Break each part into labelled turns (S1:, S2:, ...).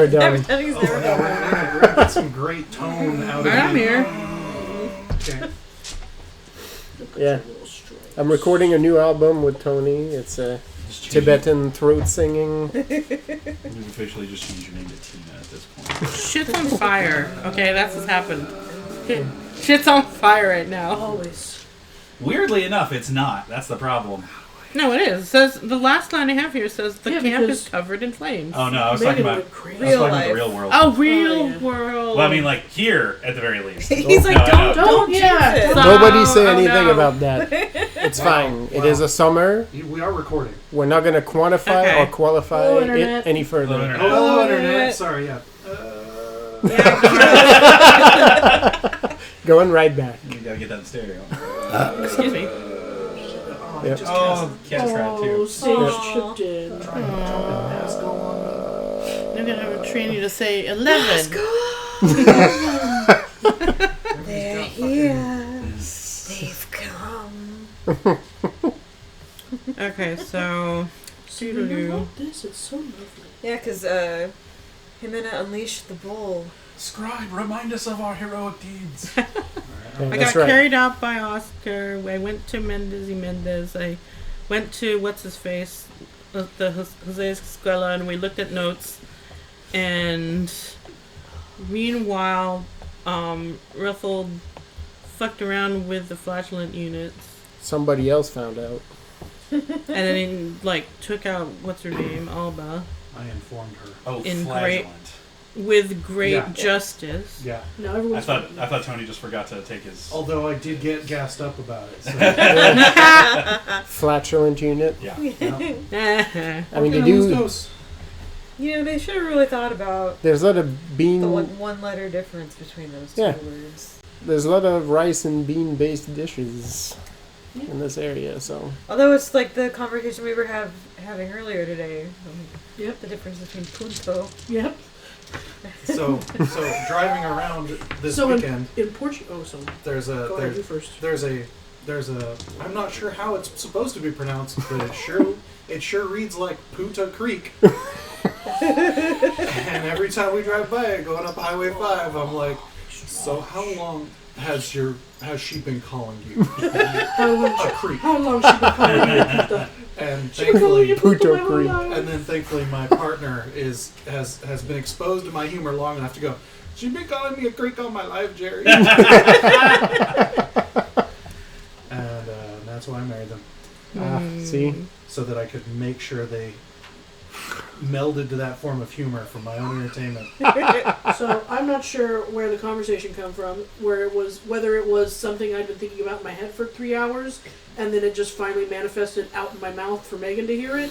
S1: never done.
S2: He's never done.
S3: We're gonna get some great tone out of it.
S4: I'm here.
S3: Okay.
S1: Yeah. I'm recording a new album with Tony. It's Tibetan throat singing.
S5: You've officially just changed your name to Tina at this point.
S4: Shit's on fire. Okay, that's what's happened. Shit's on fire right now.
S6: Always.
S5: Weirdly enough, it's not. That's the problem.
S4: No, it is. It says the last line I have here says the
S6: Yeah,
S4: camp
S6: because-
S4: is covered in flames.
S5: Oh no, I was
S6: Megan
S5: talking about
S6: went crazy.
S2: Real
S5: the
S2: life.
S5: real world.
S4: Oh, real
S6: yeah.
S4: world.
S5: Well, I mean, like here at the very least.
S2: He's like,
S5: No, I know.
S2: don't
S6: yeah.
S2: jinx it.
S1: Nobody say
S4: Oh,
S1: anything
S4: no.
S1: about that. It's fine. It
S3: Wow.
S1: is a summer.
S3: We are recording.
S1: We're not going to quantify
S4: Okay.
S1: or qualify
S6: Hello,
S1: it
S6: Internet.
S1: any further.
S5: Hello, Internet.
S3: Hello,
S2: Internet.
S3: Internet. Sorry, yeah.
S1: Going right back.
S5: You gotta get that in stereo.
S4: Excuse me.
S1: Yep.
S5: Oh, Cat's tried
S6: Oh,
S5: too.
S6: Sage
S2: Aw.
S6: chipped in.
S4: I'm gonna have to train you to say 11.
S2: They're here. They've come.
S4: Okay, so
S6: See, when you wrote this, it's so lovely.
S2: Yeah, because Jimena unleashed the bull.
S5: Scribe, remind us of our heroic deeds.
S1: Yeah,
S4: I
S1: that's
S4: got
S1: right.
S4: carried out by Oscar. I went to Mendez. I went to what's his face, the Jose Escuela, and we looked at notes. And meanwhile, Ruffle fucked around with the flatulent units,
S1: Somebody else found out.
S4: and then he like took out what's her name, Alba,
S3: I informed her.
S5: Oh,
S4: In
S5: flagellant.
S4: with great
S3: Yeah.
S4: justice.
S3: Yeah.
S6: Now
S5: I
S6: everyone's
S5: thought Tony just forgot to take his.
S3: Although I did get gassed up about it. So.
S1: Flatulent unit.
S5: Yeah.
S1: I mean, they do.
S2: You know, they should have really thought about
S1: There's a lot of bean.
S2: the one letter difference between those two
S1: Yeah.
S2: words.
S1: There's a lot of rice and bean based dishes in this area. So
S2: Although it's like the conversation we were having earlier today.
S6: Yep.
S2: The difference between punto.
S6: Yep.
S3: So driving around this
S6: So
S3: weekend,
S6: in Portugal. Oh, so
S3: there's
S6: go ahead, you first.
S3: there's a I'm not sure how it's supposed to be pronounced, but it sure reads like Puta Creek. And every time we drive by it going up Highway 5, I'm like, so how long has she been calling you a creek?
S6: How long she been calling you Puta?
S3: And
S6: She been calling you
S3: thankfully,
S6: Puta
S1: Puto
S6: my whole
S1: Creek.
S6: life.
S3: and then thankfully my partner has been exposed to my humor long enough to go, she's been calling me a creek all my life, Jerry. And that's why I married them,
S1: see,
S3: so that I could make sure they melded to that form of humor for my own entertainment.
S6: So I'm not sure where the conversation come from, whether it was something I'd been thinking about in my head for 3 hours, and then it just finally manifested out in my mouth for Megan to hear it,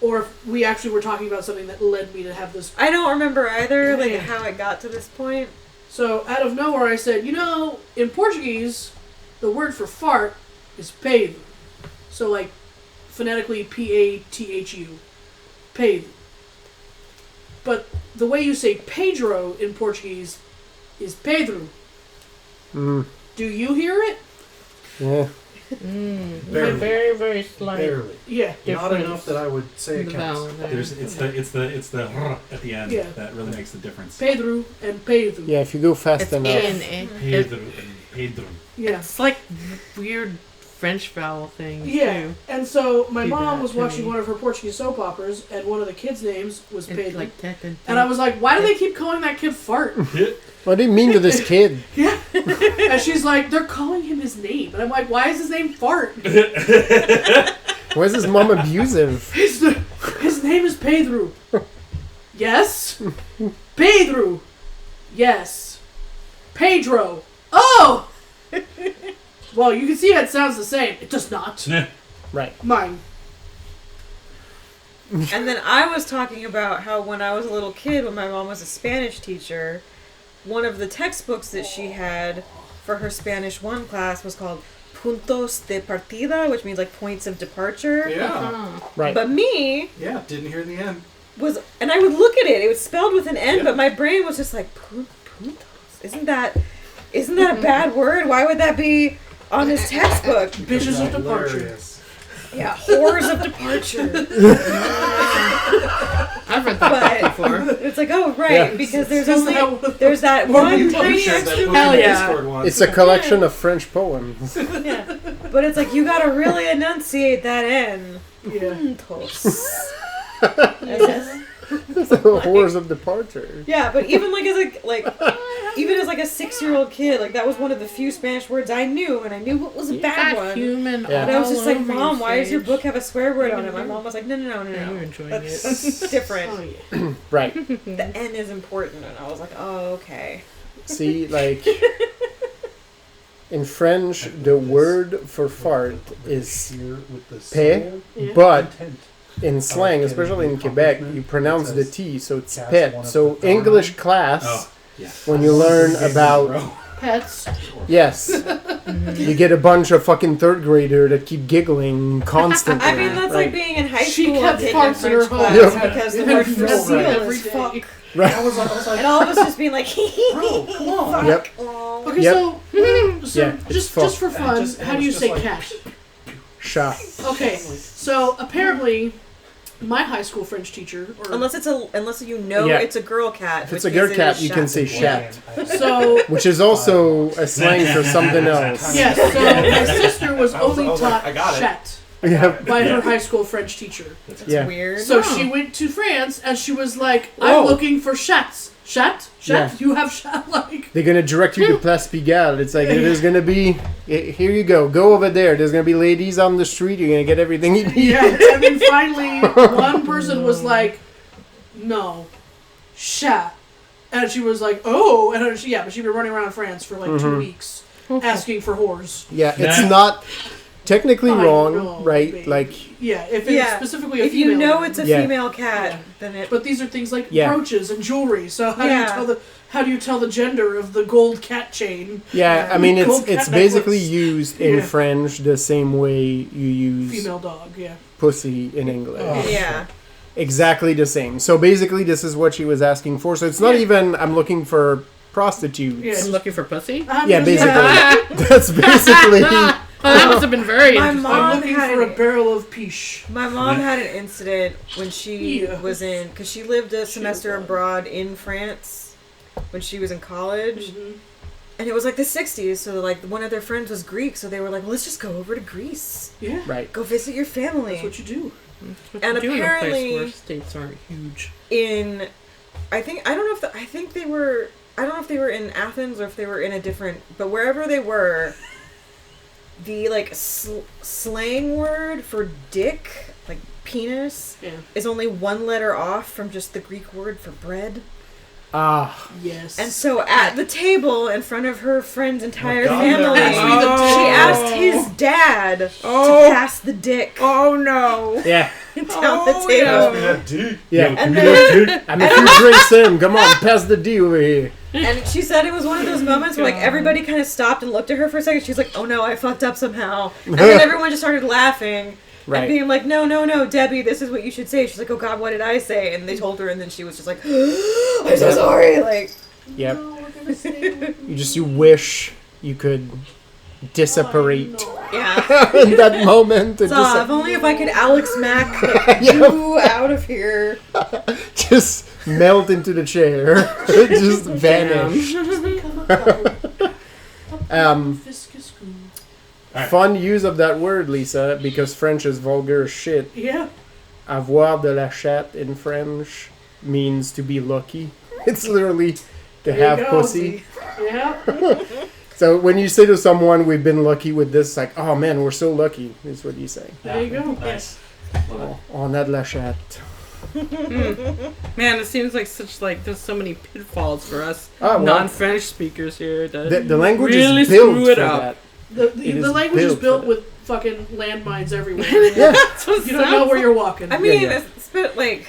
S6: or if we actually were talking about something that led me to have this.
S2: I don't remember either, like
S6: Yeah.
S2: how it got to this point.
S6: So out of nowhere, I said, in Portuguese, the word for fart is peido. So like phonetically P-A-T-H-U. Peido. But the way you say Pedro in Portuguese is Pedro.
S1: mm,
S6: Do you hear it?
S1: yeah.
S3: Barely.
S4: Very, very slight.
S3: Barely.
S6: Yeah.
S3: Not
S4: Difference
S3: enough that I would say it
S4: The
S3: counts.
S4: vowel there.
S5: It's the at the end
S6: Yeah.
S5: that really makes the difference.
S6: Pedro and Pedro.
S1: Yeah, if you go fast
S4: It's
S1: enough.
S4: A.
S5: Pedro and Pedro.
S6: Yeah.
S4: It's like weird French vowel things
S6: Yeah.
S4: too.
S6: And so my
S4: Do
S6: mom
S4: that
S6: was
S4: to
S6: watching
S4: me.
S6: one of her Portuguese soap operas, and one of the kids' names was
S4: It's
S6: Pedro.
S4: like that
S6: And I was like, why do they keep calling that kid Fart?
S1: What do you mean to this kid?
S6: Yeah. And she's like, they're calling him his name. And I'm like, why is his name Fart?
S1: Why is his mom abusive?
S6: His name is Pedro. Yes. Pedro. Yes. Pedro. Oh! Well, you can see how it sounds the same. It does not.
S1: Right.
S6: Mine.
S2: And then I was talking about how when I was a little kid, when my mom was a Spanish teacher, one of the textbooks that she had for her Spanish 1 class was called Puntos de Partida, which means like points of departure.
S3: Yeah.
S1: Right.
S2: But me
S3: Yeah, didn't hear the end.
S2: was, and I would look at it, it was spelled with an N, but my brain was just like, puntos? Isn't that a bad word? Why would that be on this textbook?
S6: Bitches of departure.
S3: Hilarious.
S2: Yeah, horrors of departure.
S4: I've read that book before.
S2: It's like, oh, right,
S1: Yeah.
S2: because there's that one tiny extra
S4: Hell yeah.
S1: It's a collection of French poems.
S2: Yeah. But it's like, you gotta really enunciate that N.
S6: Yeah.
S2: Puntos.
S1: Horrors of departure.
S2: Yeah, but even even as like a 6-year-old kid, like that was one of the few Spanish words I knew, and I knew what was a bad one.
S4: Human.
S1: Yeah.
S2: And I was
S4: all
S2: just like,
S4: over
S2: Mom,
S4: your
S2: why does your
S4: page.
S2: book have a swear word on it? My mom was like, no.
S4: Yeah, you're enjoying
S2: That's different.
S6: Oh, yeah.
S1: Right.
S2: The N is important, and I was like, oh, okay.
S1: See, like in French, the word for fart is pe, but in slang, especially in Quebec, you pronounce the T, so it's pet. So English class, when you learn about
S6: Pets.
S1: yes, you get a bunch of fucking third grader that keep giggling constantly.
S2: I mean, that's like being in high
S6: She
S2: school
S6: kept
S2: and taking
S6: farts in her
S2: French
S6: home.
S2: class because the
S6: Yeah.
S2: word for seal
S6: Every
S2: is
S6: day.
S2: fuck.
S1: Right.
S3: I was like,
S2: And all of us just being like,
S3: bro, come on.
S1: Yep.
S6: Okay,
S1: Yep.
S6: so
S1: Yeah, it's
S6: just
S1: fuck.
S6: for fun,
S3: Just-
S6: how
S3: it
S6: do you
S3: was
S6: say
S3: just like-
S6: cat?
S1: Shot.
S6: Okay, so apparently, my high school French teacher, or
S2: unless you know
S1: Yeah.
S2: it's a girl cat.
S1: If it's a
S2: which
S1: girl
S2: means it
S1: cat,
S2: is
S1: you can
S2: shot.
S1: say shat,
S6: so
S1: which is also a slang for something else.
S6: yes, so my sister was
S3: I was
S6: only
S3: like,
S6: taught
S3: I got it.
S6: chat
S1: Yeah.
S6: by her high school French teacher.
S1: Yeah.
S2: Weird.
S6: So she went to France and she was like, "I'm
S1: Oh.
S6: looking for chats. Chat?
S1: Yeah.
S6: You have chat like."
S1: They're gonna direct you to Place Pigalle. It's like there's gonna be here you go over there. There's gonna be ladies on the street. You're gonna get everything you need.
S6: Yeah, and then finally, one person was like, "No, chat," and she was like, "Oh," and then but she'd been running around France for like 2 weeks asking for whores.
S1: Yeah, it's not technically
S6: I
S1: wrong,
S6: know,
S1: right?
S6: babe.
S1: Like
S6: Yeah, if it's specifically a
S2: if
S6: female
S2: you know
S6: one.
S2: it's a
S1: Yeah.
S2: female cat, then it.
S6: But these are things like
S1: Yeah.
S6: brooches and jewelry. So how
S2: Yeah.
S6: do you tell the gender of the gold cat chain?
S1: yeah, I mean it's
S6: Gold cat
S1: basically
S6: necklace.
S1: used in
S6: Yeah.
S1: French the same way you use
S6: Female dog, yeah.
S1: pussy in English.
S3: Oh.
S2: Yeah.
S1: Exactly the same. So basically this is what she was asking for. So it's not
S6: Yeah.
S1: even I'm looking for prostitutes.
S6: Yeah.
S4: I'm looking for pussy.
S1: Yeah, basically. That's basically
S4: That must have been very
S2: My
S4: interesting.
S2: mom
S6: I'm looking
S2: had
S6: for a
S2: it.
S6: barrel of peach.
S2: My mom had an incident when she
S6: Yeah.
S2: was in, because she lived a semester abroad in France when she was in college. And it was like the 60s, so like one of their friends was Greek, so they were like, well, let's just go over to Greece.
S6: Yeah,
S1: right.
S2: Go visit your family.
S6: that's what you do.
S2: And
S4: Do in a place
S2: apparently-
S4: where states aren't huge.
S2: I think they were, I don't know if they were in Athens or if they were in a different, but wherever they were, the like slang word for dick, like penis,
S6: Yeah.
S2: is only one letter off from just the Greek word for bread.
S1: Ah,
S6: Yes.
S2: And so at the table in front of her friend's entire
S3: God,
S2: family,
S3: that
S6: must be the
S2: she
S6: table.
S2: asked his dad to pass the dick
S4: Oh no!
S1: yeah.
S2: down the table.
S3: That D.
S1: Yeah.
S2: And then,
S1: I'm a few drinks in. Come on, pass the D over here.
S2: and she said it was one of those moments where like everybody kind of stopped and looked at her for a second. She's like, "Oh no, I fucked up somehow," and then everyone just started laughing.
S1: Right.
S2: And being like, no, Debbie, this is what you should say. She's like, oh God, what did I say? And they told her, and then she was just like, I'm so sorry. Like,
S1: Yep.
S6: No, we're gonna say
S1: You wish you could disapparate
S2: yeah.
S1: in that moment. And
S2: So, if only if I could Alex Mack like,
S1: Yeah.
S2: you out of here.
S1: just melt into the chair. Just vanish.
S6: Fiscus goo.
S3: Alright.
S1: Fun use of that word, Lisa, because French is vulgar as shit.
S6: Yeah.
S1: Avoir de la chatte in French means to be lucky. It's literally to
S6: There you
S1: have
S6: go.
S1: pussy.
S6: Yeah.
S1: So when you say to someone, we've been lucky with this, it's like, oh man, we're so lucky, is what you say.
S6: There you go.
S3: Nice. Love
S1: Oh, on a de la chatte.
S4: Man, it seems like there's so many pitfalls for us
S1: Oh, well,
S4: non-French speakers here.
S1: the language
S4: really
S1: is built
S4: screw it
S1: for
S4: up.
S1: that.
S6: The
S1: It is
S6: language is
S1: built
S6: built
S1: for
S6: with fucking landmines everywhere.
S1: Yeah.
S4: That's what it
S6: You don't know
S4: sounds
S6: where you're walking.
S2: I mean,
S1: yeah.
S2: it's bit like,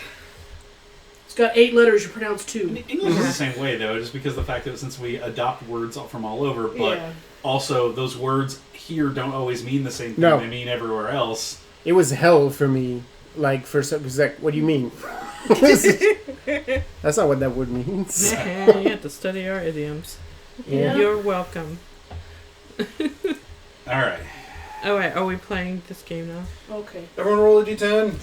S6: It's got 8 letters, you pronounce 2.
S5: English is the same way, though, just because the fact that since we adopt words from all over, but
S6: Yeah.
S5: also those words here don't always mean the same thing
S1: No.
S5: they mean everywhere else.
S1: It was hell for me. Like, for some, it's like, what do you mean? That's not what that word means.
S4: you have to study our idioms.
S1: Yeah.
S4: You're welcome.
S5: All right.
S4: Alright, are we playing this game now?
S6: Okay.
S3: Everyone roll a d10.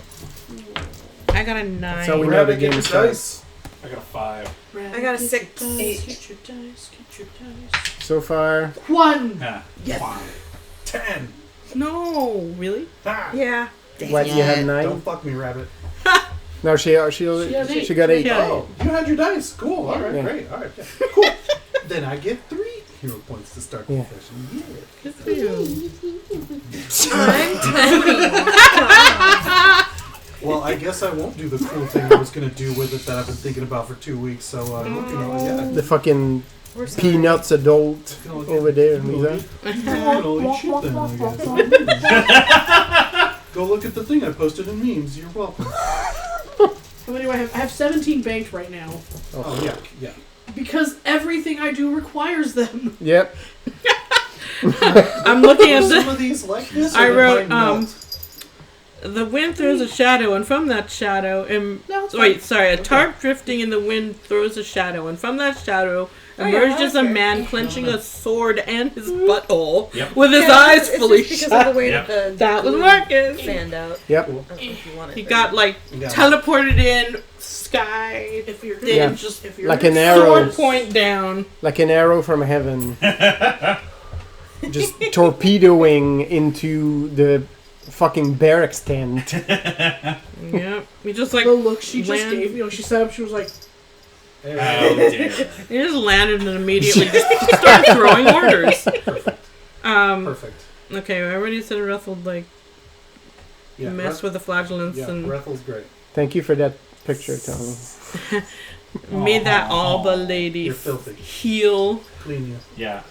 S4: I got a 9.
S1: So we know
S3: Grab
S1: the
S3: it, get
S1: game
S3: your
S1: starts.
S3: dice.
S5: I got a 5.
S2: I got a 6.
S6: Get your dice. Get your dice.
S1: So far,
S6: 1.
S5: Yeah.
S2: Yes.
S3: 10.
S4: No, really?
S3: Ha!
S2: Yeah.
S1: what, you had 9?
S3: Don't fuck me, rabbit.
S1: No, she
S6: has 8.
S1: got 8.
S4: Yeah.
S3: Oh, you had your dice. Cool. All right,
S1: Yeah.
S3: great. All right, yeah. Cool. Then I get 3 hero points to start the
S1: Yeah.
S3: session. Yeah.
S4: Good for you.
S2: I'm Tony.
S3: Well, I guess I won't do the cool thing I was going to do with it that I've been thinking about for 2 weeks. So, yeah.
S1: The fucking
S2: We're sorry.
S1: Peanuts adult over there, Lisa.
S3: Holy shit, then, I guess. Go look at the thing I posted in memes. You're welcome.
S6: How many do I have? I have 17 banked right now.
S3: Oh, yeah.
S6: Because everything I do requires them.
S1: Yep.
S4: I'm looking at
S3: Some
S4: the...
S3: of these like this.
S4: I
S3: or
S4: wrote,
S3: mine melt?
S4: The wind throws a shadow, and from that shadow...
S6: No, it's
S4: Wait,
S6: fine.
S4: sorry. A tarp drifting in the wind throws a shadow, and from that shadow
S2: Oh, yeah,
S4: emerges
S2: that's
S4: a
S2: fair.
S4: man clenching a sword and his butthole
S5: Yep.
S4: with his
S2: Yeah,
S4: eyes
S2: it's
S4: fully
S2: just because
S4: shut.
S2: of the way
S5: Yep.
S2: that the
S4: That was
S2: glue
S4: working.
S2: fanned out.
S1: Yep.
S2: I don't know if you want it
S4: He
S2: there.
S4: got, like,
S3: Yeah.
S4: teleported in, sky,
S6: If you're
S4: then
S1: Yeah.
S4: just
S6: if you're
S1: Like an arrow.
S4: sword point down.
S1: Like an arrow from heaven. Just torpedoing into the fucking barracks tent.
S4: Yep. He just, like,
S6: the look she just
S4: land-
S6: gave, she set up, she was like,
S5: Oh, damn.
S4: he just landed and immediately just started throwing orders.
S3: Perfect.
S4: Okay, I already said Ruffled, like,
S3: Yeah,
S4: mess with the flagellants
S3: Yeah,
S4: and
S3: Rethel's great.
S1: Thank you for that picture, Tony.
S4: made that Alba lady
S3: You're filthy.
S4: heal.
S3: Clean you.
S5: Yeah.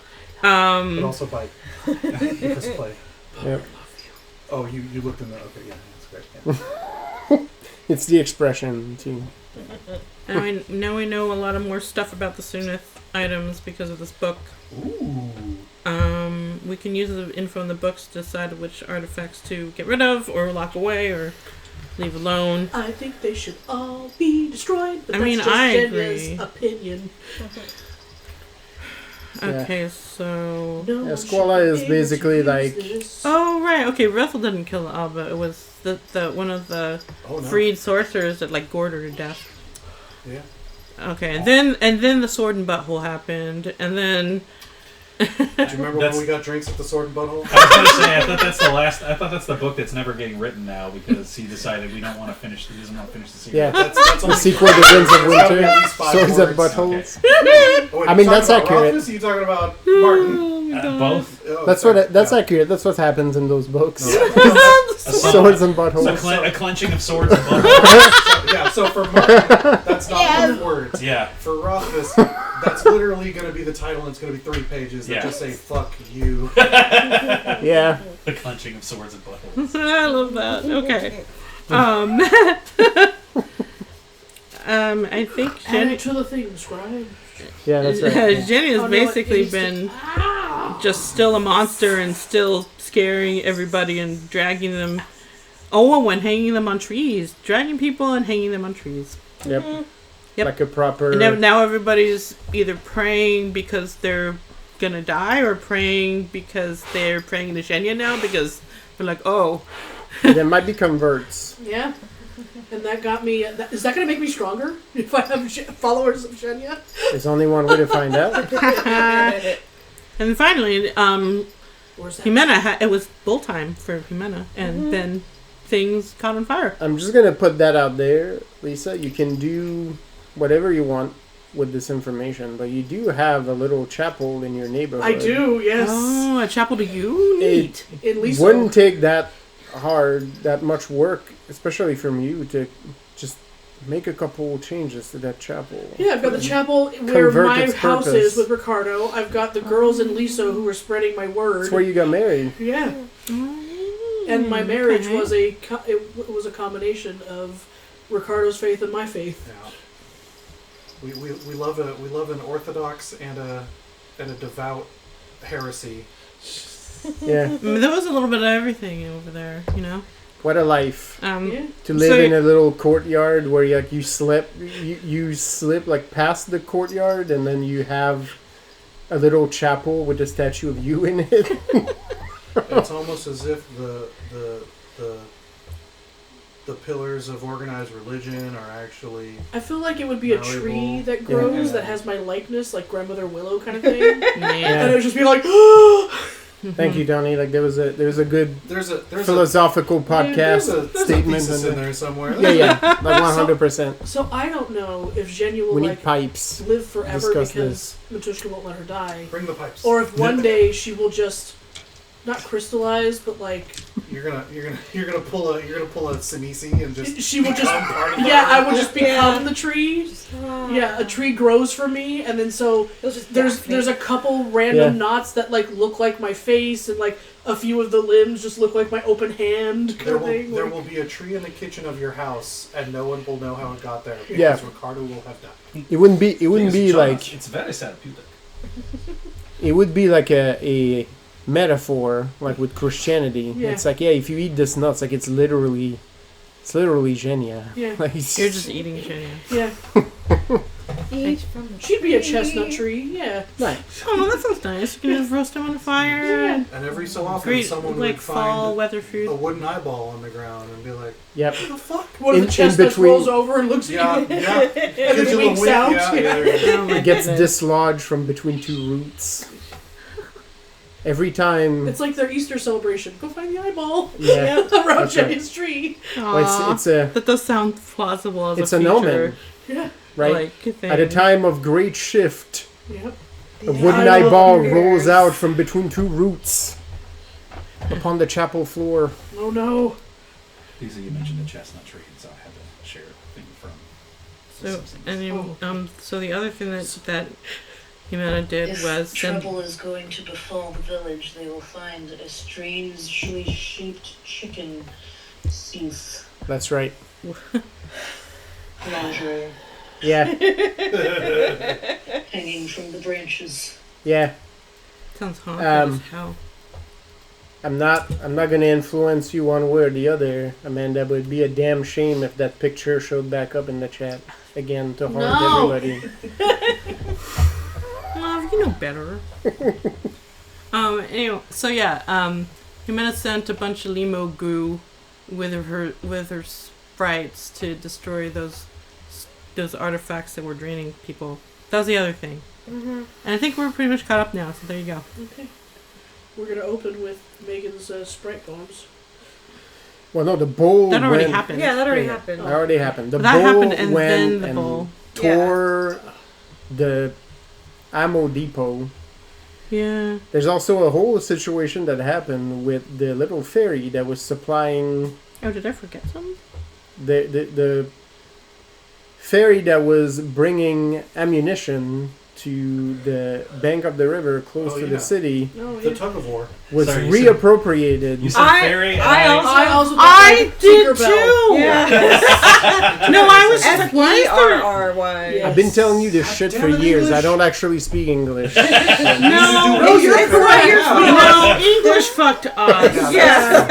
S3: But also bite. You press play.
S1: Yep.
S3: Oh, you looked in the... Okay, yeah, that's great. Yeah.
S1: It's the expression, too.
S4: Now we know a lot of more stuff about the Sunith items because of this book.
S3: Ooh.
S4: We can use the info in the books to decide which artifacts to get rid of or lock away or leave alone.
S6: I think they should all be destroyed, but
S4: I
S6: that's
S4: mean,
S6: just
S4: I
S6: Jenya's
S4: agree.
S6: opinion.
S1: Yeah.
S4: Okay, so...
S6: No one
S1: Squala
S6: should
S1: is
S6: be able to
S1: basically
S6: use
S1: like-
S6: this.
S4: Oh, right. Okay, Ruffle didn't kill Alba. It was the one of the
S3: Oh, no.
S4: freed sorcerers that, like, gored her to death.
S3: Yeah.
S4: Okay, and then the sword and butthole happened, and then...
S3: Do you remember
S5: That's-
S3: when we got drinks at the Sword and Butthole?
S5: I was gonna say, I thought that's the book that's never getting written now because he decided he doesn't want to finish the series.
S1: Yeah.
S3: That's
S1: The
S3: only...
S1: sequel to Winds of
S3: It's gotta be
S1: Winter.
S3: at least 5
S1: Swords and
S3: words.
S1: buttholes.
S3: Oh, wait,
S1: I mean,
S3: you
S1: that's
S3: talking about
S1: accurate.
S3: Rothfuss, or you talking about Martin?
S4: Oh, my God.
S5: Both.
S3: Oh,
S1: That's
S3: sorry.
S1: that's
S3: Yeah.
S1: accurate. That's what happens in those books.
S3: No.
S1: Swords and
S5: So
S1: buttholes.
S5: a clenching of swords and buttholes.
S3: So for Martin, that's not enough words.
S5: Yeah.
S3: For Rothfuss, that's literally going to be the title, and it's going to be 3 pages that
S5: Yeah.
S3: just say "fuck you."
S1: Yeah.
S5: The clenching of swords and buttholes.
S4: I love that. Okay. I think
S6: Add
S4: Jenny...
S6: it to the thing, scribe.
S1: Yeah, that's right.
S4: Jenny has
S6: Oh, no,
S4: basically
S6: it is
S4: been
S6: Ow!
S4: just still a monster and still scaring everybody and dragging them. Oh, and hanging them on trees. Dragging people and hanging them on trees.
S1: Yep.
S4: Yep.
S1: Like a proper.
S4: And now everybody's either praying because they're gonna die or praying because they're praying to Shenya now because they're like, oh.
S1: There might be converts.
S6: Yeah. And that got me... is that going to make me stronger? If I have followers of Shenya?
S1: There's only one way to find out.
S4: And finally,
S6: Where's that?
S4: Jimena, it was bull time for Jimena, and then things caught on fire.
S1: I'm just gonna put that out there, Lisa. You can do whatever you want with this information, but you do have a little chapel in your neighborhood.
S6: I do, yes.
S4: Oh, a chapel to you? Neat.
S6: In Lisa.
S1: Wouldn't take that much work, especially from you, to just make a couple changes to that chapel.
S6: Yeah, I've got the chapel where
S1: Convert
S6: my
S1: its
S6: house
S1: purpose.
S6: is with Ricardo. I've got the girls in Lisa who are spreading my word.
S1: That's where you got married.
S6: Yeah. And my marriage was it was a combination of Ricardo's faith and my faith.
S3: Yeah. We love an orthodox and a devout heresy.
S1: Yeah.
S4: There was a little bit of everything over there, you know?
S1: What a life.
S6: Yeah.
S1: To live
S4: So-
S1: in a little courtyard where you slip like past the courtyard, and then you have a little chapel with a statue of you in it.
S3: It's almost as if the pillars of organized religion are actually.
S6: I feel like it would be a
S3: malleable.
S6: tree that grows
S3: Yeah.
S6: that has my likeness, like Grandmother Willow kind of thing.
S4: Yeah.
S6: And it would just be like,
S1: Thank you, Donnie. Like there was a good
S3: There's a
S1: philosophical podcast
S3: there's a
S1: statement
S3: thesis in
S1: and
S3: there somewhere.
S1: yeah, like 100%.
S6: So I don't know if Genya will
S1: We need
S6: like
S1: pipes.
S6: live forever
S1: Discuss
S6: because Matushka won't let her die,
S3: Bring the pipes.
S6: or if one day she will just not crystallize, but like
S3: you're gonna pull a Sinisi and just
S6: she will just
S3: become part of the
S6: I
S3: earth.
S6: will just become the tree. Yeah, a tree grows from me, and then so there's a couple random knots that like look like my face, and like a few of the limbs just look like my open hand kind of thing.
S3: There will be a tree in the kitchen of your house, and no one will know how it got there because
S1: Yeah.
S3: Ricardo will have died.
S1: It wouldn't be like
S5: It's very therapeutic.
S1: it would be like a metaphor like with Christianity.
S6: Yeah.
S1: It's like if you eat this nuts, like it's literally Genya.
S6: Yeah.
S1: Like,
S4: You're just eating Genya.
S6: Yeah,
S2: Eat from the
S6: she'd be a chestnut tree. Yeah,
S1: nice.
S4: Oh, that sounds nice. You can just roast them on a fire.
S6: Yeah.
S3: And every so often,
S4: Great,
S3: someone
S4: like
S3: would
S4: fall
S3: find
S4: weather
S3: a
S4: food.
S3: wooden eyeball on the ground and be like,
S1: Yep.
S3: "What the fuck?"
S6: one of the
S1: In
S6: chestnuts
S1: between-
S6: rolls over and looks
S3: Yeah,
S6: at you.
S3: yeah.
S6: And
S3: Gives
S6: then
S3: you
S6: it
S3: a
S6: winks
S3: wink,
S6: out.
S3: yeah, yeah.
S4: Oh my
S1: It gets
S4: goodness.
S1: dislodged from between two roots. Every time.
S6: It's like their Easter celebration. Go find the eyeball.
S1: Yeah.
S6: Around
S1: That's right.
S6: Jenny's tree.
S1: Well, it's a
S4: That does sound plausible as
S1: it's
S4: a
S1: an
S4: feature.
S1: omen,
S6: Yeah.
S1: right?
S4: Like, thing.
S1: At a time of great shift,
S6: Yep.
S1: a wooden
S6: eye of
S1: eyeball
S2: appears.
S1: rolls out from between two roots upon the chapel floor.
S6: Oh no.
S5: Lisa, you mentioned the chestnut tree, so I had to share a thing from The
S4: So,
S5: Simpsons.
S4: and you, so the other thing that Humana did
S7: If
S4: was send.
S7: trouble is going to befall the village, they will find a strangely shaped chicken sooth
S1: That's right.
S7: lingerie
S1: Yeah,
S7: hanging from the branches.
S1: yeah.
S4: Sounds haunted
S1: Um,
S4: as hell.
S1: I'm not gonna influence you one way or the other, Amanda, but it'd be a damn shame if that picture showed back up in the chat again to haunt
S6: No.
S1: everybody.
S4: Love, you know better. Anyway, so yeah, Humana sent a bunch of limo goo with her sprites to destroy those artifacts that were draining people. That was the other thing.
S2: Mm-hmm.
S4: And I think we're pretty much caught up now, so there you go.
S6: Okay. We're gonna open with Megan's Sprite bombs.
S1: Well, no, the bull
S4: That already
S1: went,
S4: happened.
S2: Yeah, that already
S1: Yeah.
S2: happened.
S1: That already happened. The
S4: That
S1: bull
S4: happened, and
S1: went
S4: then the
S1: and
S4: bull.
S1: tore the ammo depot.
S4: Yeah.
S1: There's also a whole situation that happened with the little ferry that was supplying
S4: Oh, did I forget something?
S1: the ferry that was bringing ammunition to the bank of the river close
S3: Oh,
S1: to
S3: yeah.
S1: the city
S6: Oh,
S3: The
S6: yeah.
S3: tug of war.
S1: was
S5: Sorry, you said-
S1: reappropriated.
S5: You said fairy, and
S2: I also-
S6: I also
S4: I
S6: thought
S4: did
S6: Tinkerbell.
S4: too!
S2: Yeah.
S4: No, I was just like, why is there...
S2: F-E-R-R-Y.
S6: Yeah.
S1: I've been telling you this
S3: God
S1: shit
S3: damn
S1: for
S3: it,
S1: years.
S3: English.
S1: I don't actually speak English.
S4: No,
S3: Oh, you're
S2: It's
S3: correct.
S2: not your
S4: no, English fucked us.
S2: Yeah.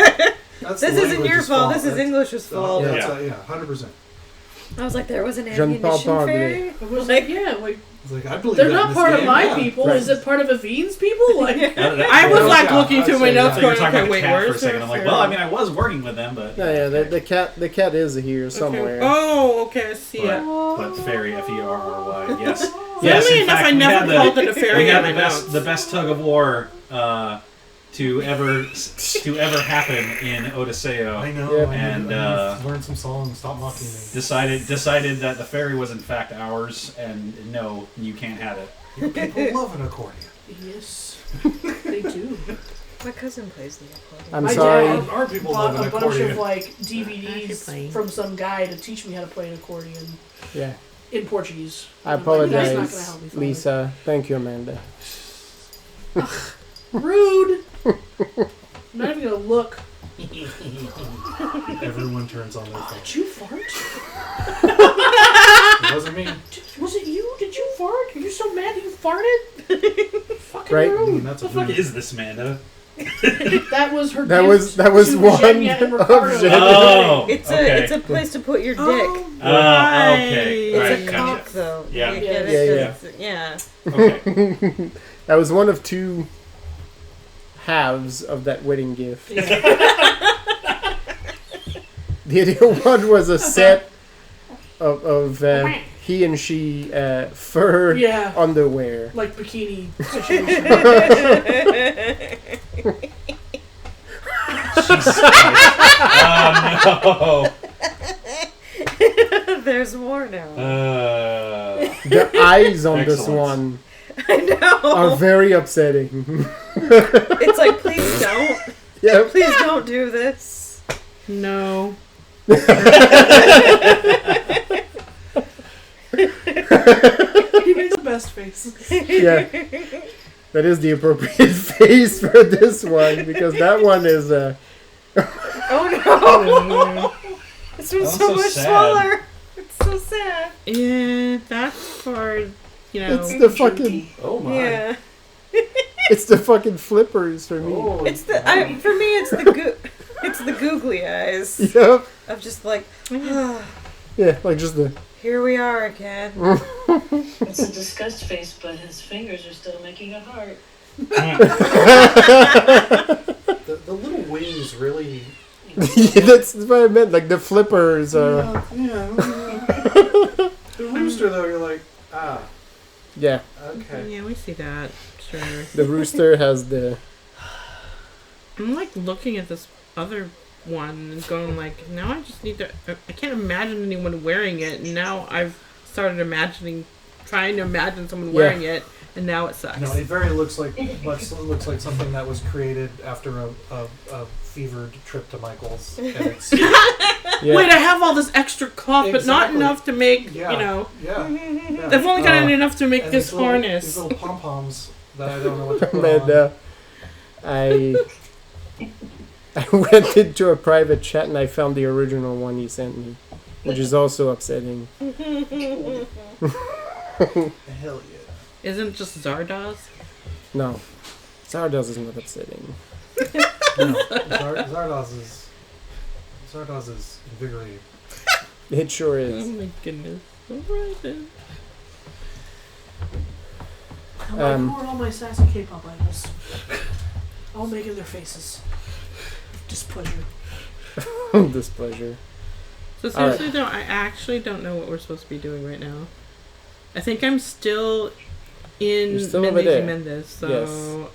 S3: That's
S2: This
S3: the
S2: isn't your
S3: language's
S2: fault. This is
S3: That's-
S2: English's fault.
S3: Yeah,
S5: Yeah.
S3: yeah, 100%.
S2: I was like, there was an
S1: Jean Paul
S2: ammunition
S1: Poggle.
S2: fairy.
S6: I was like, yeah, like
S3: It's like, I believe
S6: they're
S3: that
S6: not
S3: in this
S6: part of
S3: game,
S6: my
S3: yeah.
S6: people.
S1: Right.
S6: Is it part of Avine's people? Like,
S4: I was like
S3: Yeah,
S4: looking through
S3: I'd
S4: my
S3: say,
S4: notes
S3: yeah.
S5: I thought you were
S4: going,
S5: talking
S4: okay,
S5: about
S4: wait,
S5: the cat for a
S4: where's
S5: second. I'm like, well, I mean, I was working with them, but
S1: Yeah, the cat is here somewhere.
S4: Oh, okay, I see it.
S5: but fairy, F-E-R-R-Y, yes.
S4: Yes,
S5: Yes,
S4: Funnily
S5: in
S4: enough,
S5: fact,
S4: I
S5: we
S4: never
S5: had the-
S4: called it a fairy
S5: We had
S4: in
S5: the
S4: my
S5: best,
S4: notes.
S5: the best tug of war to ever happen in Odiseo.
S3: I know.
S1: Yep.
S3: I
S5: And,
S3: need to learn some songs. Stop mocking me.
S5: Decided that the ferry was in fact ours, and no, you can't have it.
S3: Your people love an accordion.
S6: yes, they do.
S2: My cousin plays the accordion.
S1: I'm
S6: My
S1: sorry.
S6: dad
S3: Our people
S6: bought
S3: love an
S6: a bunch
S3: accordion.
S6: of like
S4: Actually
S6: DVDs
S4: playing.
S6: from some guy to teach me how to play an accordion
S1: Yeah.
S6: in Portuguese.
S1: I
S6: And I'm like, "That's not gonna
S1: apologize,
S6: help me, Father."
S1: Lisa. Thank you, Amanda.
S6: Rude. I'm not even gonna look.
S3: Everyone turns on their phone.
S6: Did you fart?
S3: It wasn't me.
S6: Was it you? Did you fart? Are you so mad you farted? Fucking
S1: Right.
S6: rude.
S3: That's
S5: What the fuck is this, Amanda?
S6: That was her.
S1: That
S6: gift
S1: was
S6: to
S1: one
S6: Virginia and
S1: of
S6: Ricardo.
S1: Jen-
S5: Oh,
S2: It's
S5: okay.
S2: it's a place to put your dick.
S4: Oh,
S5: okay.
S2: It's
S5: Right,
S2: a
S5: gotcha.
S2: cock though.
S5: Yeah.
S2: You get
S1: Yeah,
S2: it? 'Cause it's- yeah.
S5: Okay.
S1: That was one of two halves of that wedding gift.
S6: Yeah.
S1: The other one was a set of he and she fur
S6: Yeah.
S1: underwear.
S6: Like bikini situation.
S5: Jesus Christ. Oh
S2: There's more now.
S5: no.
S1: The eyes on this
S5: Excellent.
S1: one
S2: I know.
S1: are very upsetting.
S2: It's like, please don't.
S1: Yeah.
S2: Please don't do this.
S4: No.
S6: He makes the best faces.
S1: Yeah. That is the appropriate face for this one because that one is
S2: Oh no! This one's
S5: That's
S2: so
S5: so
S2: much
S5: sad.
S2: smaller. It's so sad.
S4: Yeah, that's for, you know.
S1: it's the fucking
S3: Oh my.
S2: Yeah.
S1: it's the fucking flippers for me.
S3: Oh,
S2: It's the for me. It's it's the googly eyes.
S1: Yep.
S2: Of just like,
S1: Yeah, like just the
S2: here we are again.
S7: It's a disgust face, but his fingers are still making a heart.
S3: The little wings really.
S1: yeah, that's what I meant. Like the flippers are
S3: The rooster though, you're like, ah,
S1: yeah.
S3: okay.
S4: Yeah, we see that. Sure.
S1: The rooster has the
S4: I'm like looking at this other one and going like, now I just need to. I can't imagine anyone wearing it, and now I've started trying to imagine someone wearing it, and now it sucks.
S3: No, it very looks like something that was created after a fevered trip to Michael's. And it's,
S1: yeah.
S4: Wait, I have all this extra cloth, but not
S3: Exactly.
S4: enough to make.
S3: yeah,
S4: You know,
S3: yeah.
S4: I've only got
S1: Oh.
S4: enough to make
S3: And
S4: this
S3: these little-
S4: harness.
S3: These little pom poms that I don't know what to put
S1: Man,
S3: on.
S1: I went into a private chat and I found the original one he sent me, which is also upsetting.
S3: Hell yeah.
S4: Isn't just Zardoz?
S1: No, Zardoz is not upsetting.
S3: No, Zardoz is invigorating.
S1: It sure
S4: Oh
S1: is.
S4: my goodness. Alright then.
S6: I'm like, who are all my sassy K-pop idols? All making their faces. Displeasure.
S1: Displeasure.
S4: So seriously though, I actually don't know what we're supposed to be doing right now. I think I'm still in
S1: You're still over there.
S4: Mendes, so
S1: Yes.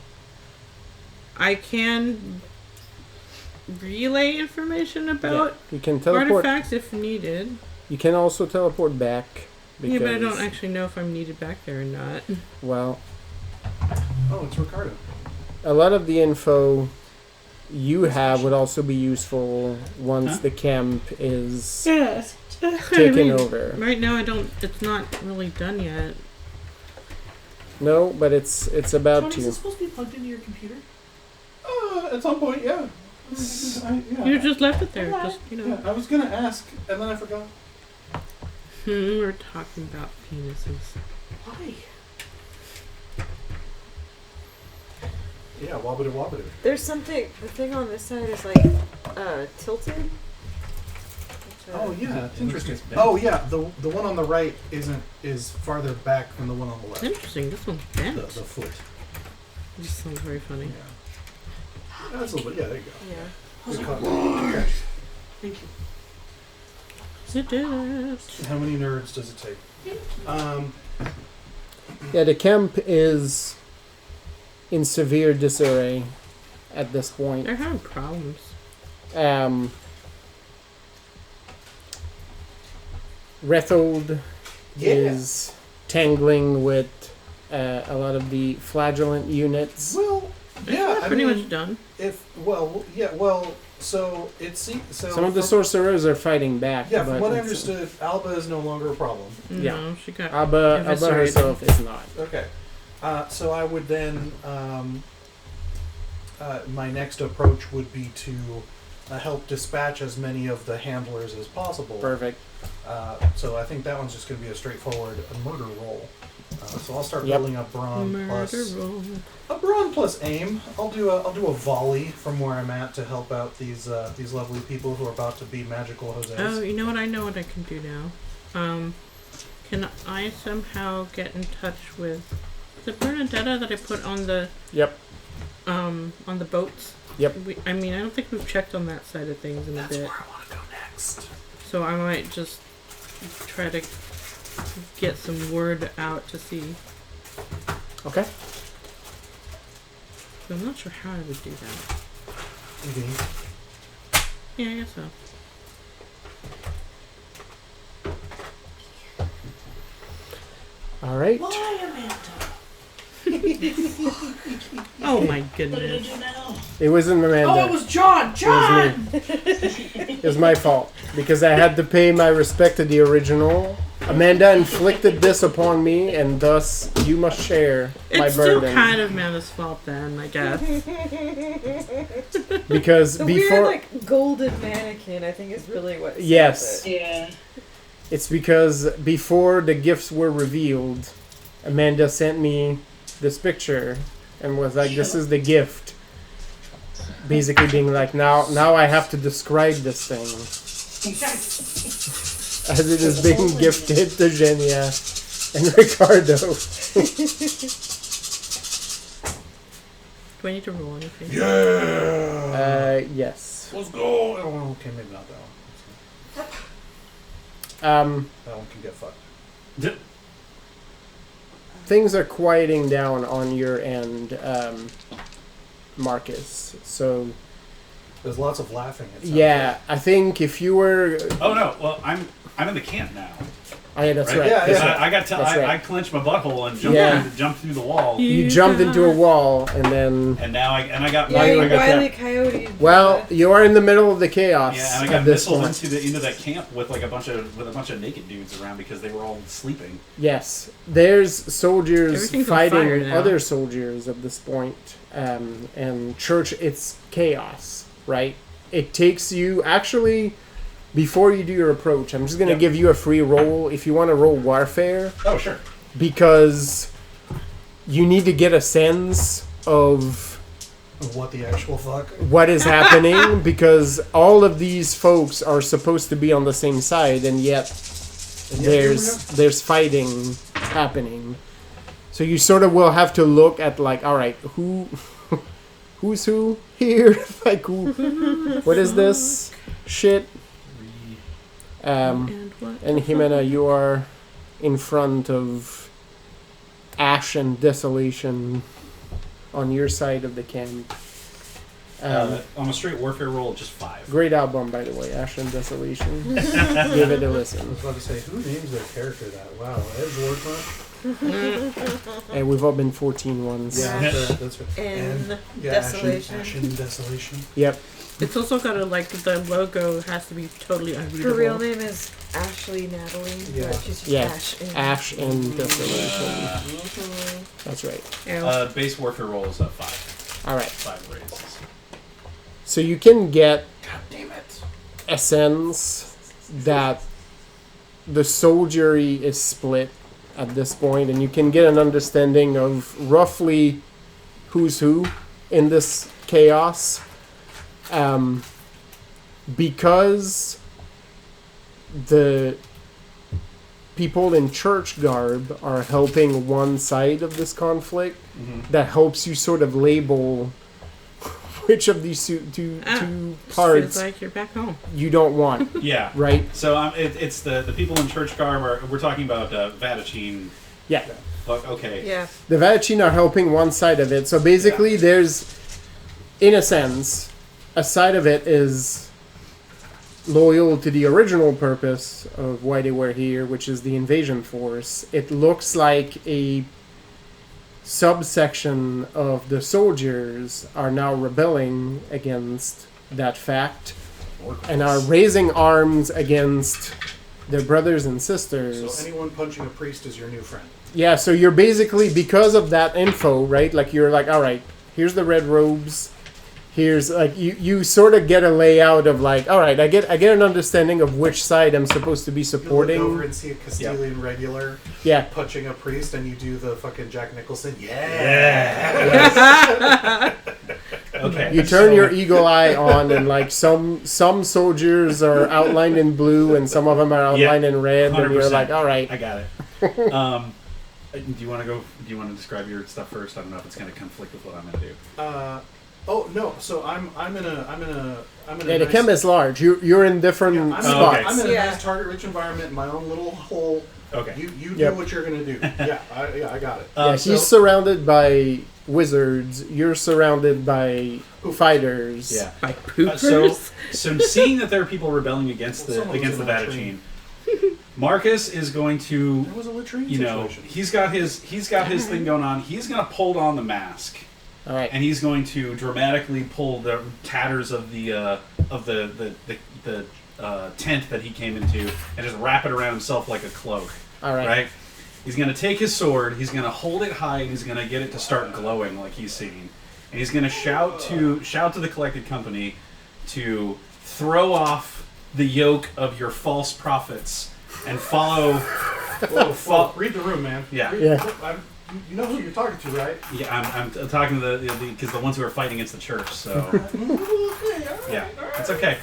S4: I can relay information about
S1: You can teleport.
S4: artifacts if needed.
S1: You can also teleport back. Because,
S4: Yeah, but I don't actually know if I'm needed back there or not.
S1: Well,
S3: Oh, it's Ricardo.
S1: a lot of the info you have would also be useful once the camp is
S4: Yes.
S1: taken over.
S4: Right now, I don't. It's not really done yet.
S1: No, but it's about
S6: Tony, is
S1: to.
S6: this supposed to be plugged into your computer?
S3: At some point, yeah.
S4: You just left it there. Just
S3: Yeah, I was gonna ask, and then I forgot.
S4: We're talking about penises.
S6: Why?
S3: Yeah, wobbity wobbity.
S2: There's something. The thing on this side is like tilted.
S3: Oh yeah,
S5: It
S3: interesting.
S5: looks bent.
S3: Oh yeah, the one on the right is farther back than the one on the left.
S4: Interesting. This one's
S3: The
S4: bent.
S3: foot.
S4: This sounds very funny.
S3: Yeah. That's a little bit. Yeah, there you go.
S2: Yeah.
S3: Good call. Okay.
S6: Thank you.
S4: It is.
S3: How many nerds does it take?
S1: Yeah, the camp is in severe disarray at this point.
S4: They're having problems.
S1: Rethold is tangling with a lot of the flagellant units.
S3: Well,
S4: They're
S3: yeah, I
S4: pretty
S3: mean,
S4: much done.
S3: so it's so
S1: Some of the
S3: from-
S1: sorcerers are fighting back.
S3: Yeah,
S1: but
S3: from what I
S1: it's-
S3: understood, Alba is no longer a problem.
S1: Yeah.
S4: No, she got.
S1: Abba
S4: Eviscerate.
S1: herself is not.
S3: Okay, so I would then my next approach would be to help dispatch as many of the handlers as possible.
S1: Perfect.
S3: So I think that one's just going to be a straightforward murder roll. So I'll start
S1: Yep.
S3: building up brawn
S4: Murder
S3: plus
S4: roll.
S3: a brawn plus aim. I'll do a volley from where I'm at to help out these lovely people who are about to be magical Jose's.
S4: Oh, you know what? I know what I can do now. Can I somehow get in touch with the Bernadetta that I put on the?
S1: Yep.
S4: on the boats.
S1: Yep.
S4: I don't think we've checked on that side of things in a bit.
S3: That's where I want to go next.
S4: So I might just try to get some word out to see.
S1: Okay.
S4: I'm not sure how I would do that. Yeah, I guess so.
S1: All right.
S6: Why, Amanda?
S4: Oh my
S7: What did I
S4: goodness.
S7: do now?
S1: It wasn't Amanda.
S6: Oh, it was John! John!
S1: It was my fault because I had to pay my respect to the original. Amanda inflicted this upon me, and thus you must share my
S4: It's still
S1: burden.
S4: kind of Amanda's fault then, I guess.
S1: Because
S2: The
S1: before,
S2: weird, like, golden mannequin, I think, is really what sells
S1: Yes.
S2: it.
S7: Yeah.
S1: it's because before the gifts were revealed, Amanda sent me this picture and was like, "This is the gift." Basically, being like, "Now I have to describe this thing." As it is being gifted to Genia and Ricardo.
S4: Do I need to roll anything?
S1: Yes.
S3: Let's go. Oh, okay, maybe not that one. That one can get fucked.
S1: Things are quieting down on your end, Marcus. So,
S3: There's lots of laughing. It sounds
S1: yeah, I think if you were...
S5: Oh no! Well, I'm in the camp now.
S1: Oh, yeah, that's
S5: Right?
S1: right.
S3: Yeah,
S5: Because
S3: yeah.
S5: I got to
S1: That's right.
S5: I clenched my butthole and
S1: Yeah.
S5: jumped through the wall,
S1: You jumped into a wall, and then...
S5: and now I got
S2: Yeah,
S1: Now you
S2: you
S1: got
S2: Wile E. Coyote.
S1: Well, you are in the middle of the chaos
S5: yeah, and I
S1: at
S5: got
S1: this
S5: missiled
S1: point.
S5: into that camp with like a bunch of naked dudes around because they were all sleeping.
S1: Yes, there's soldiers
S4: Everything's on fire
S1: fighting
S4: now.
S1: other soldiers at this point, and church, it's chaos, right? It takes you, actually, before you do your approach, I'm just going to
S5: Yep.
S1: give you a free roll if you want to roll warfare,
S5: Oh sure.
S1: because you need to get a sense of
S3: What the actual fuck?
S1: what is happening, because all of these folks are supposed to be on the same side, and yet
S3: And yet
S1: there's fighting happening. So you sort of will have to look at, like, all right, who's who here? Like, what is this shit?
S4: And what?
S1: And Jimena, you are in front of ash and desolation on your side of the camp.
S5: On a straight warfare roll, just 5.
S1: Great album, by the way, Ash and Desolation. Give it a
S3: I
S1: listen.
S3: was about to say, who names their character that? Wow, Edward Month?
S1: And we've all been 14 ones.
S3: Yeah, that's right.
S2: In
S3: Yeah,
S2: Desolation.
S3: Ashen Desolation.
S1: Yep.
S4: It's also got to, like, the logo has to be totally unreadable.
S2: Her real name is Ashley Natalie.
S3: Yeah.
S2: But she's just
S1: Yeah.
S2: Ash.
S1: Ash and Desolation. That's right.
S4: Yeah.
S5: Base warfare roll is 5.
S1: All right.
S5: 5 raises.
S1: So you can get
S3: God damn it.
S1: a sense that the soldiery is split at this point, and you can get an understanding of roughly who's who in this chaos. Because the people in church garb are helping one side of this conflict, that helps you sort of label which of these two
S4: It's
S1: parts
S4: like you're back home.
S1: you don't want,
S5: Yeah.
S1: right?
S5: So it's the people in church garb we're talking about Vatican.
S1: Yeah.
S5: Okay.
S2: Yeah.
S1: The Vatican are helping one side of it. So basically, there's, in a sense, a side of it is loyal to the original purpose of why they were here, which is the invasion force. It looks like a subsection of the soldiers are now rebelling against that fact and are raising arms against their brothers and sisters.
S3: So anyone punching a priest is your new friend.
S1: Yeah, so you're basically, because of that info, right? Like, you're like, all right, here's the red robes. Here's, like, you sort of get a layout of, like, all right, I get an understanding of which side I'm supposed to be
S3: You look
S1: supporting.
S3: over and see a Castillian regular
S1: Yeah.
S3: punching a priest, and you do the fucking Jack Nicholson.
S5: Okay.
S1: You turn your eagle eye on, and, like, some soldiers are outlined in blue, and some of them are outlined in red, and you're
S5: 100%.
S1: like, all right.
S5: I got it. Do you want to go? Do you want to describe your stuff first? I don't know if it's going to conflict with what I'm going to do.
S3: Oh no! So I'm in a.
S1: Yeah, the camp is large. You're in different spots.
S3: I'm in a nice target-rich environment, in my own little hole.
S5: Okay.
S3: You do what you're gonna do. I got it.
S1: He's surrounded by wizards. You're surrounded by fighters.
S5: Yeah.
S4: By poopers.
S5: So seeing that there are people rebelling against the Vatican, Marcus is going to.
S3: There was a latrine
S5: situation. He's got his thing going on. He's gonna pull on the mask.
S1: All right.
S5: And he's going to dramatically pull the tatters of the tent that he came into and just wrap it around himself like a cloak.
S1: All right.
S5: Right? He's going to take his sword, he's going to hold it high, and he's going to get it to start glowing like he's singing. And he's going to shout to the collected company to throw off the yoke of your false prophets and follow...
S3: Whoa, read the room, man.
S5: Yeah.
S3: You know who you're talking to, right?
S5: Yeah, I'm talking to because the ones who are fighting against the church. So yeah, it's okay.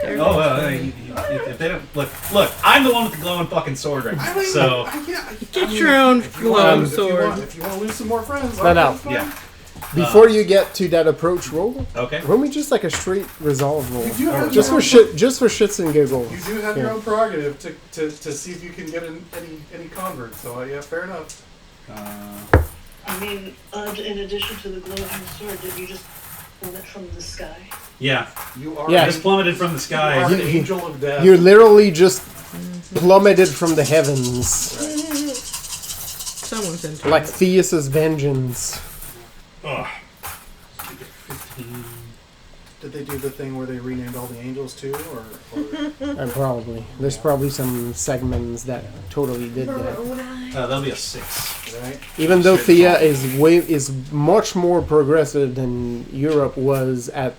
S5: If they don't look, I'm the one with the glowing fucking sword right now. So
S4: get your own glowing sword.
S3: If you want to lose some more friends,
S5: yeah.
S1: Before you get to that approach roll,
S5: okay.
S1: Roll me just like a straight resolve roll.
S3: Just for
S1: shits and giggles.
S3: You do have your own prerogative to see if you can get any converts. So yeah, fair enough.
S7: I mean, in addition to the glowing sword, did you just pull it from the sky?
S5: Yeah.
S3: You are.
S1: Yeah.
S5: Just plummeted from the sky.
S3: You are an angel of death.
S1: You're literally just plummeted from the heavens.
S4: Someone's into
S1: Like
S4: it.
S1: Theus's vengeance.
S5: Ugh.
S3: Did they do the thing where they renamed all the angels too, or?
S1: Probably. There's probably some segments that totally did that.
S5: That'll be a 6.
S3: Right?
S1: Even though Thea is much more progressive than Europe was at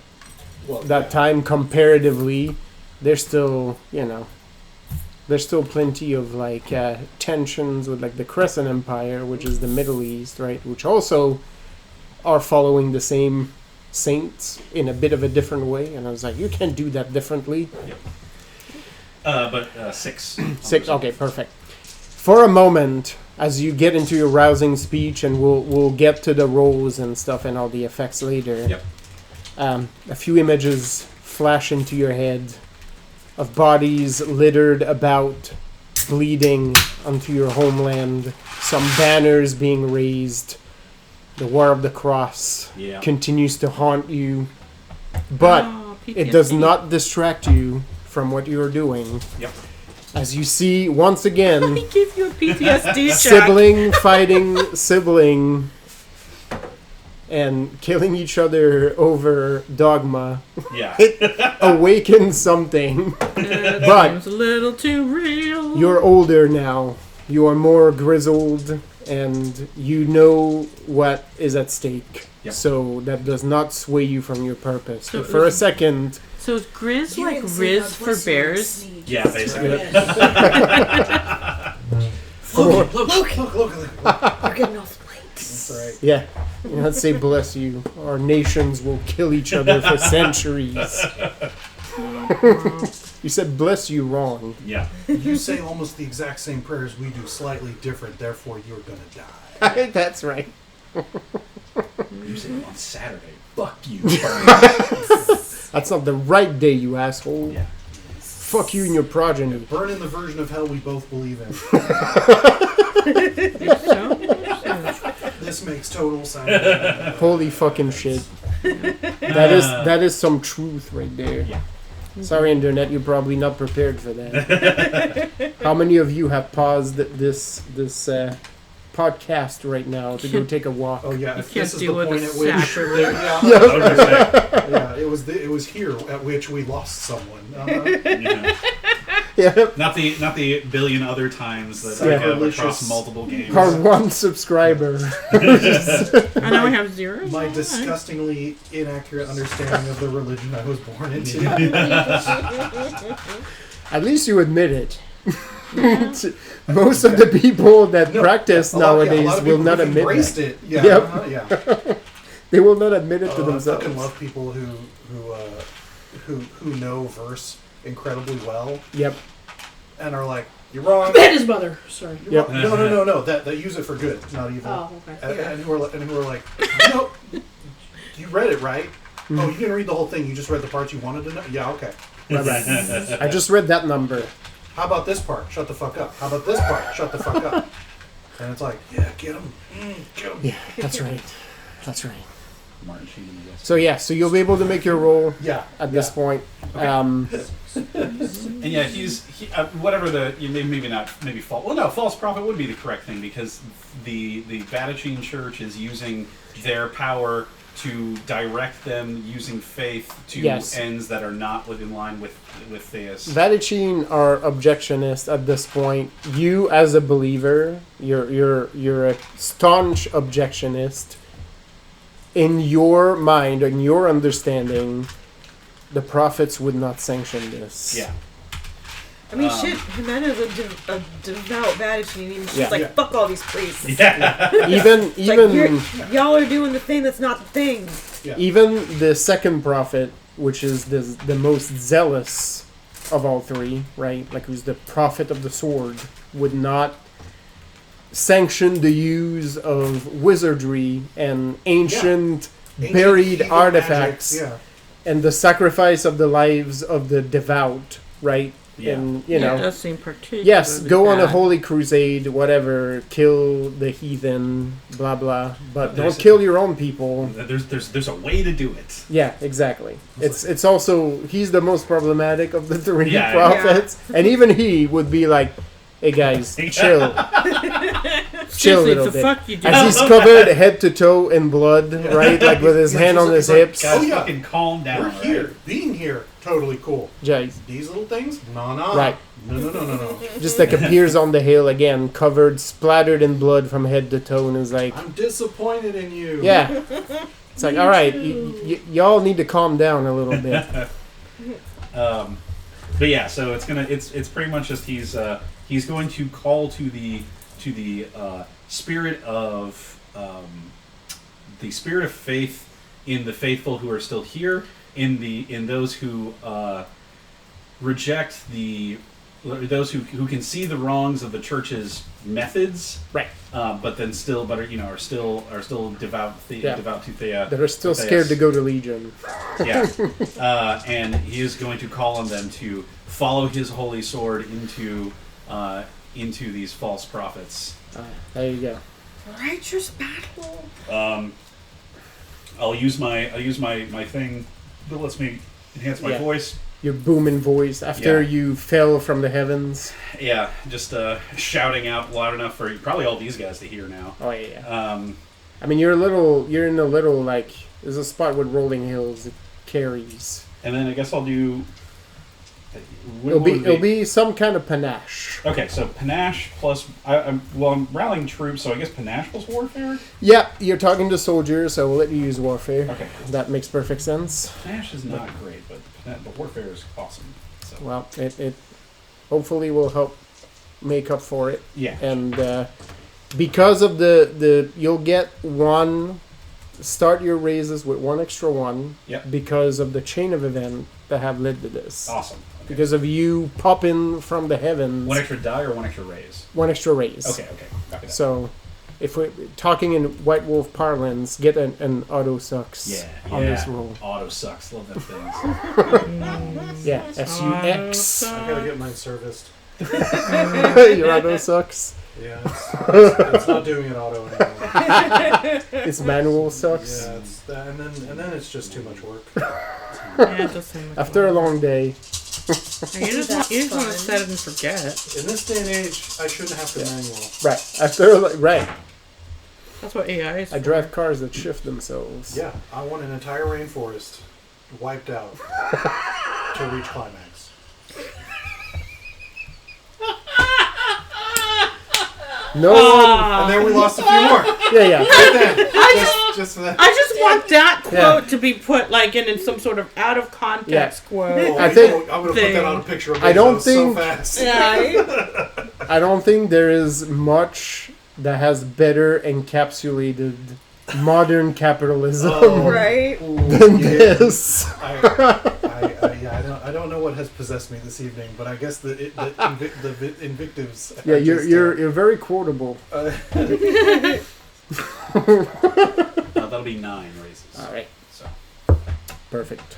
S1: that time comparatively, there's still plenty of like tensions with like the Crescent Empire, which is the Middle East, right? Which also are following the same saints in a bit of a different way, and I was like, you can do that differently.
S5: Yep. But 6.
S1: 6. Okay, perfect. For a moment, as you get into your rousing speech, and we'll get to the rolls and stuff and all the effects later.
S5: Yep.
S1: A few images flash into your head of bodies littered about, bleeding onto your homeland. Some banners being raised. The War of the Cross continues to haunt you, but it does not distract you from what you're doing.
S5: Yep.
S1: As you see, once again,
S4: Let me give you a PTSD check.
S1: sibling fighting sibling and killing each other over dogma.
S5: Yeah.
S1: Awakens something. But
S4: Seems a little too real.
S1: you're older now. You are more grizzled, and you know what is at stake.
S5: Yep.
S1: So that does not sway you from your purpose.
S4: So
S1: For a second,
S4: So is Grizz like Riz for bears?
S5: Yeah, basically.
S3: Look.
S2: You're getting off light.
S3: That's right.
S1: yeah, let's say bless you. Our nations will kill each other for centuries. You said bless you wrong.
S5: Yeah.
S3: You say almost the exact same prayers we do, slightly different. Therefore, you're gonna die.
S1: That's right.
S5: You said it on Saturday. Fuck you.
S1: That's not the right day, you asshole.
S5: Yeah.
S1: Fuck you and your progeny.
S3: Burn in the version of hell we both believe in. This makes total sense.
S1: Holy fucking shit. That is some truth right there.
S5: Yeah.
S1: Sorry, Internet, you're probably not prepared for that. How many of you have paused this podcast right now to go take a walk?
S3: Oh yeah,
S4: You
S3: if
S4: can't
S3: this is the
S4: deal with
S3: point
S4: a
S3: at which
S4: sacrilege.
S3: it was here at which we lost someone.
S5: Yeah.
S1: Yeah.
S5: Not the billion other times that
S1: Yeah.
S5: I have across multiple games.
S1: Our one subscriber.
S4: I know we have 0.
S3: My disgustingly inaccurate understanding of the religion I was born into.
S1: At least you admit it. Most of the people that practice
S3: a lot
S1: nowadays
S3: of
S1: will
S3: people
S1: not
S3: who've
S1: admit
S3: embraced
S1: it.
S3: it. Yeah,
S1: Yep.
S3: yeah.
S1: They will not admit it to
S3: I
S1: themselves.
S3: fucking love people who know verse incredibly well
S1: Yep.
S3: and are like, You're wrong.
S6: And his mother. Sorry.
S1: Yep.
S3: No. That use it for good, not evil.
S6: Oh, okay.
S3: And who are like, you read it right. Oh, you didn't read the whole thing. You just read the parts you wanted to know. Yeah, okay.
S1: Right. I just read that number.
S3: How about this part? Shut the fuck up. How about this part? Shut the fuck up. And it's like, yeah, get him. Get him.
S1: Yeah, that's right. That's right.
S5: Martin Sheen, I guess.
S1: So yeah, so you'll be able to make your roll
S3: Yeah.
S1: at this point.
S5: Okay. And yeah, whatever maybe false. Well, no, false prophet would be the correct thing because the Vatican Church is using their power to direct them using faith to ends that are not in line with theists.
S1: Vatican are objectionist at this point. You, as a believer, you're a staunch objectionist. In your mind, in your understanding, the prophets would not sanction this.
S5: Yeah.
S2: I mean, shit, Jimena's a devout Vatican. She's like, fuck all these priests.
S5: Yeah.
S1: Even
S2: like, y'all are doing the thing that's not the thing.
S3: Yeah.
S1: Even the second prophet, which is the most zealous of all three, right? Like who's the prophet of the sword, would not sanction the use of wizardry and ancient buried
S3: evil
S1: artifacts
S3: magic,
S1: and the sacrifice of the lives of the devout, right?
S5: Yeah.
S1: And
S4: It does seem particularly
S1: yes, go on a
S4: bad.
S1: holy crusade, whatever, kill the heathen, blah blah, but
S5: There's
S1: don't kill your own people.
S5: There's a way to do it.
S1: Yeah, exactly. It's also he's the most problematic of the three
S5: Yeah,
S1: prophets, and even he would be like, "Hey guys, chill, chill a
S4: Seriously,
S1: little
S4: the
S1: bit."
S4: fuck you do?
S1: As he's covered head to toe in blood, right, like with his hand on his hips.
S5: Guys,
S3: Oh, yeah.
S5: fucking calm down.
S3: We're here.
S5: Right?
S3: Being here, totally cool.
S1: Jay,
S3: These little things? No.
S1: right,
S3: No.
S1: just like appears on the hill again, covered, splattered in blood from head to toe, and is like,
S3: I'm disappointed in you.
S1: "Yeah." It's like, all right, y'all need to calm down a little bit.
S5: But yeah, so it's pretty much just he's going to call to the spirit of faith in the faithful who are still here, in those who reject those who can see the wrongs of the church's methods,
S1: Right.
S5: but then still are still devout devout to
S1: That are still scared to go to Legion.
S5: Yeah, and he is going to call on them to follow his holy sword into these false prophets.
S1: There you go.
S2: Righteous battle.
S5: I'll use my thing that lets me enhance my voice.
S1: Your booming voice after you fell from the heavens.
S5: Yeah, just shouting out loud enough for probably all these guys to hear now.
S1: Oh yeah. I mean, you're in a little like there's a spot with rolling hills. It carries.
S5: And then I guess I'll do.
S1: It'll be some kind of panache.
S5: Okay, so panache plus I'm rallying troops, so I guess panache plus warfare.
S1: Yeah, you're talking to soldiers, so we'll let you use warfare.
S5: Okay,
S1: that makes perfect sense.
S5: Panache is not great, but warfare is awesome. So.
S1: Well, it hopefully will help make up for it.
S5: Yeah,
S1: and because of the you'll get one. Start your raises with one extra one.
S5: Yep.
S1: Because of the chain of event that have led to this.
S5: Awesome. Okay.
S1: Because of you popping from the heavens.
S5: One extra die or one extra raise?
S1: One extra raise.
S5: Okay. Copy that.
S1: So, if we're talking in White Wolf parlance, get an auto sucks on this roll.
S5: Auto sucks. Love them things.
S1: Yeah, SUX.
S3: I gotta get mine serviced.
S1: Your auto sucks.
S3: Yeah, it's not doing it auto anymore.
S1: It's manual sucks.
S3: Yeah, it's that, and then it's just too much work.
S4: Yeah, it does seem like
S1: After a long day.
S4: You just want to set it and forget.
S3: In this day and age, I shouldn't have to manual.
S1: Right.
S4: That's what AI is.
S1: I drive cars that shift themselves.
S3: Yeah, I want an entire rainforest wiped out to reach climax.
S1: No one.
S3: And then we lost a few more.
S1: Yeah.
S3: Right then. Just for that.
S4: I just want that quote to be put like in some sort of out of context quote.
S3: Oh,
S1: I think-
S3: I'm gonna put that on a picture of
S1: I don't
S3: Bezos
S1: think-
S3: so fast.
S4: Yeah.
S1: I don't think there is much that has better encapsulated modern capitalism
S3: Oh.
S2: Right?
S1: than this.
S3: I I don't know what has possessed me this evening, but I guess the invictives.
S1: Yeah, you're very quotable.
S5: That'll be 9 races.
S1: All right.
S5: So.
S1: Perfect.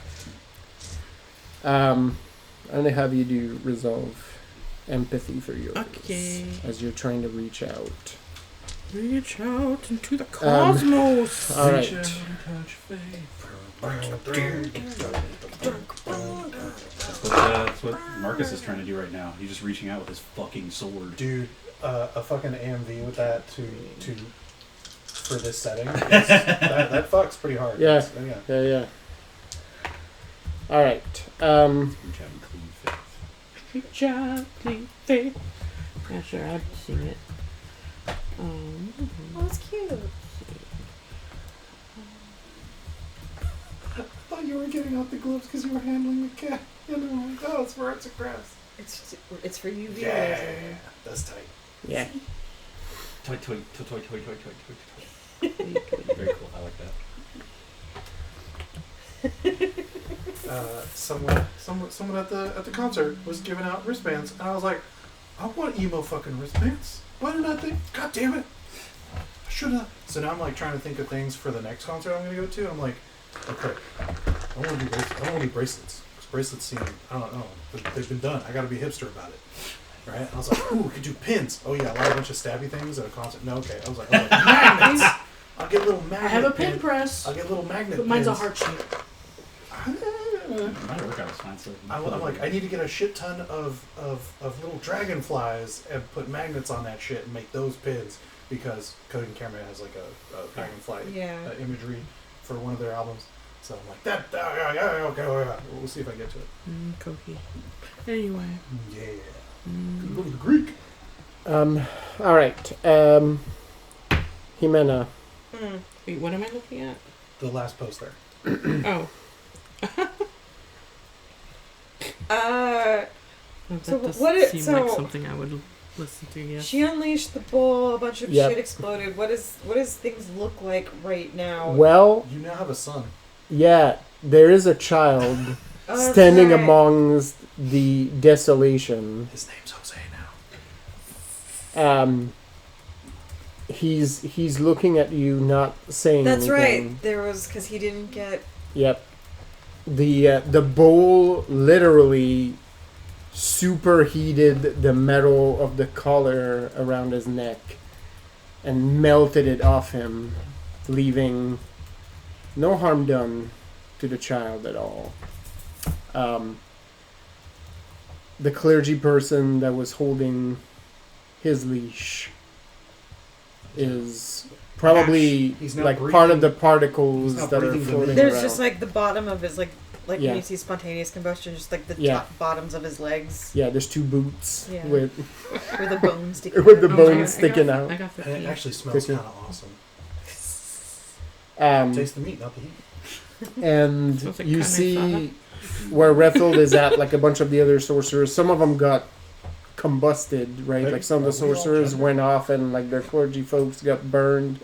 S1: I'm gonna have you do resolve empathy for yours.
S4: Okay.
S1: As you're trying to reach out.
S4: Reach out into the cosmos.
S1: All right.
S5: Reach out and touch faith. That's what Marcus is trying to do right now. He's just reaching out with his fucking sword.
S3: Dude, a fucking AMV with that to for this setting. That fucks pretty hard.
S1: Yeah.
S3: Yeah.
S1: Yeah. All right.
S5: Reach out and clean faith.
S4: Reach out, clean faith. Yeah, sure, I'd sing it.
S2: Oh, that's cute.
S3: I thought you were getting out the gloves because you were handling the cat. And I'm like, oh, it's for arts and crafts.
S2: It's for you.
S3: Yeah, that's tight.
S1: Yeah.
S5: Toy. Very cool. I like that.
S3: Someone at the concert was giving out wristbands, and I was like, I want emo fucking wristbands. Why did I think? God damn it! I should have. So now I'm like trying to think of things for the next concert I'm gonna go to. I'm like, okay, I want to do bracelets. Because bracelets seem, I don't know, they've been done. I got to be hipster about it. Right? And I was like, ooh, we could do pins. Oh yeah, a bunch of stabby things at a concert. No, okay. I was like magnets. I'll get little magnet.
S6: I have a pin press.
S3: I'll get little magnet.
S6: But mine's
S3: pins.
S6: a heart shape.
S5: My workout is fine. So
S3: I'm like, I need to get a shit ton of little dragonflies and put magnets on that shit and make those pins because Code and Camera has like a dragonfly imagery for one of their albums. So I'm like, okay, we'll see if I get to it.
S4: Cokie. Anyway.
S3: Yeah. Could go to the Greek.
S1: All right. Jimena.
S4: Wait, what am I looking at?
S3: The last post there.
S4: Oh.
S2: So
S4: that does seem like something I would listen to. Yes.
S2: She unleashed the bull. A bunch of shit exploded. What does things look like right now?
S1: Well,
S3: you now have a son.
S1: Yeah, there is a child standing amongst the desolation.
S3: His name's Jose now.
S1: He's looking at you, not saying
S2: That's
S1: anything.
S2: right. There was because he didn't get.
S1: Yep. The bowl literally superheated the metal of the collar around his neck and melted it off him, leaving no harm done to the child at all. The clergy person that was holding his leash is probably like part of the particles that are floating
S2: There's
S1: around.
S2: just like the bottom of his like when you see spontaneous combustion, just like the top bottoms of his legs.
S1: Yeah, there's 2 boots with
S2: the bones sticking
S1: with the bones sticking out.
S4: I got
S3: and it actually smells kind of awesome. Taste the meat, not the heat.
S1: And you see where Rethold is at, like a bunch of the other sorcerers. Some of them got combusted, right? Like some of the sorcerers went off and like their clergy folks got burned.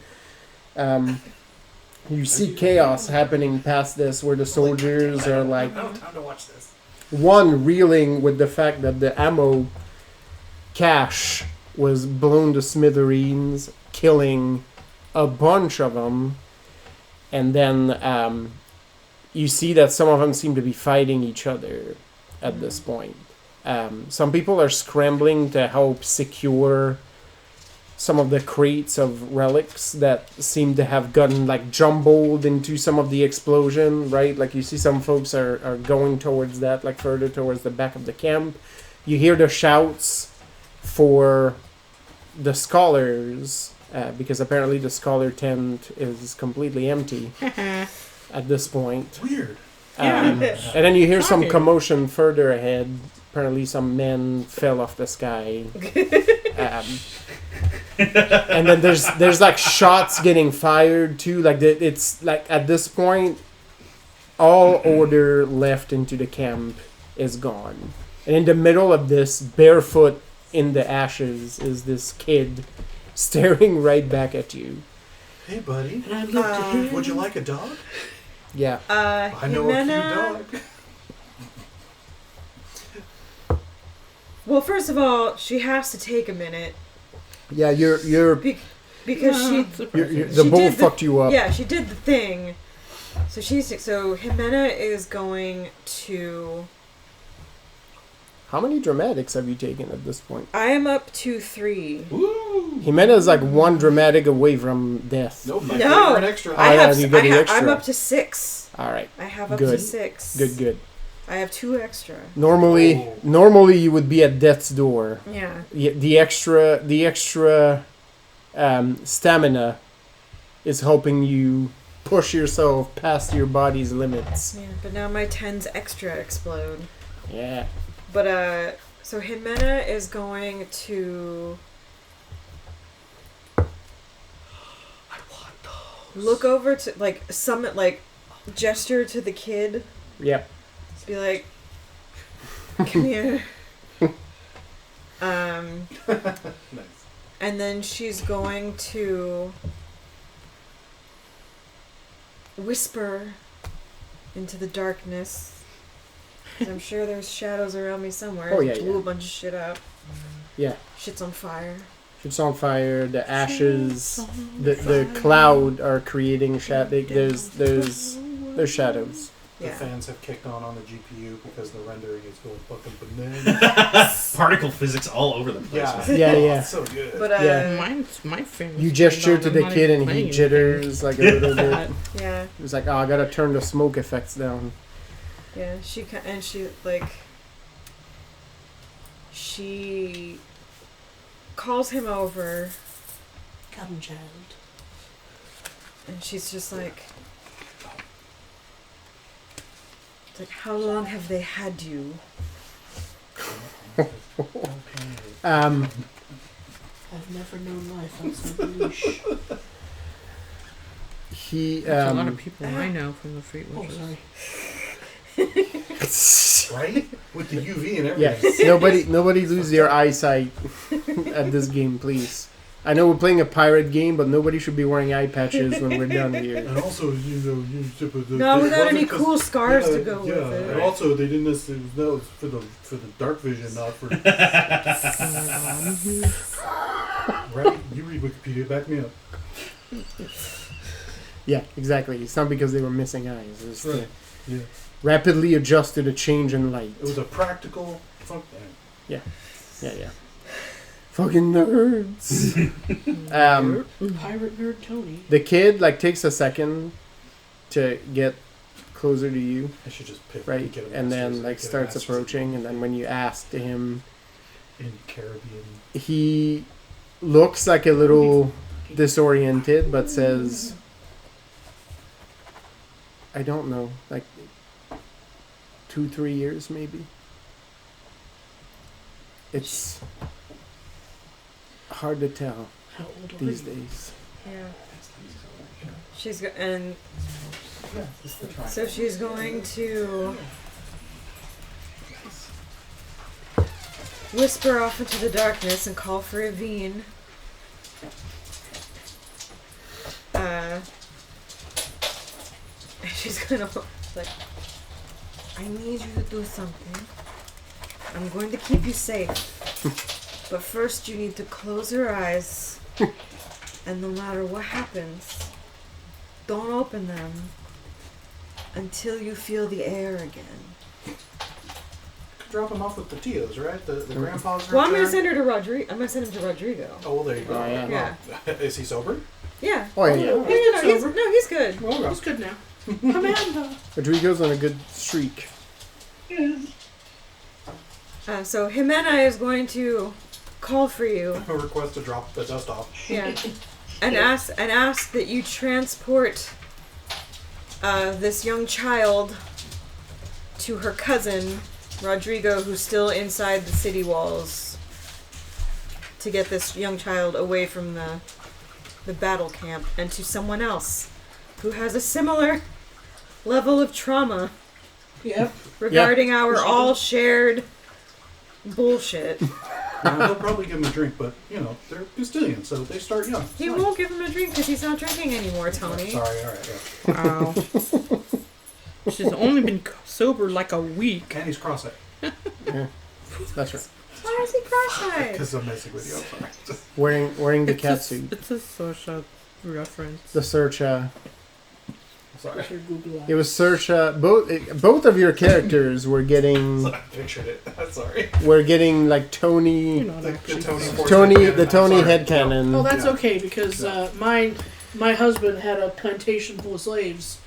S1: You see chaos happening past this where the soldiers are like,
S3: I don't have time to watch this.
S1: One reeling with the fact that the ammo cache was blown to smithereens, killing a bunch of them. And then you see that some of them seem to be fighting each other at this point. Some people are scrambling to help secure some of the crates of relics that seem to have gotten like jumbled into some of the explosion, right? Like you see some folks are going towards that, like further towards the back of the camp. You hear the shouts for the scholars, because apparently the scholar tent is completely empty at this point.
S3: Weird.
S1: And then you hear some commotion further ahead. Apparently some men fell off the sky. And then there's like shots getting fired too. Like it's like at this point, all order left into the camp is gone. And in the middle of this, barefoot in the ashes, is this kid staring right back at you.
S3: Hey, buddy.
S6: And I looked at him.
S3: Would you like a dog?
S1: Yeah.
S3: I know a cute dog.
S2: Well, first of all, she has to take a minute.
S1: Yeah, you're
S2: Because
S1: the
S2: she
S1: bull
S2: did
S1: fucked you up.
S2: Yeah, she did the thing. So Jimena is going to.
S1: How many dramatics have you taken at this point?
S2: I am up to 3.
S5: Woo!
S1: Jimena is like 1 dramatic away from death.
S3: Nope. My
S2: No.
S3: favorite extra.
S2: I'm up to 6.
S1: All right.
S2: I have up
S1: Good.
S2: to 6.
S1: Good.
S2: I have 2 extra.
S1: Normally you would be at death's door.
S2: Yeah.
S1: The extra stamina is helping you push yourself past your body's limits.
S2: Yeah, but now my 10s extra explode.
S1: Yeah.
S2: But so Jimena is going to look over to gesture to the kid.
S1: Yep.
S2: Just be like, come here.
S3: Nice.
S2: And then she's going to whisper into the darkness. 'Cause I'm sure there's shadows around me somewhere.
S1: Oh, yeah,
S2: Blew
S1: yeah.
S2: a bunch of shit up.
S1: Yeah.
S2: Shit's on fire.
S1: Shit's on fire. The ashes, the cloud are creating there's shadows.
S3: The
S2: Yeah.
S3: fans have kicked on the GPU because the rendering is going fucking bananas.
S5: Particle physics all over the place.
S3: Yeah.
S5: Man.
S1: Yeah,
S3: Oh,
S1: yeah.
S3: it's so good.
S2: But
S1: Yeah.
S4: Mine's my favorite.
S1: You gesture to the kid and he jitters like a little bit.
S2: yeah.
S1: He's like, oh, I gotta turn the smoke effects down.
S2: Yeah, she calls him over,
S6: Come, child.
S2: and she's just like, how long have they had you?
S6: I've never known life outside the leash.
S4: That's a lot of people I know from the Fleet
S6: Oh,
S4: Witches.
S6: sorry.
S3: Right? With the UV and
S1: Yes.
S3: everything.
S1: Nobody lose their eyesight at this game, please. I know we're playing a pirate game, but nobody should be wearing eye patches when we're done here.
S3: And also,
S2: No, without any cool scars to go with
S3: And
S2: it.
S3: also, they didn't necessarily know for the dark vision, not for. Right? You read Wikipedia, back me up.
S1: Yeah, exactly. It's not because they were missing eyes. It's
S3: Right. Yeah.
S1: rapidly adjust to the change in light.
S3: It was a practical. Fuck that.
S1: Yeah. Fucking nerds.
S6: Pirate nerd Tony.
S1: The kid takes a second to get closer to you,
S3: I should just pick.
S1: right?
S3: get a
S1: And then
S3: master's- get a
S1: starts
S3: master's
S1: approaching, and then when you ask him,
S3: in Caribbean.
S1: he looks like a little disoriented, but says, I don't know, 2-3 years maybe. It's hard to tell
S6: How old are
S1: these
S6: you?
S1: days.
S2: Yeah. So she's going to whisper off into the darkness and call for Evine. She's gonna I need you to do something. I'm going to keep you safe. But first you need to close your eyes. And no matter what happens, don't open them until you feel the air again.
S3: Drop him off with the Tios, right? The grandpa's.
S2: Well, I'm gonna
S3: return?
S2: send her to Rodrigo. I'm gonna send him to Rodrigo.
S3: Oh, well, there you go.
S1: Oh, yeah.
S2: Yeah.
S3: Is he sober?
S2: Yeah.
S1: Oh, yeah.
S2: No, he's good.
S3: Well,
S6: He's good now. Amanda.
S1: Rodrigo's on a good streak.
S2: So Jimena is going to call for you.
S3: A request to drop the dust off.
S2: Yeah. And ask that you transport this young child to her cousin, Rodrigo, who's still inside the city walls, to get this young child away from the battle camp, and to someone else who has a similar level of trauma
S6: Yep.
S2: regarding our all shared bullshit.
S3: They'll probably give him a drink, but, they're Castillian, so they start young.
S2: He won't give him a drink because he's not drinking anymore, Tony.
S3: Sorry, alright, yeah.
S4: Wow. She's only been sober like a week.
S3: And he's cross-eyed.
S1: Yeah, that's right.
S2: Why is he cross-eyed?
S3: Because I'm messing with you. I'm sorry.
S1: Wearing the cat suit.
S4: It's a social reference.
S1: The search.
S3: Sorry.
S6: Your Google
S1: It was search. Both of your characters were getting.
S3: I pictured it. I'm sorry.
S1: We're getting like Tony.
S6: You're not actually.
S3: The
S1: Tony
S3: I'm sorry.
S1: headcanon.
S6: Oh, that's
S3: Yeah.
S6: okay because my husband had a plantation full of slaves.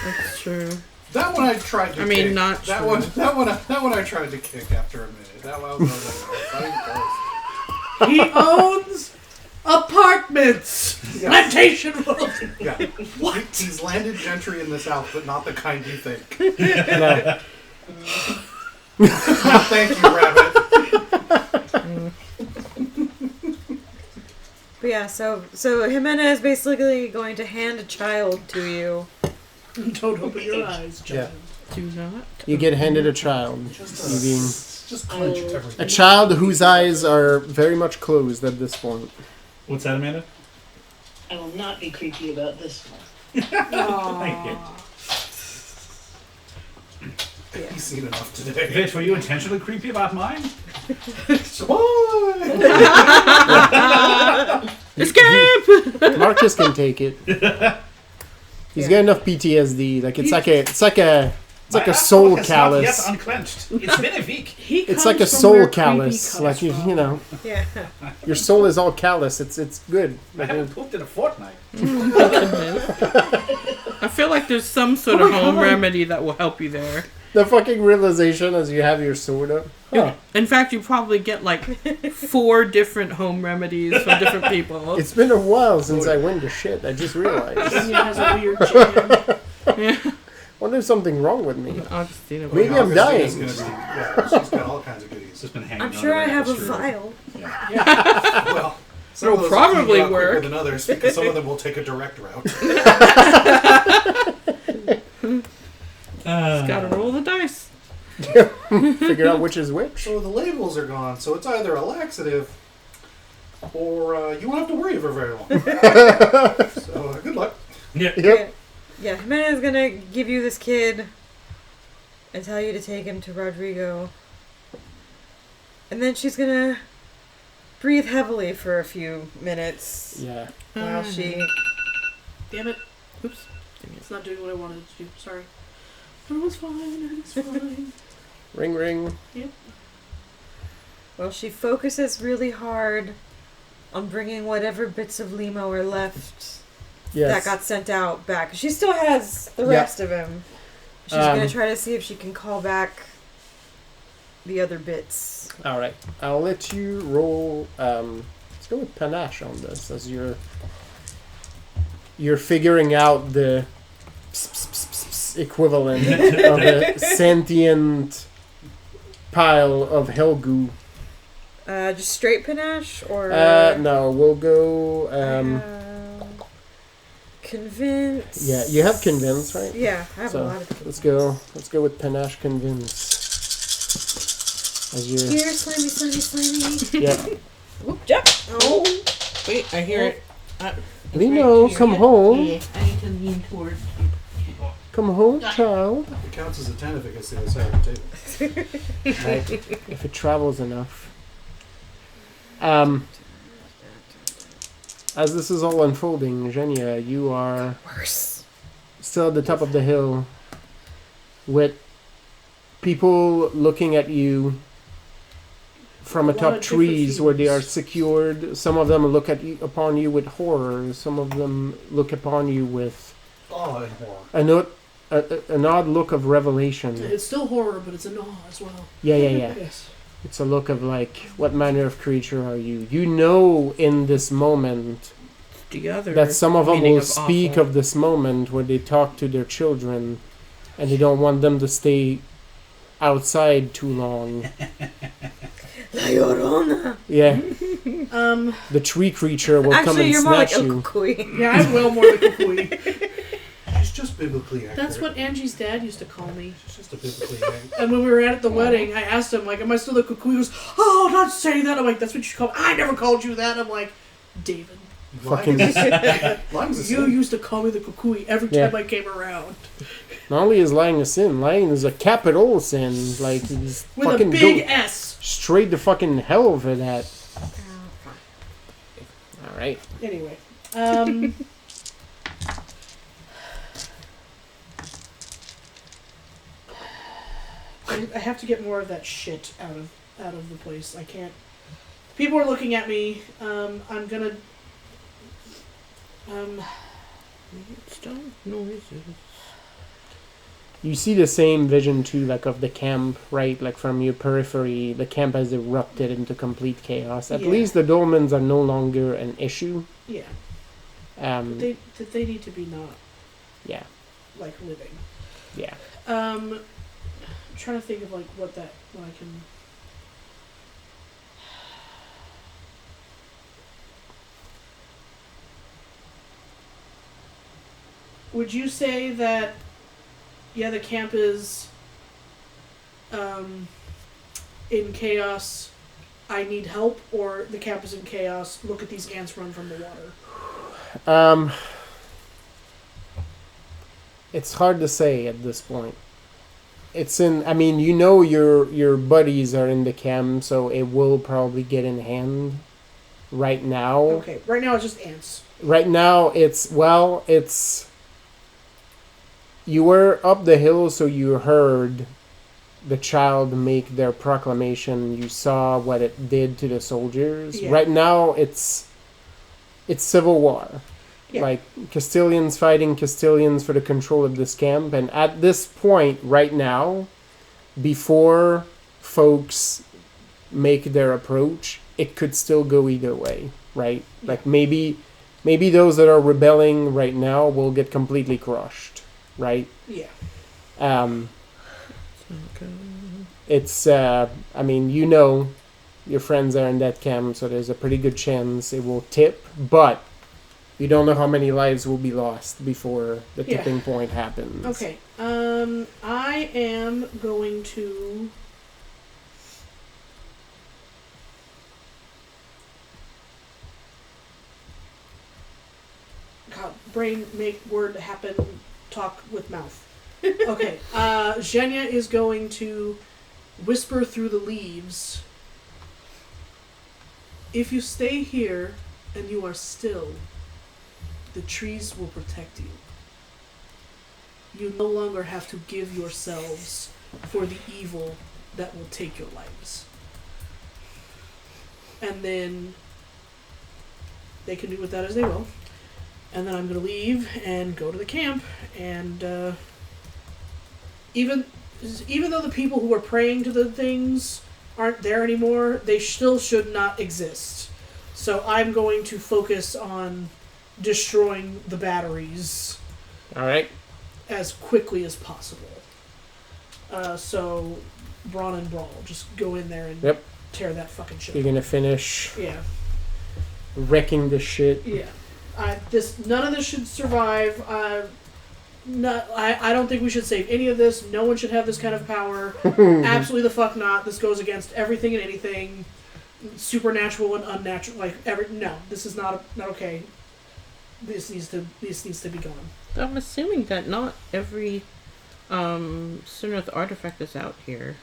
S4: That's true.
S3: That one I tried to
S4: I mean,
S3: kick.
S4: not
S3: that
S4: true.
S3: one. That one I tried to kick after a minute. That one was like,
S6: He owns apartments.
S3: Yeah.
S6: Plantation full.
S3: yeah. What? He's landed gentry in the South, but not the kind you think.
S1: No.
S3: Thank you, Rabbit.
S2: But yeah, so Jimena is basically going to hand a child to you.
S6: Don't open your eyes,
S1: Yeah.
S6: child.
S4: Do not.
S1: You get handed a child. You being
S3: Just clench everything.
S1: a child whose eyes are very much closed at this point.
S5: What's that, Amanda?
S7: I will not be creepy about this one.
S5: Thank you.
S3: He's seen enough today.
S5: Bitch, were you intentionally creepy about mine?
S4: Escape!
S1: Marcus can take it. He's got enough PTSD. Like it's like a soul callus.
S5: Yes, unclenched. It's been a week.
S1: It's like a soul callus. Like you know,
S2: Yeah.
S1: your soul is all callous. It's good.
S5: I haven't pooped in a fortnight.
S4: I feel like there's some sort of home remedy that will help you there.
S1: The fucking realization as you have your sword up. Huh.
S4: In fact, you probably get like 4 different home remedies from different people.
S1: It's been a while since I went to shit. I just realized.
S6: Sonia has a weird jam.
S4: Yeah.
S1: Wonder if something wrong with me.
S4: Augustina.
S1: Maybe I'm dying.
S3: She's got all kinds of goodies.
S5: Just been hanging
S2: I'm
S5: on
S2: sure
S5: to
S2: I
S5: that
S2: have a
S5: extra-
S2: vial.
S3: Well, some
S4: It'll
S3: of those
S4: probably
S3: will quicker
S4: work.
S3: than others because some of them will take a direct route.
S4: Just gotta roll the dice.
S1: Figure out which is which.
S3: So the labels are gone. So it's either a laxative or you won't have to worry for very long. So good luck.
S5: Yeah.
S1: Yep.
S2: Yeah, Jimena's gonna give you this kid and tell you to take him to Rodrigo. And then she's gonna breathe heavily for a few minutes
S1: Yeah.
S2: while she...
S6: Damn it.
S4: Oops.
S6: It's not doing what I wanted it to do. Sorry. Everyone's fine. Everything's fine.
S1: Ring ring.
S2: Well, she focuses really hard on bringing whatever bits of Limo are left
S1: Yes.
S2: that got sent out back. She still has the
S1: Yeah.
S2: rest of him. She's gonna try to see if she can call back the other bits.
S1: All right. I'll let you roll. Let's go with panache on this as you're figuring out the equivalent of a sentient pile of hell goo.
S2: Just straight panache or
S1: No, we'll go.
S2: Convince.
S1: Yeah, you have convince, right?
S2: Yeah, I have
S1: So,
S2: a lot of convince.
S1: Let's go with panache convince. As you,
S2: Here, slimy.
S1: yeah.
S2: Whoop, jump. Oh.
S4: Wait, I hear it.
S1: Lino, come home.
S4: Yeah, I need to lean towards you.
S1: Come home, child.
S3: It counts as a 10 if it gets to the other side of the table.
S1: Right. If it travels enough. As this is all unfolding, Zhenya, you are
S2: Worse.
S1: still at the top of the hill with people looking at you from
S6: A lot
S1: atop
S6: of different
S1: trees where they are
S6: feelings.
S1: secured. Some of them look upon you with horror. Some of them look upon you with
S3: Oh, and horror.
S1: an odd look of revelation.
S6: It's still horror, but it's an awe as well.
S1: Yeah.
S6: Yes.
S1: It's a look of like, what manner of creature are you? You know in this moment
S4: The other
S1: that some of them
S4: meaning
S1: will
S4: of
S1: speak
S4: awful.
S1: of this moment where they talk to their children and they don't want them to stay outside too long.
S2: La Llorona.
S1: Yeah, the tree creature will come
S2: Actually,
S1: and
S2: you're more like
S1: snatch
S2: El
S1: you.
S2: Cucuy.
S6: Yeah, I'm well more like a Kukui.
S3: She's just biblically accurate.
S6: That's what Angie's dad used to call me.
S3: She's just a biblically accurate.
S6: And when we were at the wedding, I asked him, like, am I still the Kukui? He goes, oh, not say that. I'm like, that's what you call me. I never called you that. I'm like, David,
S1: Fucking-
S3: Lying's a
S6: you
S3: sin.
S6: used to call me the Kukui every
S1: Yeah.
S6: time I came around.
S1: Not only is lying a sin, lying is a capital sin. Like, it's
S6: With
S1: fucking
S6: a big S.
S1: straight to fucking hell over that. All right.
S6: Anyway, I have to get more of that shit out of the place. I can't. People are looking at me. I'm gonna.
S4: Stop noises.
S1: You see the same vision too, like of the camp, right? Like from your periphery, the camp has erupted into complete chaos. At
S6: Yeah.
S1: least the dolmens are no longer an issue.
S6: Yeah.
S1: They
S6: They need to be not
S1: yeah,
S6: like living.
S1: yeah.
S6: I'm trying to think of like what I can. Would you say that, yeah, the camp is in chaos, I need help, or the camp is in chaos, look at these ants run from the water?
S1: It's hard to say at this point. It's in. I mean, your buddies are in the camp, so it will probably get in hand. Right now.
S6: Okay, right now it's just ants.
S1: Right now, it's. You were up the hill, so you heard the child make their proclamation. You saw what it did to the soldiers.
S6: Yeah.
S1: Right now, it's civil war.
S6: Yeah.
S1: Like, Castillians fighting Castillians for the control of this camp. And at this point, right now, before folks make their approach, it could still go either way, right?
S6: Yeah.
S1: Like, maybe those that are rebelling right now will get completely crushed, right?
S6: Yeah.
S1: It's, I mean, your friends are in that camp, so there's a pretty good chance it will tip, but you don't know how many lives will be lost before the
S6: Yeah.
S1: tipping point happens.
S6: Okay. I am going to. God, brain make word happen. Talk with mouth. Okay. Zhenya is going to whisper through the leaves. If you stay here and you are still, the trees will protect you. You no longer have to give yourselves for the evil that will take your lives. And then they can do with that as they will. And then I'm going to leave and go to the camp. And even though the people who are praying to the things aren't there anymore, they still should not exist. So I'm going to focus on destroying the batteries
S1: All right.
S6: as quickly as possible. So Brawn and Brawl, just go in there and
S1: Yep.
S6: tear that fucking shit.
S1: You're gonna finish
S6: Yeah,
S1: wrecking the shit.
S6: yeah. None of this should survive. I don't think we should save any of this. No one should have this kind of power. Absolutely the fuck not. This goes against everything and anything, supernatural and unnatural. No, this is not okay. This needs to be gone.
S4: I'm assuming that not every Sinnoh artifact is out here.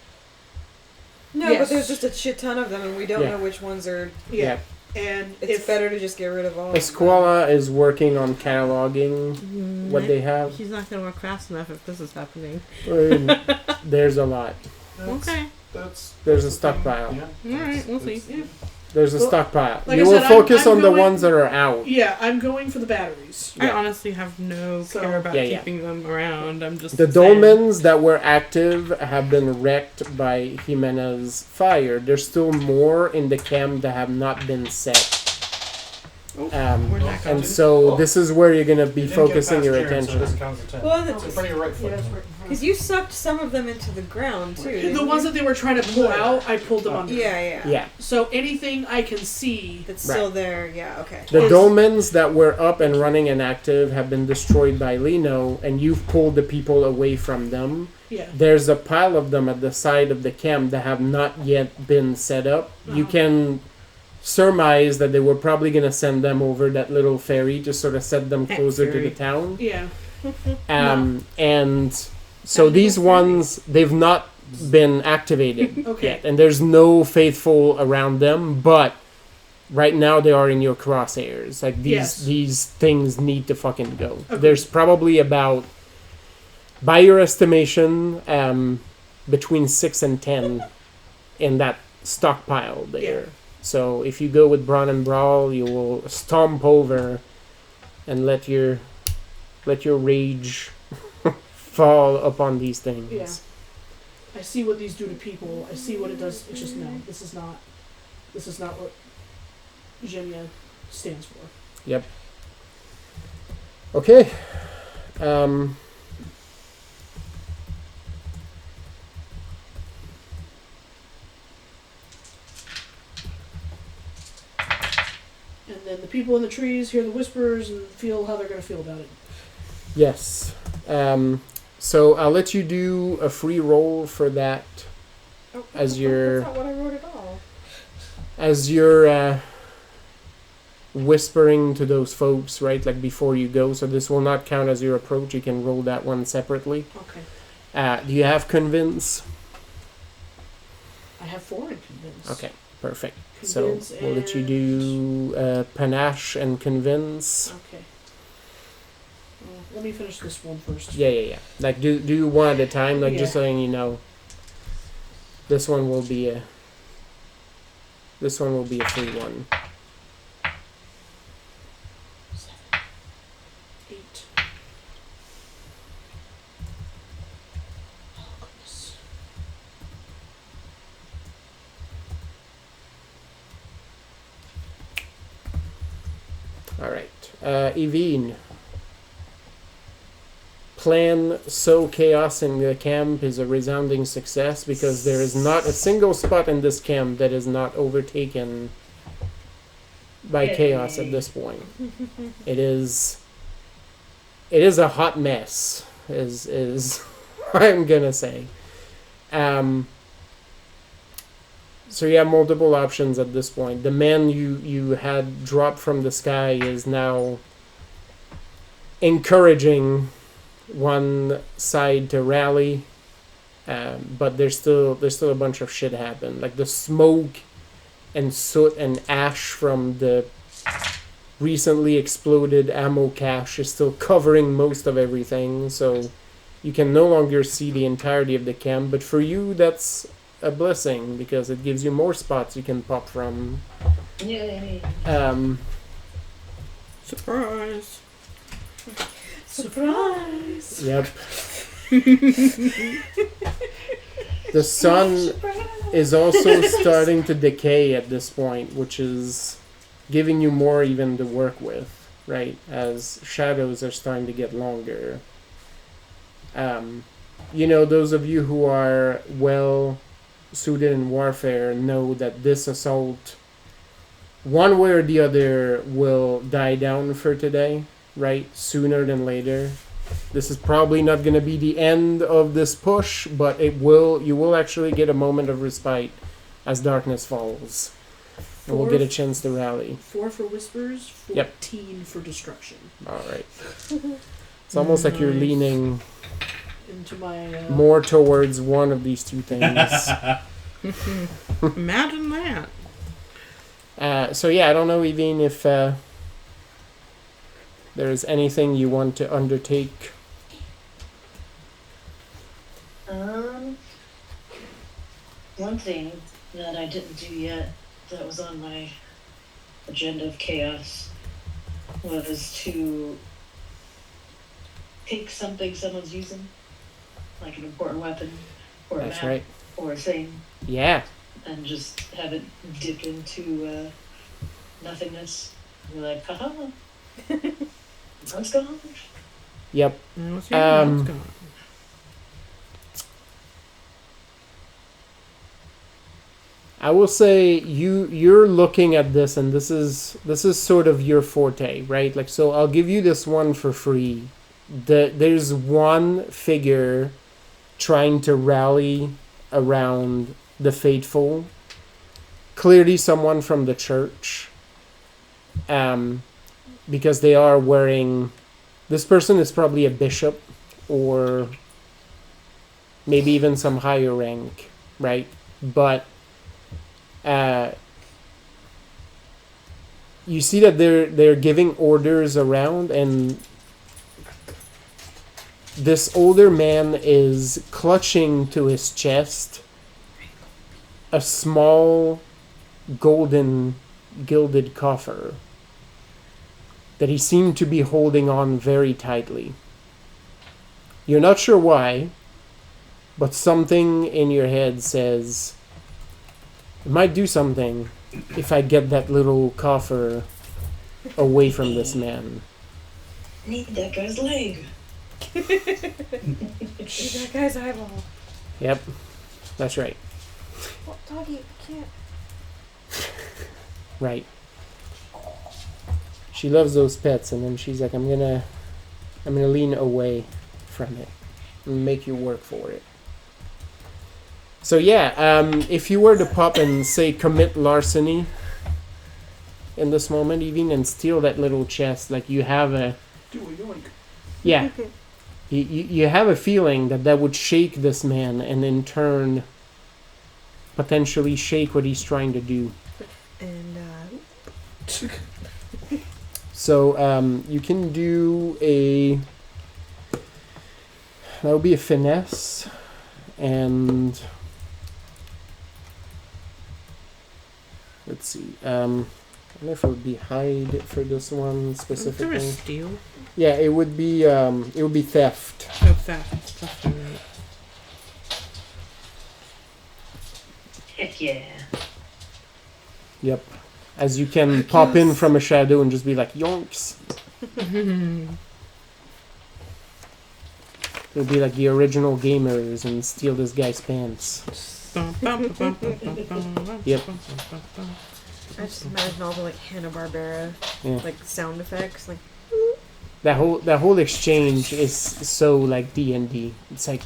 S2: No,
S6: Yes.
S2: but there's just a shit ton of them, and we don't
S1: Yeah.
S2: know which ones are.
S6: Yeah, and
S2: It's better to just get rid of all.
S1: Esquala is working on cataloging what they have.
S4: He's not going to work fast enough if this is happening.
S1: There's a lot.
S4: Okay.
S3: There's
S1: There's a
S3: the thing.
S1: stockpile.
S3: Yeah.
S4: Alright, we'll see.
S6: Yeah.
S1: There's a
S6: Well,
S1: stockpile.
S6: like
S1: You
S6: I
S1: will
S6: said,
S1: focus
S6: I'm
S1: on the
S6: going-
S1: ones that are out.
S6: Yeah, I'm going for the batteries.
S4: I
S1: Yeah.
S4: honestly have no
S6: So-
S4: care about
S1: Yeah, yeah.
S4: keeping them around. I'm just
S1: The
S4: sad.
S1: dolmens that were active have been wrecked by Jimena's fire. There's still more in the camp that have not been set.
S4: We're not
S1: And
S4: going.
S1: so this is where you're going to be
S3: You didn't get
S1: focusing
S3: past
S1: your
S3: Jaren, so it
S1: attention.
S3: doesn't count as a 10.
S2: Well,
S3: It's in front of your right foot.
S6: Yeah, it's right in front.
S2: Because you sucked some of them into the ground too.
S6: The
S2: didn't
S6: ones
S2: you?
S6: that they were trying to pull out, I pulled them under.
S2: Yeah.
S1: Yeah.
S6: So anything I can see,
S2: It's
S1: Right.
S2: still there. Yeah. Okay.
S1: The
S6: Is-
S1: dolmens that were up and running and active have been destroyed by Lino, and you've pulled the people away from them.
S6: yeah,
S1: There's a pile of them at the side of the camp that have not yet been set up. You
S6: Uh-huh.
S1: can surmise that they were probably going to send them over that little ferry to sort of set them closer to
S4: Ferry.
S1: the town.
S6: yeah.
S1: And so these ones, they've not been activated
S6: Okay.
S1: yet, and there's no faithful around them, but right now they are in your crosshairs. Like these things need to fucking go.
S6: Okay.
S1: There's probably about, by your estimation, between 6 and 10 in that stockpile there.
S6: Yeah.
S1: So if you go with Brawn and Brawl, you will stomp over and let your rage fall upon these things.
S6: Yeah. I see what these do to people. I see what it does. It's just no. This is not what Genia stands for.
S1: Yep. Okay.
S6: And then the people in the trees hear the whispers and feel how they're going to feel about it.
S1: Yes. So I'll let you do a free roll for that as your
S2: That's not what I wrote at all.
S1: as you're whispering to those folks, right? Like before you go. So this will not count as your approach. You can roll that one separately.
S6: Okay.
S1: Do you have convince?
S6: I have 4 in convince.
S1: Okay, perfect.
S6: Convince
S1: So we'll let you
S6: and-
S1: do panache and convince.
S6: Okay. Well, let me finish this one first.
S1: Yeah. Like do one at a time. Like just
S6: Yeah.
S1: letting you know. This one will be a free one.
S6: 7, 8. Oh goodness.
S1: All right. Evine. Plan sow chaos in the camp is a resounding success because there is not a single spot in this camp that is not overtaken by chaos at this point. It is a hot mess, is what I'm gonna say. So you have multiple options at this point. The man you had dropped from the sky is now encouraging one side to rally, but there's still a bunch of shit happen. Like the smoke and soot and ash from the recently exploded ammo cache is still covering most of everything, so you can no longer see the entirety of the camp. But for you, that's a blessing because it gives you more spots you can pop from.
S7: Yay.
S4: Surprise.
S6: Surprise!
S1: Yep. The sun is also starting to decay at this point, which is giving you more even to work with, right? As shadows are starting to get longer. Those of you who are well suited in warfare know that this assault, one way or the other, will die down for today, right? Sooner than later. This is probably not going to be the end of this push, but you will actually get a moment of respite as darkness falls. And we'll get a chance to rally.
S6: 4 for whispers, 14
S1: Yep.
S6: for destruction.
S1: Alright. It's almost like you're leaning
S6: Into my
S1: more towards one of these two things.
S4: Imagine that.
S1: So yeah, I don't know, Evine, if there is anything you want to undertake.
S7: One thing that I didn't do yet that was on my agenda of chaos was to take something someone's using, like an important weapon or a
S1: That's
S7: map
S1: right.
S7: or a thing,
S1: Yeah.
S7: and just have it dip into nothingness. And be like, haha, one's gone.
S1: Yep.
S4: What's your what's going on?
S1: I will say you're looking at this, and this is sort of your forte, right? Like, so I'll give you this one for free. There's one figure trying to rally around the faithful. Clearly, someone from the church. Because they are wearing. This person is probably a bishop, or maybe even some higher rank, right? But you see that they're giving orders around, and this older man is clutching to his chest a small golden gilded coffer that he seemed to be holding on very tightly. You're not sure why, but something in your head says, it might do something if I get that little coffer away from this man.
S7: Need that guy's leg.
S2: Need that guy's eyeball.
S1: Yep, that's right.
S2: Well, doggy, I can't.
S1: Right. She loves those pets, and then she's like, I'm gonna lean away from it and make you work for it. So yeah, if you were to pop and say commit larceny in this moment, even, and steal that little chest, like you have a...
S3: Do a yoink.
S1: Yeah. You have a feeling that would shake this man, and in turn potentially shake what he's trying to do.
S2: And,
S1: So, you can do a... That would be a finesse, and... Let's see. I don't know if it would be hide for this one
S4: Is there a
S1: specifically.
S4: steal?
S1: Yeah, it would be theft.
S4: Oh, theft. Theft, right.
S7: Heck yeah.
S1: Yep. As you can pop in from a shadow and just be like, yonks. It'll be like the original gamers and steal this guy's pants. Yep.
S2: I just imagine all the like Hanna-Barbera like sound effects, like
S1: That whole exchange is so like D&D. It's like,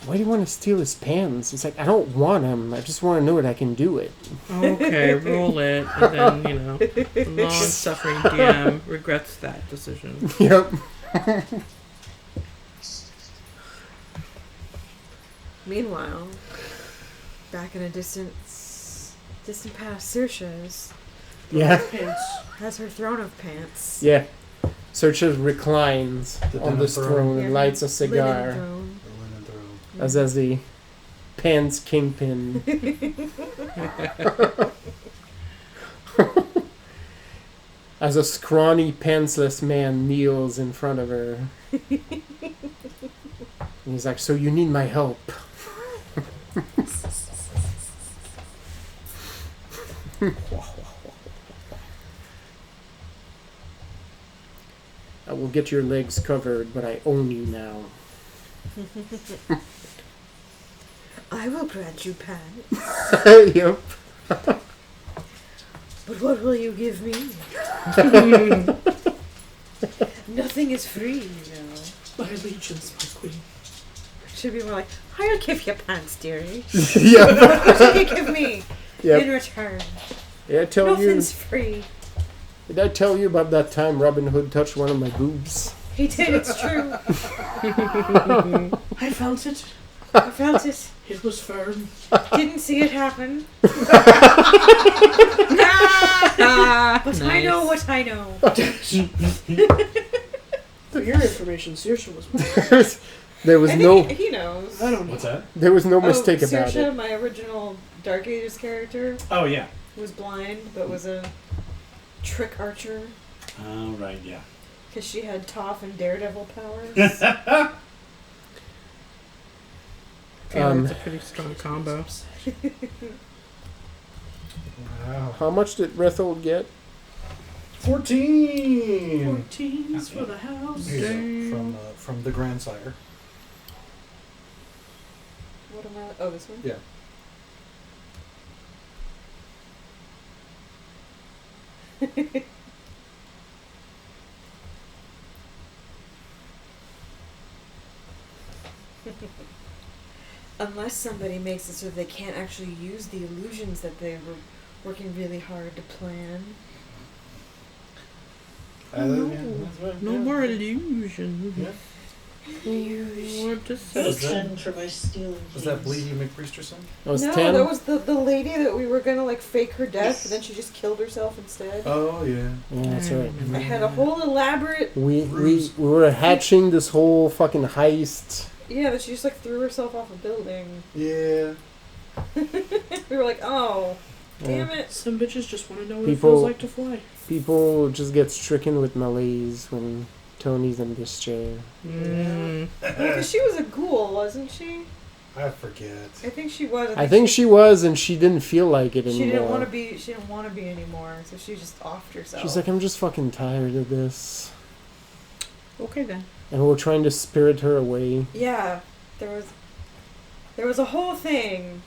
S1: why do you want to steal his pants? It's like, I don't want him. I just want to know that I can do it.
S4: Okay, roll it, and then, the long-suffering DM regrets that decision.
S1: Yep.
S2: Meanwhile, back in a distant past, Saoirse has her throne of pants.
S1: Yeah. Saoirse reclines on this throne and lights a cigar.
S2: Linen throne.
S1: As the pants kingpin. As a scrawny, pantsless man kneels in front of her. And he's like, so you need my help. I will get your legs covered, but I own you now.
S2: I will grant you pants.
S1: Yep.
S2: But what will you give me? Nothing is free, you know.
S6: My allegiance, my queen.
S2: Should be more like, I'll give you pants, dearie.
S1: Yep.
S2: What will you give me in return?
S1: Did I tell
S2: Nothing's free.
S1: Did I tell you about that time Robin Hood touched one of my boobs?
S2: He did, it's true.
S6: I felt it.
S2: I felt it.
S6: It was firm.
S2: Didn't see it happen. But I know what I know.
S6: For your information, Saoirse was.
S1: There was
S2: I
S1: no.
S2: think he knows.
S6: I don't know.
S5: What's that?
S1: There was no mistake about
S2: Saoirse,
S1: it.
S2: my original Dark Ages character,
S5: Oh, yeah.
S2: was blind, but was a trick archer.
S5: Oh, right, yeah.
S2: Because she had Toph and Daredevil powers.
S4: It's a pretty strong combo.
S3: Wow.
S1: How much did Rethold get?
S3: 14!
S6: 14's for the house.
S3: Here you go, from the grandsire.
S2: What am I? Oh, this one?
S3: Yeah.
S2: Unless somebody makes it so they can't actually use the illusions that they were working really hard to plan.
S4: No more illusion.
S3: Yeah.
S4: What just
S7: That was
S3: that-
S7: 10 for my stealing.
S3: Was that
S7: things.
S3: Bleedy McPriesterson?
S1: That was
S2: No,
S1: 10.
S2: that was the lady that we were gonna like fake her death, but then she just killed herself instead.
S3: Oh yeah.
S1: Yeah, that's right.
S2: I had a whole elaborate.
S1: We were hatching this whole fucking heist.
S2: Yeah, but she just like threw herself off a building.
S3: Yeah.
S2: We were like, oh, damn it.
S6: Some bitches just want to know what
S1: People-
S6: it feels like to fly.
S1: People just get stricken with malaise when Tony's in this chair.
S4: Mm.
S2: Because she was a ghoul, wasn't she?
S3: I forget.
S2: I think she was.
S1: I think she was, and she didn't feel like it anymore.
S2: She didn't want to be. She didn't want to be anymore, so she just offed herself.
S1: She's like, I'm just fucking tired of this.
S4: Okay then.
S1: And we're trying to spirit her away.
S2: yeah, there was a whole thing,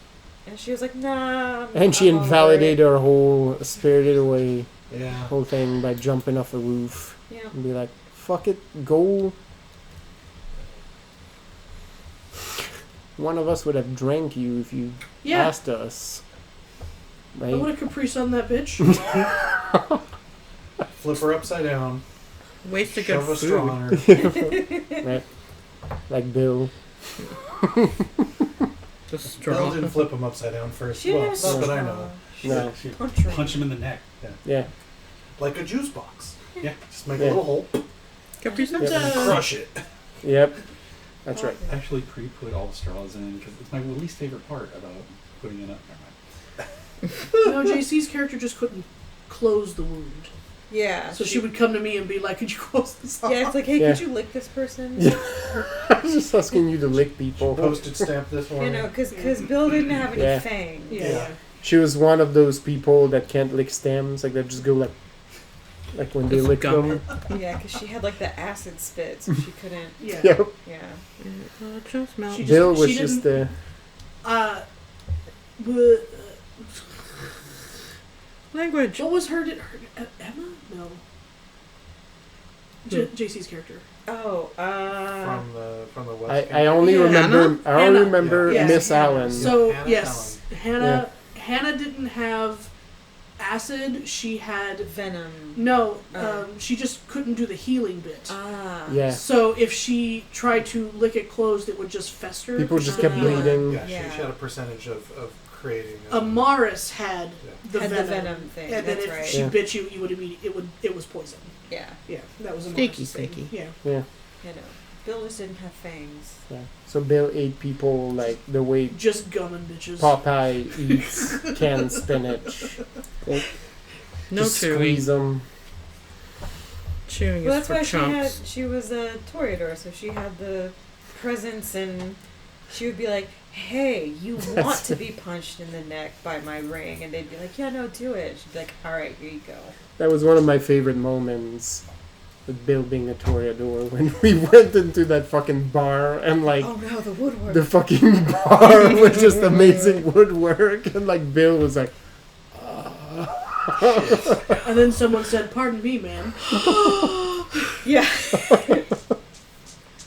S2: and she was like, nah.
S1: And she
S2: I'm over
S1: invalidated our whole spirited away
S3: Yeah.
S1: whole thing by jumping off a roof
S2: it. Yeah.
S1: and be like, fuck it, go. One of us would have drank you if you
S6: Yeah.
S1: asked us.
S6: I would
S1: Right?
S6: have Capri Sun that bitch.
S3: Flip her upside down.
S4: Waste of good
S3: Shove a straw
S4: food.
S3: on her.
S1: Right? Like Bill.
S4: The
S3: Bill
S4: straw.
S3: didn't flip him upside down first.
S2: She
S3: Well,
S2: didn't
S3: not that I
S2: straw.
S3: know.
S1: No.
S5: She
S2: Punch her.
S5: punch him in the neck.
S1: Yeah.
S3: Like a juice box.
S5: Yeah.
S3: Just make
S1: Yeah.
S3: a little hole.
S4: Capri Sun.
S1: Yep.
S3: Crush it.
S1: Yep. That's right.
S5: I actually pre-put all the straws in because it's my least favorite part about putting it up. Never mind.
S6: No, JC's character just couldn't close the wound.
S2: Yeah.
S6: So she would come to me and be like, could you close this off?
S2: Yeah, it's like, hey,
S1: Yeah.
S2: could you lick this person?
S1: Yeah. I was just asking you to lick people.
S3: Postage stamp this one.
S2: You know, because Bill didn't have any
S1: Yeah.
S2: fangs.
S6: Yeah.
S1: She was one of those people that can't lick stems. Like, they just go like when they
S4: It's
S1: lick
S4: gum.
S1: them.
S2: Yeah, because she had like the acid spit, so she couldn't.
S6: Yeah.
S1: Yep.
S2: Yeah.
S4: Just melt.
S6: She just-
S1: Bill was
S6: she
S1: just
S6: didn't- But,
S4: Language.
S6: what was her, Emma? No. JC's character.
S2: Oh,
S3: from the West.
S1: I only
S6: Yeah.
S1: remember
S6: Hannah?
S1: remember
S6: Yeah.
S1: Miss
S2: Hannah.
S1: Allen.
S6: So,
S3: Hannah
S6: yes, Hannah didn't have acid. She had
S2: venom.
S6: no.
S2: Oh.
S6: She just couldn't do the healing bit.
S2: Ah.
S1: Yeah.
S6: So if she tried to lick it closed, it would just fester.
S1: People just kept
S2: Ah.
S1: bleeding.
S3: Yeah,
S2: Yeah.
S3: she had a percentage of creating.
S6: Amaris had the
S2: Had
S6: venom.
S2: the venom thing.
S6: And then
S2: That's
S6: if
S2: right.
S6: she
S1: Yeah.
S6: bit you, you would immediately it was poison.
S2: Yeah.
S6: Yeah, that was Amaris.
S4: Sneaky,
S6: thing.
S4: sneaky.
S6: Yeah.
S1: Yeah.
S2: You know, Bill just didn't have fangs.
S1: Yeah. So Bill ate people like the way
S6: Just gumming bitches.
S1: Popeye eats canned spinach.
S4: No
S1: Just
S4: chewing.
S1: squeeze them.
S4: Chewing
S2: Well,
S4: is
S2: that's
S4: for
S2: why
S4: chumps.
S2: she was a toreador, so she had the presence, and she would be like, "Hey, you want to be punched in the neck by my ring?" And they'd be like, "Yeah, no, do it." She'd be like, "All right, here you go."
S1: That was one of my favorite moments with Bill being a toreador when we went into that fucking bar and like
S2: Oh no, the woodwork.
S1: the fucking bar was just amazing woodwork and like Bill was like
S6: And then someone said, "Pardon me, ma'am."
S2: Yeah.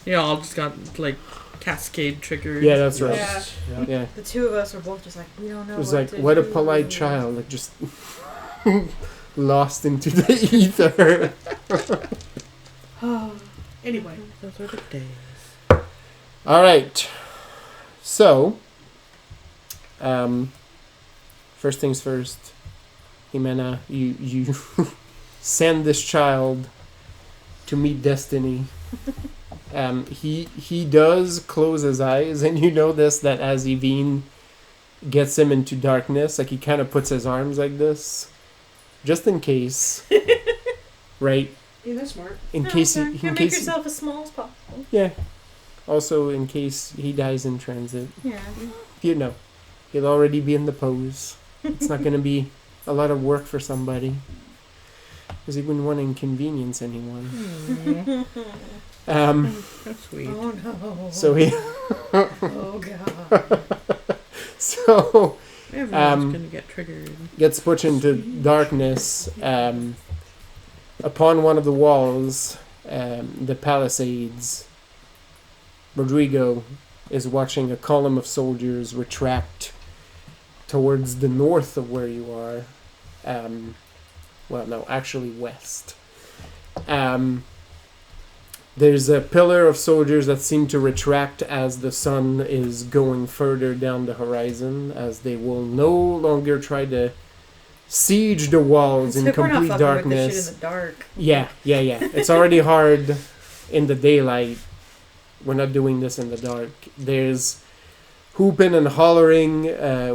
S4: Yeah, all just got like cascade triggered.
S1: yeah, that's right.
S2: Yeah.
S1: Yeah.
S2: The two of us were both just like, we don't know.
S1: It was
S2: what
S1: like,
S2: to
S1: what a
S2: do.
S1: polite child, like just lost into the ether.
S6: Anyway,
S4: Those are the days.
S1: All right. So, first things first, Jimena, you send this child to meet destiny. He does close his eyes, and you know this, that as Yvine gets him into darkness, like he kind of puts his arms like this, just in case, right?
S6: yeah, that's smart.
S1: In
S2: No,
S1: case
S2: okay.
S1: he,
S2: You
S1: in
S2: make
S1: case
S2: yourself as small as possible.
S1: yeah. Also, in case he dies in transit,
S2: Yeah.
S1: you know, he'll already be in the pose. It's not going to be a lot of work for somebody. Because he wouldn't want to inconvenience anyone.
S4: That's sweet.
S2: Oh no.
S1: So he,
S2: Oh god.
S1: so
S4: Everyone's gonna get triggered.
S1: gets put into darkness. Upon one of the walls, the palisades, Rodrigo is watching a column of soldiers retract towards the north of where you are. Well, no, actually west. There's a pillar of soldiers that seem to retract as the sun is going further down the horizon, as they will no longer try to siege the walls in
S2: We're not
S1: complete
S2: fucking
S1: darkness.
S2: with this shit in the dark.
S1: Yeah. It's already hard in the daylight. We're not doing this in the dark. There's hooping and hollering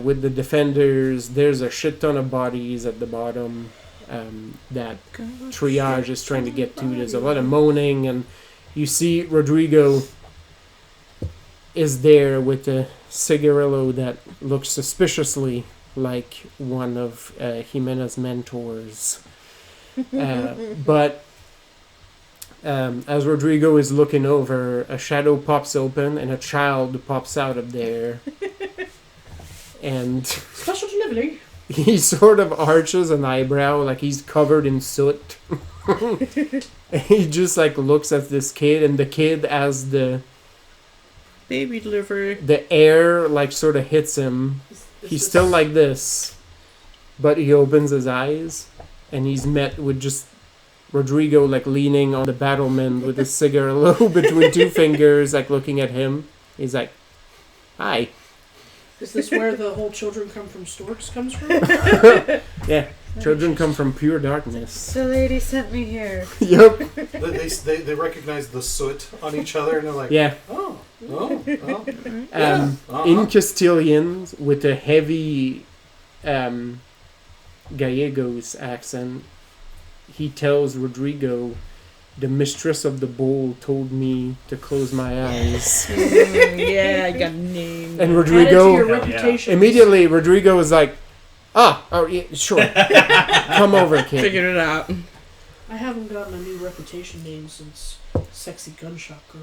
S1: with the defenders. There's a shit ton of bodies at the bottom that triage is trying to get to. There's a lot of moaning, and you see Rodrigo is there with a cigarillo that looks suspiciously like one of Jimena's mentors. But as Rodrigo is looking over, a shadow pops open and a child pops out of there. And
S6: Special delivery.
S1: he sort of arches an eyebrow like he's covered in soot. And he just like looks at this kid, and the kid, as the
S4: Baby delivery.
S1: air like sort of hits him, he's still like this, but he opens his eyes and he's met with just Rodrigo like leaning on the battlement with a cigarillo between two fingers, like looking at him. He's like, "Hi."
S6: Is this where the whole children come from storks comes from?
S1: Yeah, children come from pure darkness.
S2: The lady sent me here.
S1: Yep.
S3: They recognize the soot on each other, and they're like,
S1: Yeah.
S3: oh. Yeah.
S1: In Castillian, with a heavy Gallegos accent, he tells Rodrigo, "The mistress of the bowl told me to close my eyes."
S2: Yeah, I got named.
S1: And
S6: Add it to your
S1: Rodrigo,
S6: reputation.
S1: immediately, Rodrigo was like, oh, yeah, sure. Come over, kid.
S4: Figured it out.
S6: I haven't gotten a new reputation name since Sexy Gunshot Girl.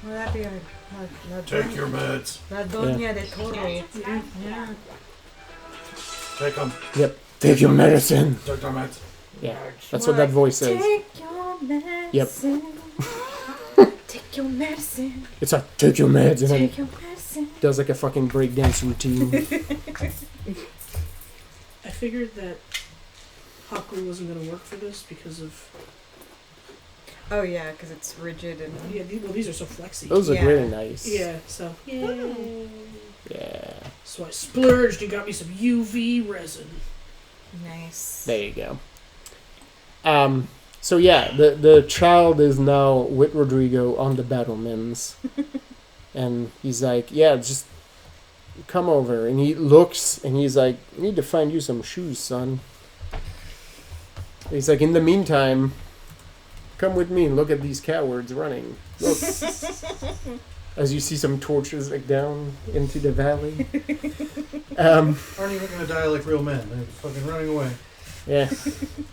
S2: Will that be
S3: Take your meds.
S2: La Doña de Toro. Yeah.
S3: Take them.
S1: Yep. Take your medicine.
S3: Take their meds.
S1: Yeah, that's what that voice says.
S2: Take your medicine. Take your medicine.
S1: It's like, take your meds, and then
S2: Take your medicine.
S1: does like a fucking breakdance routine.
S6: I figured that hot glue wasn't going to work for this because of...
S2: Oh yeah, because it's rigid and.
S6: Yeah, these are so flexy.
S1: Those are
S2: Yeah.
S1: really nice.
S6: Yeah, so... Yay.
S1: Yeah.
S6: So I splurged and got me some UV resin.
S2: Nice.
S1: There you go. So yeah, the child is now with Rodrigo on the battlements. And he's like, yeah, just come over. And he looks and he's like, I need to find you some shoes, son. He's like, in the meantime, come with me and look at these cowards running. Look. As you see some torches like down into the valley.
S3: Aren't even going to die like real men. They're fucking running away.
S1: Yeah,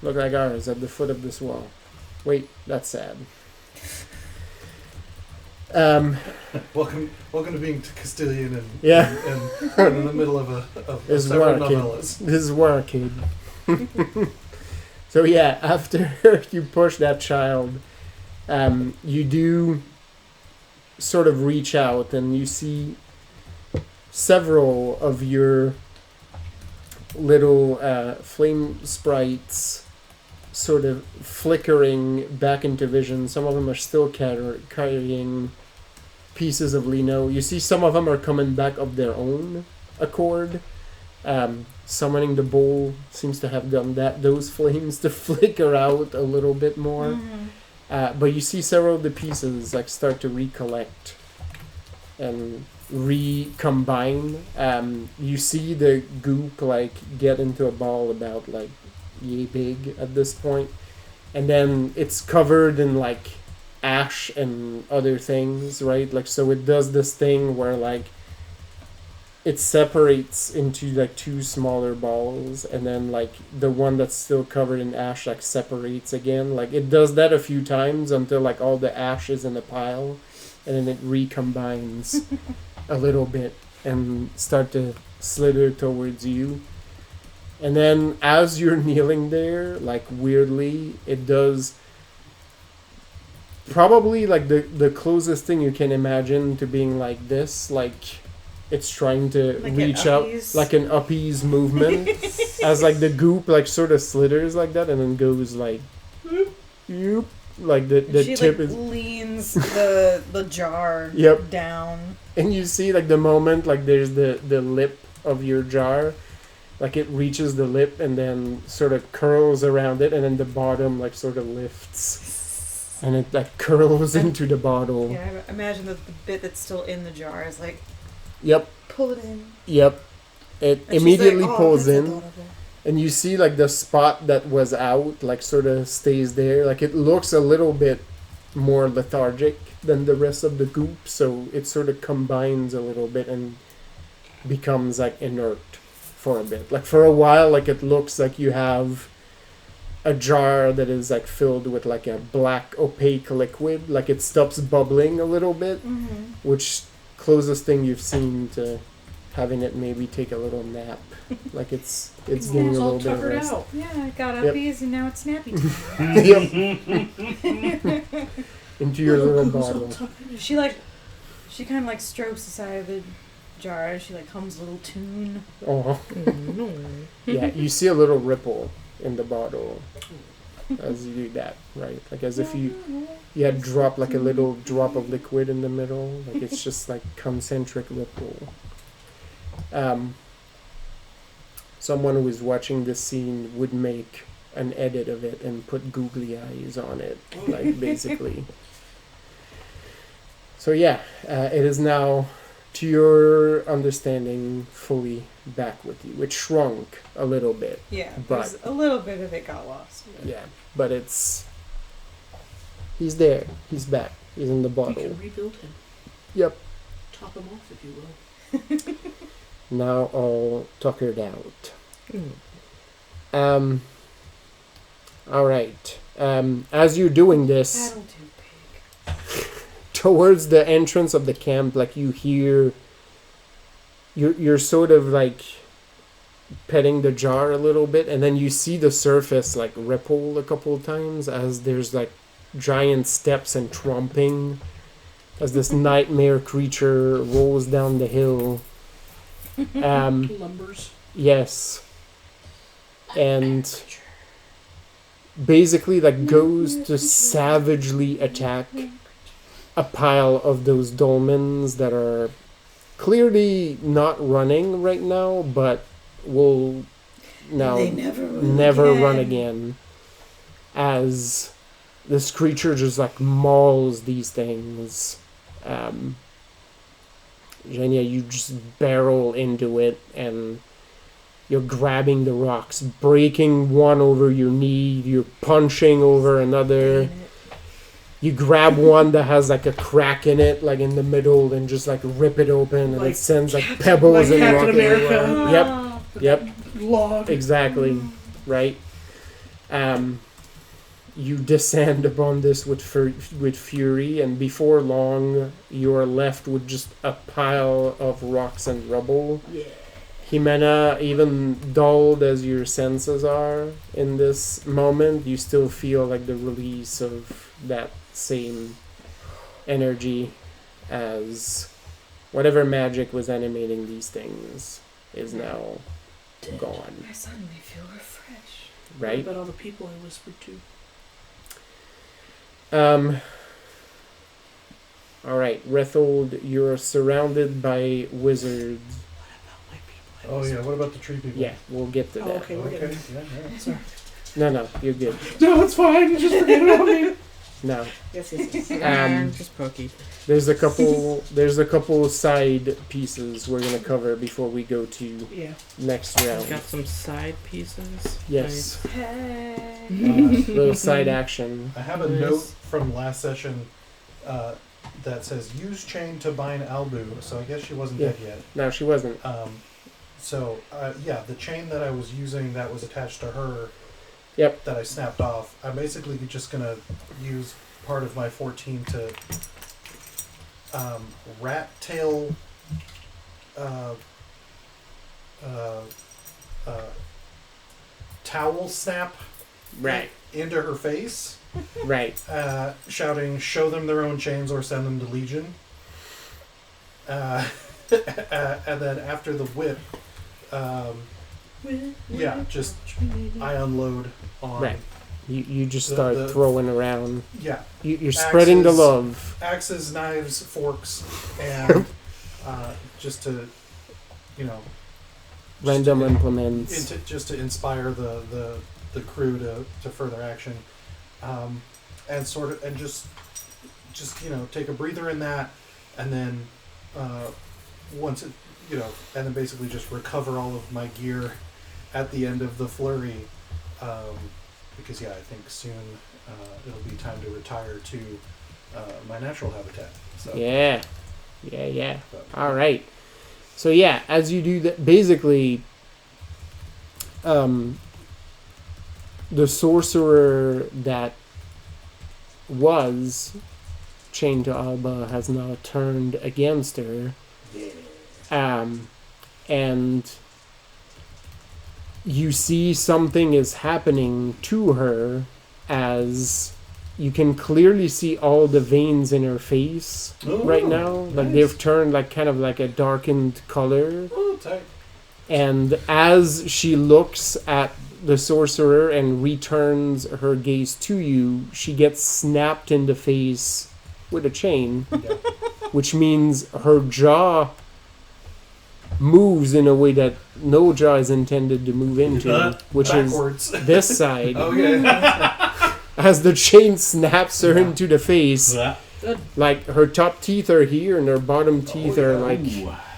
S1: look like ours at the foot of this wall. Wait, that's sad.
S3: Welcome to being Castillian and
S1: Yeah.
S3: and in the middle of
S1: This is
S3: several
S1: war, kid.
S3: novellas.
S1: This is war, kid. So yeah, after you push that child, you do sort of reach out and you see several of your little flame sprites sort of flickering back into vision. Some of them are still carrying pieces of lino. You see some of them are coming back of their own accord. Summoning the bowl seems to have done those flames to flicker out a little bit more.
S2: Mm-hmm.
S1: But you see several of the pieces like start to recollect and recombine. You see the goop like get into a ball about like yay big at this point, and then it's covered in like ash and other things, right? Like, so it does this thing where like it separates into like two smaller balls, and then like the one that's still covered in ash like separates again. Like it does that a few times until like all the ash is in a pile, and then it recombines a little bit and start to slither towards you. And then as you're kneeling there, like weirdly, it does probably like the closest thing you can imagine to being like this, like it's trying to
S2: Like
S1: reach
S2: an
S1: out
S2: uppies?
S1: like an uppies movement as like the goop like sort of slithers like that and then goes like Yoop. Like the
S2: she
S1: tip
S2: like
S1: is.
S2: leans the jar
S1: Yep.
S2: down.
S1: And you see, like, the moment, like, there's the lip of your jar, like, it reaches the lip and then sort of curls around it, and then the bottom, like, sort of lifts. And it, like, curls into the bottle.
S2: Yeah, I imagine that the bit that's still in the jar is like,
S1: Yep,
S2: pull it in.
S1: yep. It
S2: And she's
S1: immediately
S2: like, "Oh,
S1: pulls
S2: that's
S1: in.
S2: adorable."
S1: And you see, like, the spot that was out, like, sort of stays there. Like, it looks a little bit more lethargic than the rest of the goop, so it sort of combines a little bit and becomes, like, inert for a bit. Like, for a while, like, it looks like you have a jar that is, like, filled with, like, a black opaque liquid. Like, it stops bubbling a little bit, which closest thing you've seen to having it maybe take a little nap. Like, it's getting a
S6: all
S1: little bit of
S6: tuckered
S1: rest.
S6: out.
S2: Yeah, I got
S1: Yep.
S2: uppies and now it's nappy time.
S1: Yep. Into your little
S6: Google's all
S1: bottle.
S6: tuckered in.
S2: She kind of like strokes the side of the jar and she like hums a little tune.
S1: Oh,
S4: no.
S1: yeah. You see a little ripple in the bottle as you do that, right? Like, as if you had dropped like a little drop of liquid in the middle. Like, it's just like concentric ripple. Someone who is watching this scene would make an edit of it and put googly eyes on it, like, basically. So yeah, it is now, to your understanding, fully back with you. It shrunk a little bit.
S2: Yeah,
S1: But-
S2: there's a little bit of it got lost.
S1: Yeah, but he's there. He's back. He's in the
S6: We
S1: bottle.
S6: can rebuild him.
S1: Yep.
S6: Top him off, if you will.
S1: Now all tuckered out. All right. As you're doing this,
S2: That'll do, pig.
S1: towards the entrance of the camp, like, you hear, you're sort of like petting the jar a little bit, and then you see the surface like ripple a couple of times as there's like giant steps and tromping as this nightmare creature rolls down the hill.
S6: Lumbers.
S1: Yes. And basically, like, goes to savagely attack a pile of those dolmens that are clearly not running right now, but will now
S2: They never will
S1: never run
S2: again.
S1: again. As this creature just, like, mauls these things. Genia, you just barrel into it, and you're grabbing the rocks, breaking one over your knee, you're punching over another. You grab one that has like a crack in it, like in the middle, and just like rip it open, and
S6: Like
S1: it sends like pebbles
S6: like
S1: and
S6: Captain
S1: rocket
S6: America.
S1: everywhere. Yep,
S6: Log.
S1: exactly, right. You descend upon this with fury, and before long, you are left with just a pile of rocks and rubble.
S6: Yeah.
S1: Jimena, even dulled as your senses are in this moment, you still feel like the release of that same energy as whatever magic was animating these things is now gone,
S2: I suddenly feel refreshed.
S1: right?
S6: What about all the people I whispered to?
S1: Alright, Rethold, you're surrounded by wizards.
S3: Oh yeah, what about the tree people?
S1: Yeah, we'll get to
S6: Oh,
S1: that.
S6: okay, we're
S3: Okay.
S6: getting.
S3: Yeah.
S6: Sorry.
S1: No, you're good.
S6: No, it's fine. Just forget about me.
S1: No.
S6: Yes.
S4: Just pokey.
S1: There's a couple side pieces we're gonna cover before we go to
S6: Yeah.
S1: next round.
S4: Got some side pieces.
S1: Yes.
S2: Hey.
S1: Little side action.
S3: I have a
S4: Nice.
S3: note from last session that says use chain to bind Albu, so I guess she wasn't
S1: Yeah.
S3: dead yet.
S1: No, she wasn't.
S3: So yeah, the chain that I was using that was attached to her.
S1: Yep.
S3: That I snapped off. I'm basically just gonna use part of my 14 to rat tail towel snap
S1: Right.
S3: into her face,
S1: Right.
S3: shouting, "Show them their own chains or send them to Legion." And then after the whip, yeah, just I unload on
S1: Right. You just start throwing around.
S3: Yeah.
S1: You're spreading the love.
S3: Axes, knives, forks, and just to,
S1: random implements.
S3: Just to inspire the crew to further action, and just take a breather in that, and then once it and then basically just recover all of my gear at the end of the flurry, because I think soon it'll be time to retire to my natural habitat. So
S1: Yeah. All right. So yeah, as you do that, basically, the sorcerer that was chained to Alba has now turned against her. And you see something is happening to her, as you can clearly see all the veins in her face right now. Like they've turned like kind of like a darkened color.
S3: Tight.
S1: And as she looks at the sorcerer and returns her gaze to you, she gets snapped in the face with a chain, which means her jaw moves in a way that no jaw is intended to move into, which
S3: backwards.
S1: is this side.
S3: Okay.
S1: As the chain snaps her into the face, like her top teeth are here and her bottom teeth are like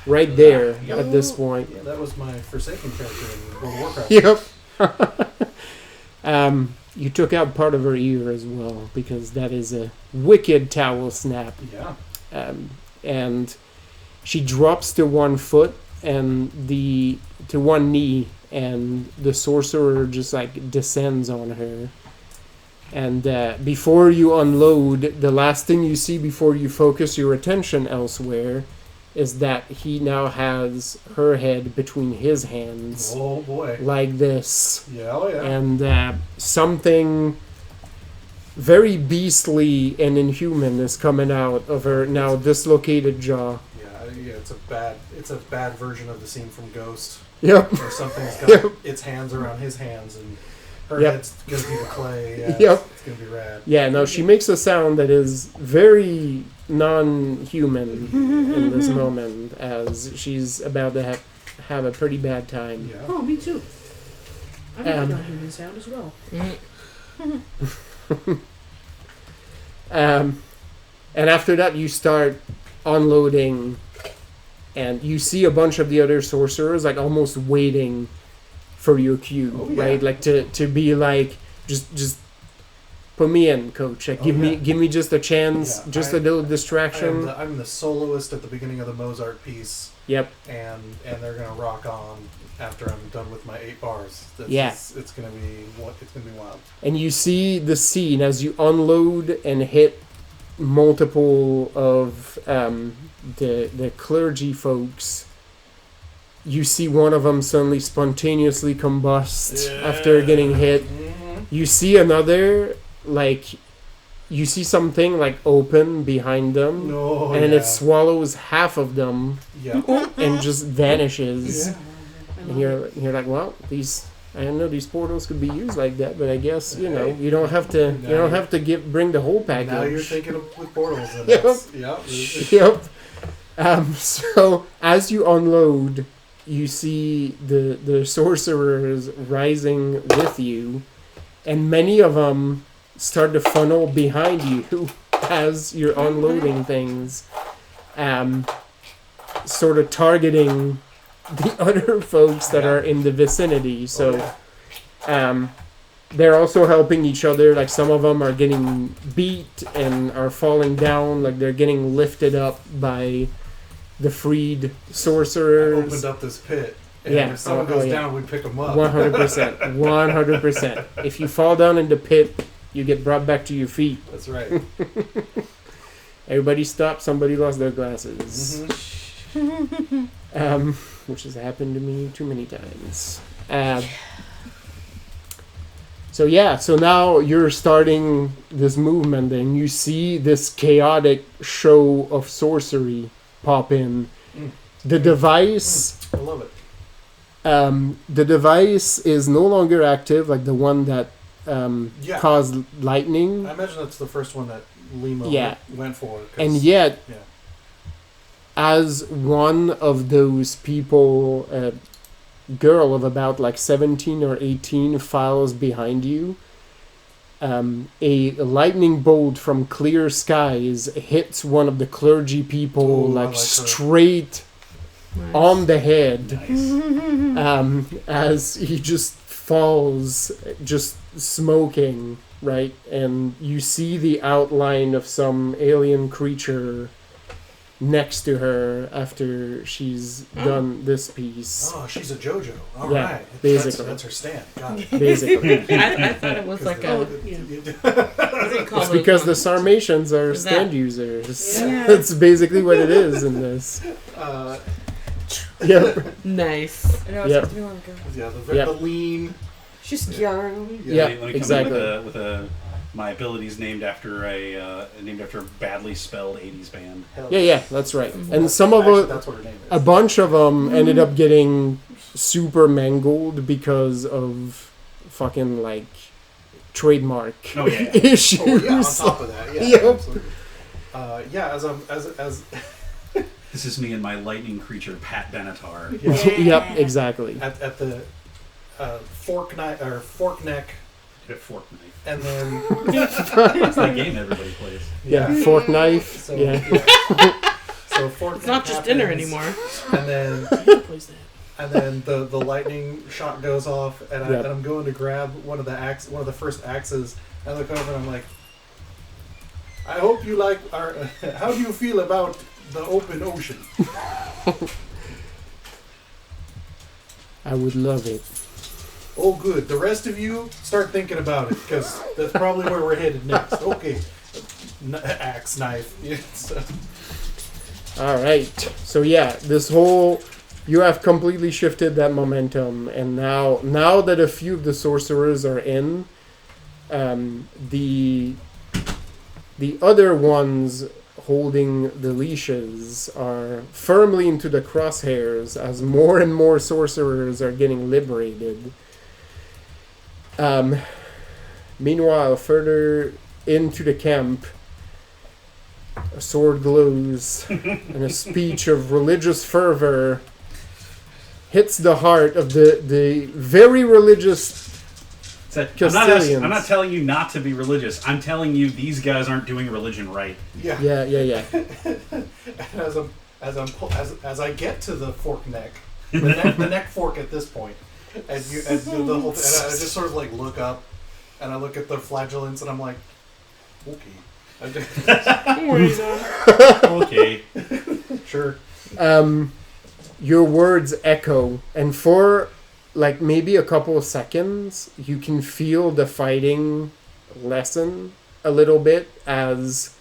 S1: right there at this point.
S3: Yeah, that was my Forsaken character in World of Warcraft.
S1: Yep. You took out part of her ear as well, because that is a wicked towel snap.
S3: Yeah.
S1: And she drops to one foot and to one knee, and the sorcerer just like descends on her. And before you unload, the last thing you see before you focus your attention elsewhere is that he now has her head between his hands.
S3: Oh boy.
S1: Like this.
S3: Yeah, oh yeah.
S1: And something very beastly and inhuman is coming out of her now dislocated jaw.
S3: Yeah, it's a bad version of the scene from Ghost.
S1: Yep.
S3: Where something's got its hands around his hands and her head's gonna be the clay. Yeah, it's gonna be rad.
S1: Yeah, no, she makes a sound that is very non-human in this moment, as she's about to have a pretty bad time.
S3: Yeah.
S6: Oh, me too. I have a non-human sound as well.
S1: And after that, you start unloading, and you see a bunch of the other sorcerers like almost waiting for your cue, right? Like to be like, just put me in, coach. Like, give me just a chance, just a little distraction.
S3: I'm the soloist at the beginning of the Mozart piece.
S1: Yep.
S3: And they're gonna rock on after I'm done with my 8 bars. It's gonna be wild.
S1: And you see the scene as you unload and hit multiple of the clergy folks. You see one of them suddenly spontaneously combust after getting hit.
S3: Mm-hmm.
S1: You see another, like, you see something like open behind them, and it swallows half of them, and just vanishes.
S3: Yeah.
S1: And you're like, well, I don't know, these portals could be used like that, but I guess you don't have to bring the whole package.
S3: Now you're thinking with portals. And
S1: Yep. So as you unload, you see the sorcerers rising with you, and many of them start to funnel behind you as you're unloading things, sort of targeting the other folks that are in the vicinity. So they're also helping each other. Like, some of them are getting beat and are falling down. Like, they're getting lifted up by the freed sorcerers.
S3: I opened up this pit. And if someone goes down, we'd pick them up.
S1: 100%. 100%. If you fall down in the pit, you get brought back to your feet.
S3: That's right.
S1: Everybody stopped. Somebody lost their glasses.
S3: Mm-hmm.
S1: Which has happened to me too many times. So now you're starting this movement, and you see this chaotic show of sorcery pop in. The device...
S3: I love it.
S1: The device is no longer active, like the one that caused lightning.
S3: I imagine that's the first one that Limo went for.
S1: And yet, as one of those people, a girl of about like 17 or 18 files behind you, a lightning bolt from clear skies hits one of the clergy people straight on the head.
S4: Nice.
S1: As he just falls, just smoking, right? And you see the outline of some alien creature next to her after she's done this piece.
S3: Oh, she's a JoJo. All
S1: Yeah,
S3: right.
S1: basically.
S3: That's her stand. Got it.
S1: Basically.
S4: I thought it was like a. What's it called?
S1: It's because the Sarmatians are
S4: Is
S1: stand
S4: that-
S1: users.
S2: Yeah.
S1: That's basically what it is in this. Yep.
S4: Nice.
S2: I know it's
S1: Yep.
S2: supposed to be one girl.
S3: Yeah,
S1: Yep.
S3: the lean.
S2: She's young.
S1: Yeah,
S5: When it comes
S1: exactly.
S5: with my abilities named after a badly spelled '80s band.
S3: Hell
S1: Yeah, that's right. And some of
S3: Actually,
S1: it,
S3: that's what her name is.
S1: a bunch of them ended up getting super mangled because of fucking like trademark
S5: Oh, yeah.
S1: issues.
S3: Oh, yeah, on top of that. Yeah,
S1: Yep.
S3: absolutely. As
S5: This is me and my lightning creature, Pat Benatar.
S1: Yep, exactly.
S3: at the fork neck,
S5: Hit a fork knife.
S3: and then
S5: That's that game everybody plays.
S1: Yeah, fork knife.
S3: So,
S1: yeah.
S3: So fork
S4: It's
S3: neck
S4: not just dinner
S3: happens,
S4: anymore.
S3: And then
S6: Who plays that?
S3: and then the lightning shot goes off, and
S1: Yep.
S3: I'm going to grab one of the first axes. I look over and I'm like, I hope you like our. How do you feel about the open ocean?
S1: I would love it.
S3: Oh, good. The rest of you start thinking about it, because that's probably where we're headed next. Okay. Axe, knife. Yeah, so.
S1: All right. So yeah, this whole you have completely shifted that momentum, and now that a few of the sorcerers are in, the other ones holding the leashes are firmly into the crosshairs as more and more sorcerers are getting liberated. Meanwhile, further into the camp, a sword glows and a speech of religious fervor hits the heart of the very religious Castillians.
S5: I'm not telling you not to be religious. I'm telling you these guys aren't doing religion right.
S3: Yeah.
S1: Yeah.
S3: And as I get to the fork neck, the neck fork at this point, and the whole thing, and I just sort of like look up, and I look at the flagellants, and I'm like, okay.
S5: Okay.
S3: Sure.
S1: Your words echo, and for like maybe a couple of seconds, you can feel the fighting lessen a little bit as,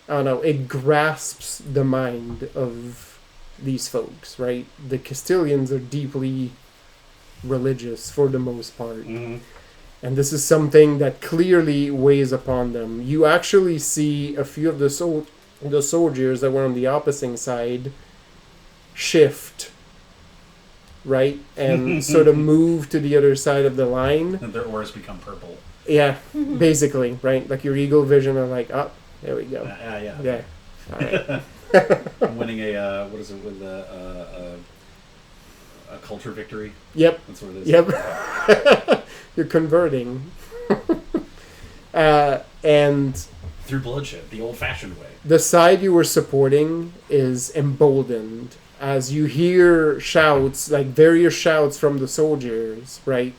S1: I don't know, it grasps the mind of these folks, right? The Castillians are deeply religious for the most part.
S5: Mm-hmm.
S1: And this is something that clearly weighs upon them. You actually see a few of the soldiers that were on the opposite side shift, right? And sort of move to the other side of the line.
S5: And their auras become purple.
S1: Yeah, basically, right? Like your eagle vision are like, oh, there we go.
S5: Yeah.
S1: Yeah. All right.
S5: I'm winning a what is it with a culture victory.
S1: Yep.
S5: That's what it is.
S1: Yep. You're converting. And
S5: Through bloodshed, the old-fashioned way.
S1: the side you were supporting is emboldened as you hear shouts, like various shouts from the soldiers, right?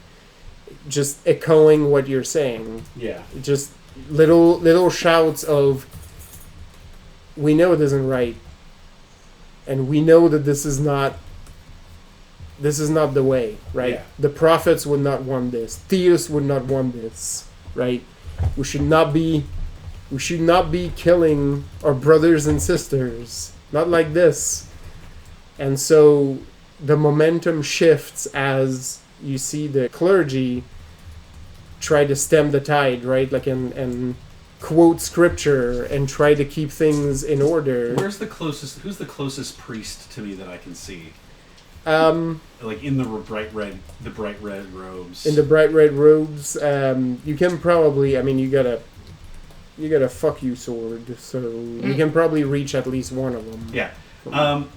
S1: Just echoing what you're saying.
S5: Yeah.
S1: Just little shouts of, we know it isn't right. And we know that this is not the way, right?
S5: Yeah.
S1: The prophets would not want this. Theists would not want this, right? We should not be killing our brothers and sisters. Not like this. And so the momentum shifts as you see the clergy try to stem the tide, right? Like and quote scripture and try to keep things in order.
S5: Who's the closest priest to me that I can see? Like in the bright red robes.
S1: In the bright red robes, you can probably. I mean, you got a fuck you sword, so you can probably reach at least one of them.
S5: Yeah.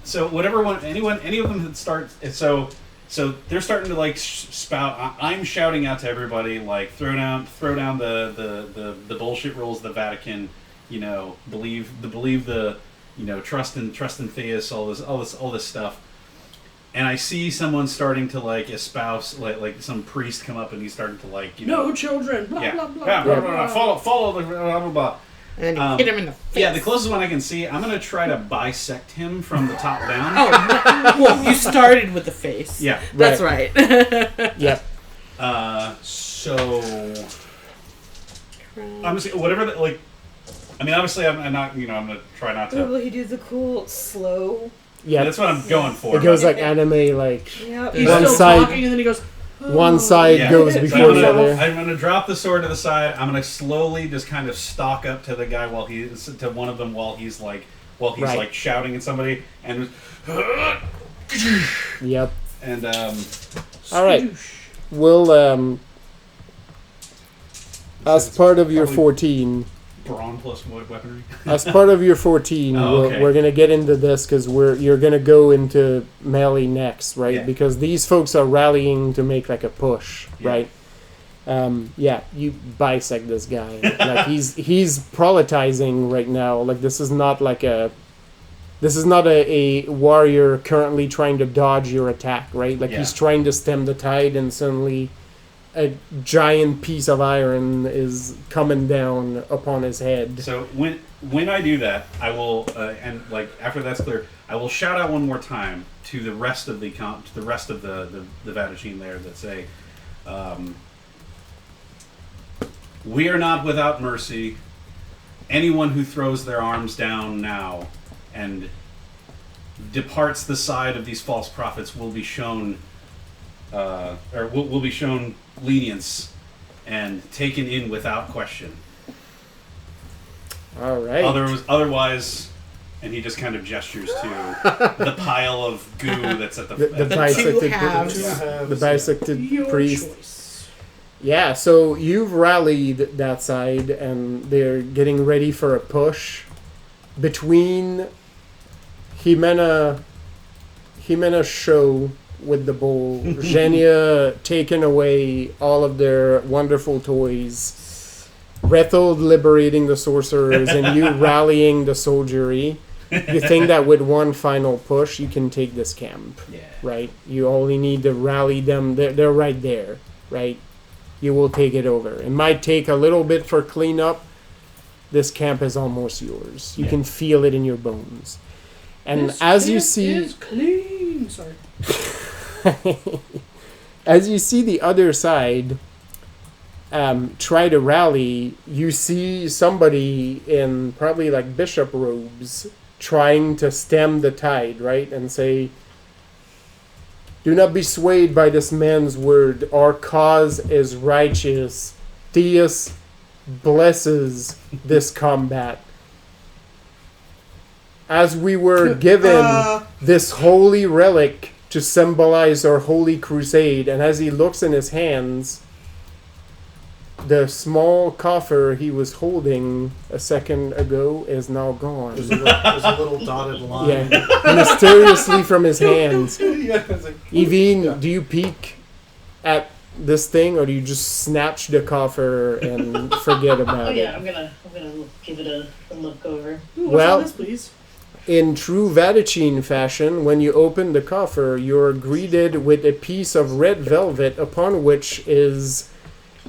S5: So whatever one, any of them that starts. So they're starting to like spout. I'm shouting out to everybody like throw down the bullshit rules of the Vatican. Believe the trust in Theus, all this stuff. And I see someone starting to like espouse like some priest come up and he's starting to like
S6: no children, blah blah blah,
S5: blah, blah, blah, blah. Follow the blah blah blah.
S4: And then hit him in the face.
S5: Yeah, the closest one I can see, I'm gonna try to bisect him from the top down.
S4: Well, you started with the face.
S5: Yeah,
S4: that's right.
S1: Yep.
S5: So I'm just whatever I mean, obviously, I'm not. I'm gonna try not to.
S2: Will he do the cool slow?
S1: Yeah,
S5: that's what I'm going for.
S1: It goes like anime, like
S6: He's
S1: one
S6: still
S1: side,
S6: talking, and then he goes. Oh.
S1: One side goes before the other.
S5: I'm gonna drop the sword to the side. I'm gonna slowly just kind of stalk up to the guy while one of them while he's like shouting at somebody and.
S1: Yep.
S5: And
S1: all right. We'll as part of your 14.
S5: Brawn plus weaponry.
S1: As part of your 14, we're gonna get into this because you're gonna go into melee next, right?
S5: Yeah.
S1: Because these folks are rallying to make like a push, right? You bisect this guy. Like he's proletizing right now. Like this is not a warrior currently trying to dodge your attack, right? Like he's trying to stem the tide, and suddenly a giant piece of iron is coming down upon his head.
S5: So when I do that, I will and like after that's clear, I will shout out one more time to the rest of the Vatican there that say, "We are not without mercy. Anyone who throws their arms down now and departs the side of these false prophets will be shown." Will be shown lenience and taken in without question.
S1: All right.
S5: Otherwise, and he just kind of gestures to the pile of goo that's at
S1: the bisected priest.
S6: Choice.
S1: Yeah, so you've rallied that side, and they're getting ready for a push between Jimena's show with the bowl, Zhenya taking away all of their wonderful toys, Rethold liberating the sorcerers, and you rallying the soldiery. You think that with one final push, you can take this camp, right? You only need to rally them. They're right there, right? You will take it over. It might take a little bit for cleanup. This camp is almost yours. You can feel it in your bones. And
S6: this
S1: as you
S6: camp
S1: see...
S6: is clean. Sorry.
S1: As you see the other side try to rally, you see somebody in probably like bishop robes trying to stem the tide, right? And say, "Do not be swayed by this man's word. Our cause is righteous. Theus blesses this combat. As we were given this holy relic to symbolize our holy crusade," and as he looks in his hands, the small coffer he was holding a second ago is now gone.
S3: There's a little dotted line.
S1: Yeah, mysteriously from his hands. Evine,
S3: Yeah.
S1: do you peek at this thing, or do you just snatch the coffer and forget about it?
S7: I'm gonna give it a look over.
S6: Ooh, what's on this, please?
S1: In true Vatican fashion, when you open the coffer, you're greeted with a piece of red velvet upon which is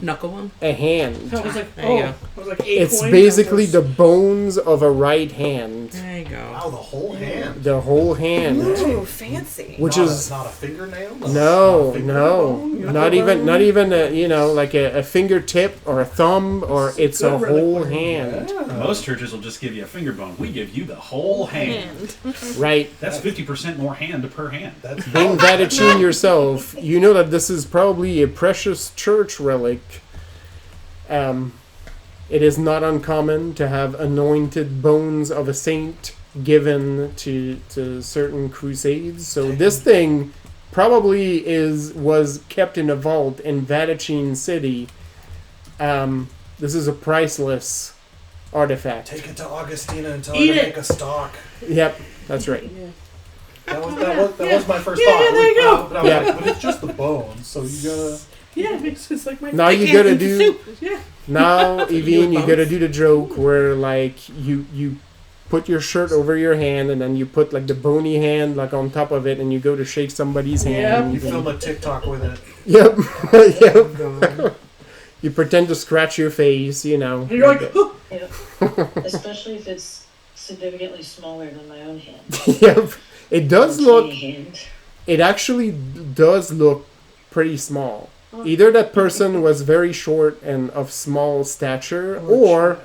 S4: Knuckle one?
S1: a hand.
S6: I was like,
S4: There you go.
S6: I was like 8
S1: It's
S6: coins.
S1: basically the bones of a right hand.
S4: There you go.
S3: Wow, the whole hand.
S1: The whole hand.
S2: Ooh, fancy.
S1: Which
S3: Not
S1: is...
S3: not a fingernail.
S1: No,
S3: Not
S1: not even a, like a fingertip or a thumb, or it's a whole hand.
S5: Most churches will just give you a finger bone. We give you the whole hand.
S1: Right.
S5: That's 50% more hand per hand.
S3: That's
S1: Being Vatican yourself, you know that this is probably a precious church relic. It is not uncommon to have anointed bones of a saint given to certain crusades. So this thing probably was kept in a vault in Vatican City. This is a priceless artifact.
S3: Take it to Augustina and tell
S6: Eat
S3: her to
S6: it.
S3: make a stock.
S1: Yep, that's right.
S6: Yeah.
S3: That was my first
S6: Yeah,
S3: thought.
S6: yeah, there you go.
S3: But I was
S1: Yeah.
S3: like, but it's just the bones, so you gotta.
S6: Yeah, it's like my.
S1: Now you
S4: Chicken
S1: gotta
S4: into
S1: do.
S4: soup.
S6: Yeah.
S1: Now, Evine, you
S4: bones.
S1: gotta do the joke where like you put your shirt over your hand and then you put like the bony hand like on top of it and you go to shake somebody's hand.
S3: You film a TikTok with it.
S1: Yep. Yep.
S3: Going,
S1: You pretend to scratch your face, you know.
S6: And you're like, oh,
S7: Yeah. Especially if it's significantly smaller than my own hand.
S1: Yep. It does
S7: My
S1: look.
S7: tiny hand.
S1: It actually does look pretty small. Either that person was very short and of small stature, or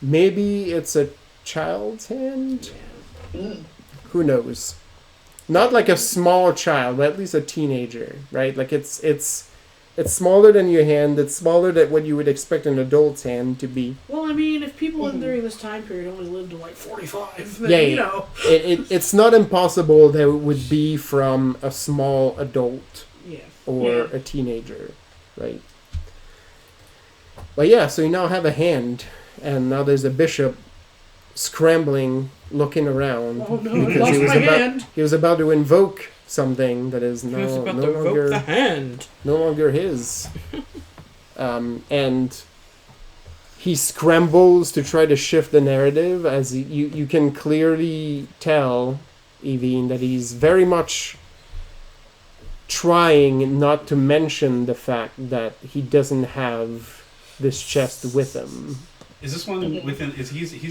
S1: maybe it's a child's hand.
S7: Mm.
S1: Who knows? Not like a small child, but at least a teenager, right? Like it's smaller than your hand. It's smaller than what you would expect an adult's hand to be.
S6: well, I mean, if people during this time period only lived to like 45, then,
S1: Yeah,
S6: you
S1: yeah.
S6: know.
S1: It's not impossible that it would be from a small adult
S6: Yeah.
S1: or a teenager, right? But yeah, so you now have a hand, and now there's a bishop scrambling, looking around
S6: Oh no, I
S1: because
S6: lost
S1: he was
S6: my hand.
S1: he was about to invoke something that is
S4: He was
S1: no
S4: about to evoke
S1: longer
S4: the hand.
S1: no longer his. And he scrambles to try to shift the narrative, as you can clearly tell, Evine, that he's very much trying not to mention the fact that he doesn't have this chest with him.
S5: Is this one within? Is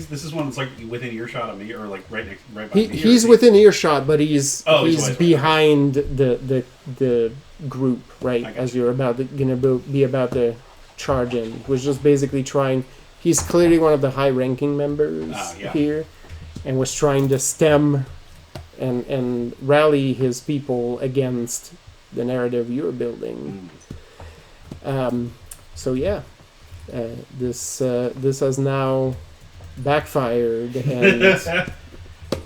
S5: this is one that's like within earshot of me, or like right by me?
S1: He's
S5: or
S1: within earshot, but he's
S5: he's away.
S1: behind the group, right?
S5: I got
S1: As you're gonna be about to charge in. Was just basically trying. He's clearly one of the high-ranking members
S5: Yeah.
S1: here, and was trying to stem and rally his people against the narrative you're building. So yeah. This has now backfired, and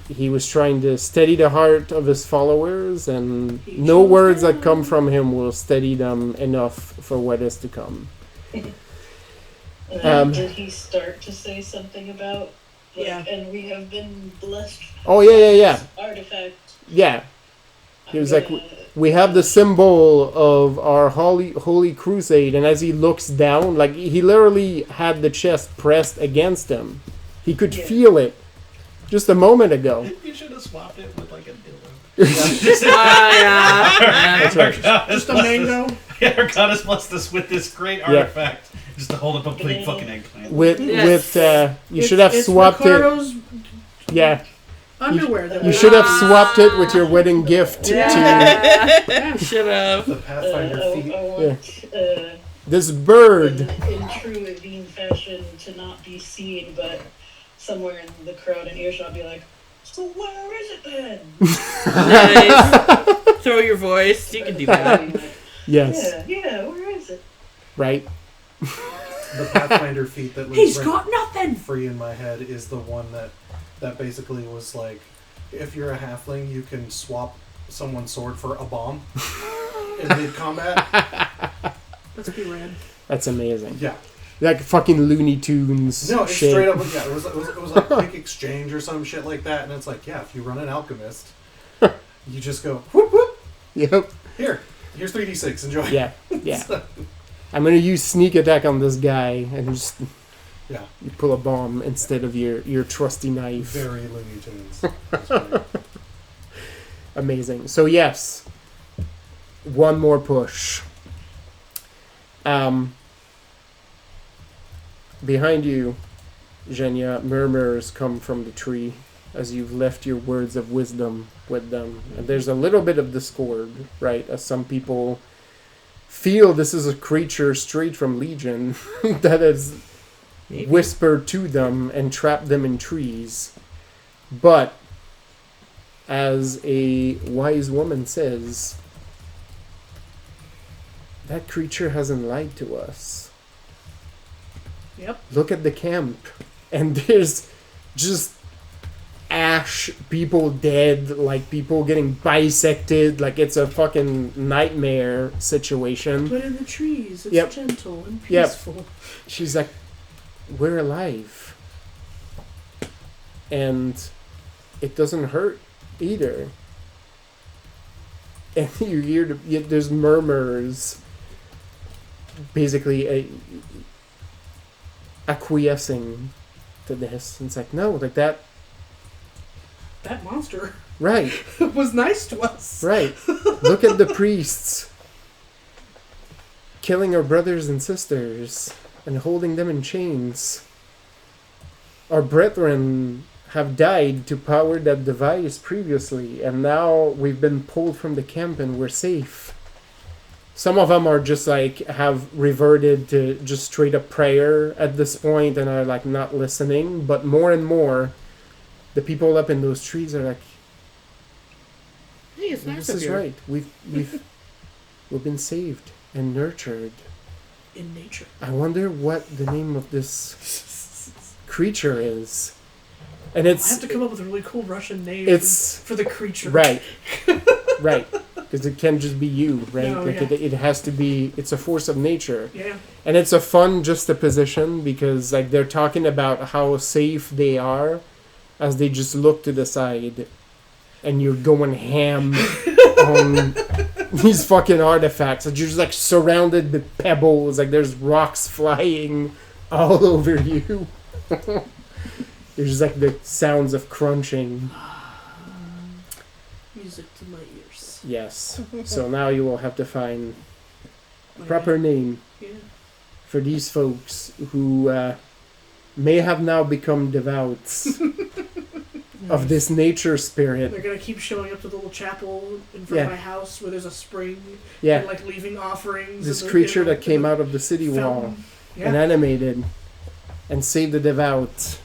S1: he was trying to steady the heart of his followers, and no words that come from him will steady them enough for what is to come.
S7: Did he start to say something about? Like,
S6: Yeah.
S7: And we have been blessed.
S1: Oh yeah.
S7: This artifact.
S1: Yeah. He was like,
S7: gonna-
S1: we have the symbol of our holy crusade, and as he looks down, like he literally had the chest pressed against him. He could feel it just a moment ago.
S5: You should have swapped it with like a dildo.
S1: That's right.
S6: Just a mango.
S5: Yeah, our goddess blessed us with this great artifact, just to hold up a big fucking eggplant.
S1: You should have swapped
S6: Ricardo's
S1: it. Yeah,
S6: underwear. That
S1: you
S6: we-
S1: should have swapped it with your wedding gift to
S4: Should have.
S3: the Pathfinder feet.
S7: I want
S1: this bird.
S7: in true Evine fashion to not be seen, but somewhere in the crowd and earshot be like, so where is it then?
S4: Nice. Throw your voice. You can do that.
S1: Yes,
S7: Yeah, where is it?
S1: right.
S3: The Pathfinder feat that
S6: He's
S3: lives
S6: got nothing.
S3: free in my head is the one that basically was like, if you're a halfling, you can swap someone's sword for a bomb in mid-combat.
S6: Let's be rad.
S1: That's amazing.
S3: Yeah.
S1: Like fucking Looney Tunes.
S3: No, it's
S1: shit.
S3: straight up. Yeah, it was a quick exchange or some shit like that, and it's like, yeah, if you run an alchemist, you just go whoop whoop.
S1: Yep.
S3: Here's 3d6. Enjoy.
S1: Yeah. I'm gonna use sneak attack on this guy and just
S3: Yeah.
S1: you pull a bomb instead of your trusty knife.
S3: Very Looney Tunes. That's great.
S1: Amazing. So yes, one more push. Behind you, Zhenya, murmurs come from the tree as you've left your words of wisdom with them. And there's a little bit of discord, right? As some people feel this is a creature straight from Legion that has whispered to them and trapped them in trees. But as a wise woman says, that creature hasn't lied to us.
S6: Yep.
S1: Look at the camp, and there's just trash, people dead, like people getting bisected, like it's a fucking nightmare situation.
S6: But in the trees, it's gentle and peaceful. Yep.
S1: She's like, we're alive. And it doesn't hurt either. And you hear there's murmurs, basically acquiescing to this. And it's like, no, like that
S6: monster,
S1: right,
S6: was nice to us.
S1: Right. Look at the priests killing our brothers and sisters and holding them in chains. Our brethren have died to power that device previously, and now we've been pulled from the camp and we're safe. Some of them are just like have reverted to just straight up prayer at this point and are like not listening, but more and more the people up in those trees are like,
S6: hey, it's nice
S1: this is
S6: here.
S1: right. We've been saved and nurtured
S6: in nature.
S1: I wonder what the name of this creature is. And it's
S6: I have to come up with a really cool Russian name for the creature.
S1: Right. Right. Because it can't just be you, right?
S6: No,
S1: like
S6: yeah.
S1: it has to be, it's a force of nature.
S6: Yeah.
S1: And it's a fun juxtaposition because like they're talking about how safe they are as they just look to the side and you're going ham on these fucking artifacts. Like you're just like surrounded with pebbles, like there's rocks flying all over you. There's just like the sounds of crunching.
S6: Music to my ears.
S1: Yes. So now you will have to find a proper name for these folks who may have now become devouts of this nature spirit.
S6: They're gonna keep showing up to the little chapel in front of my house where there's a spring.
S1: Yeah.
S6: And like leaving offerings.
S1: This creature that came out of the city wall and animated and saved the devout.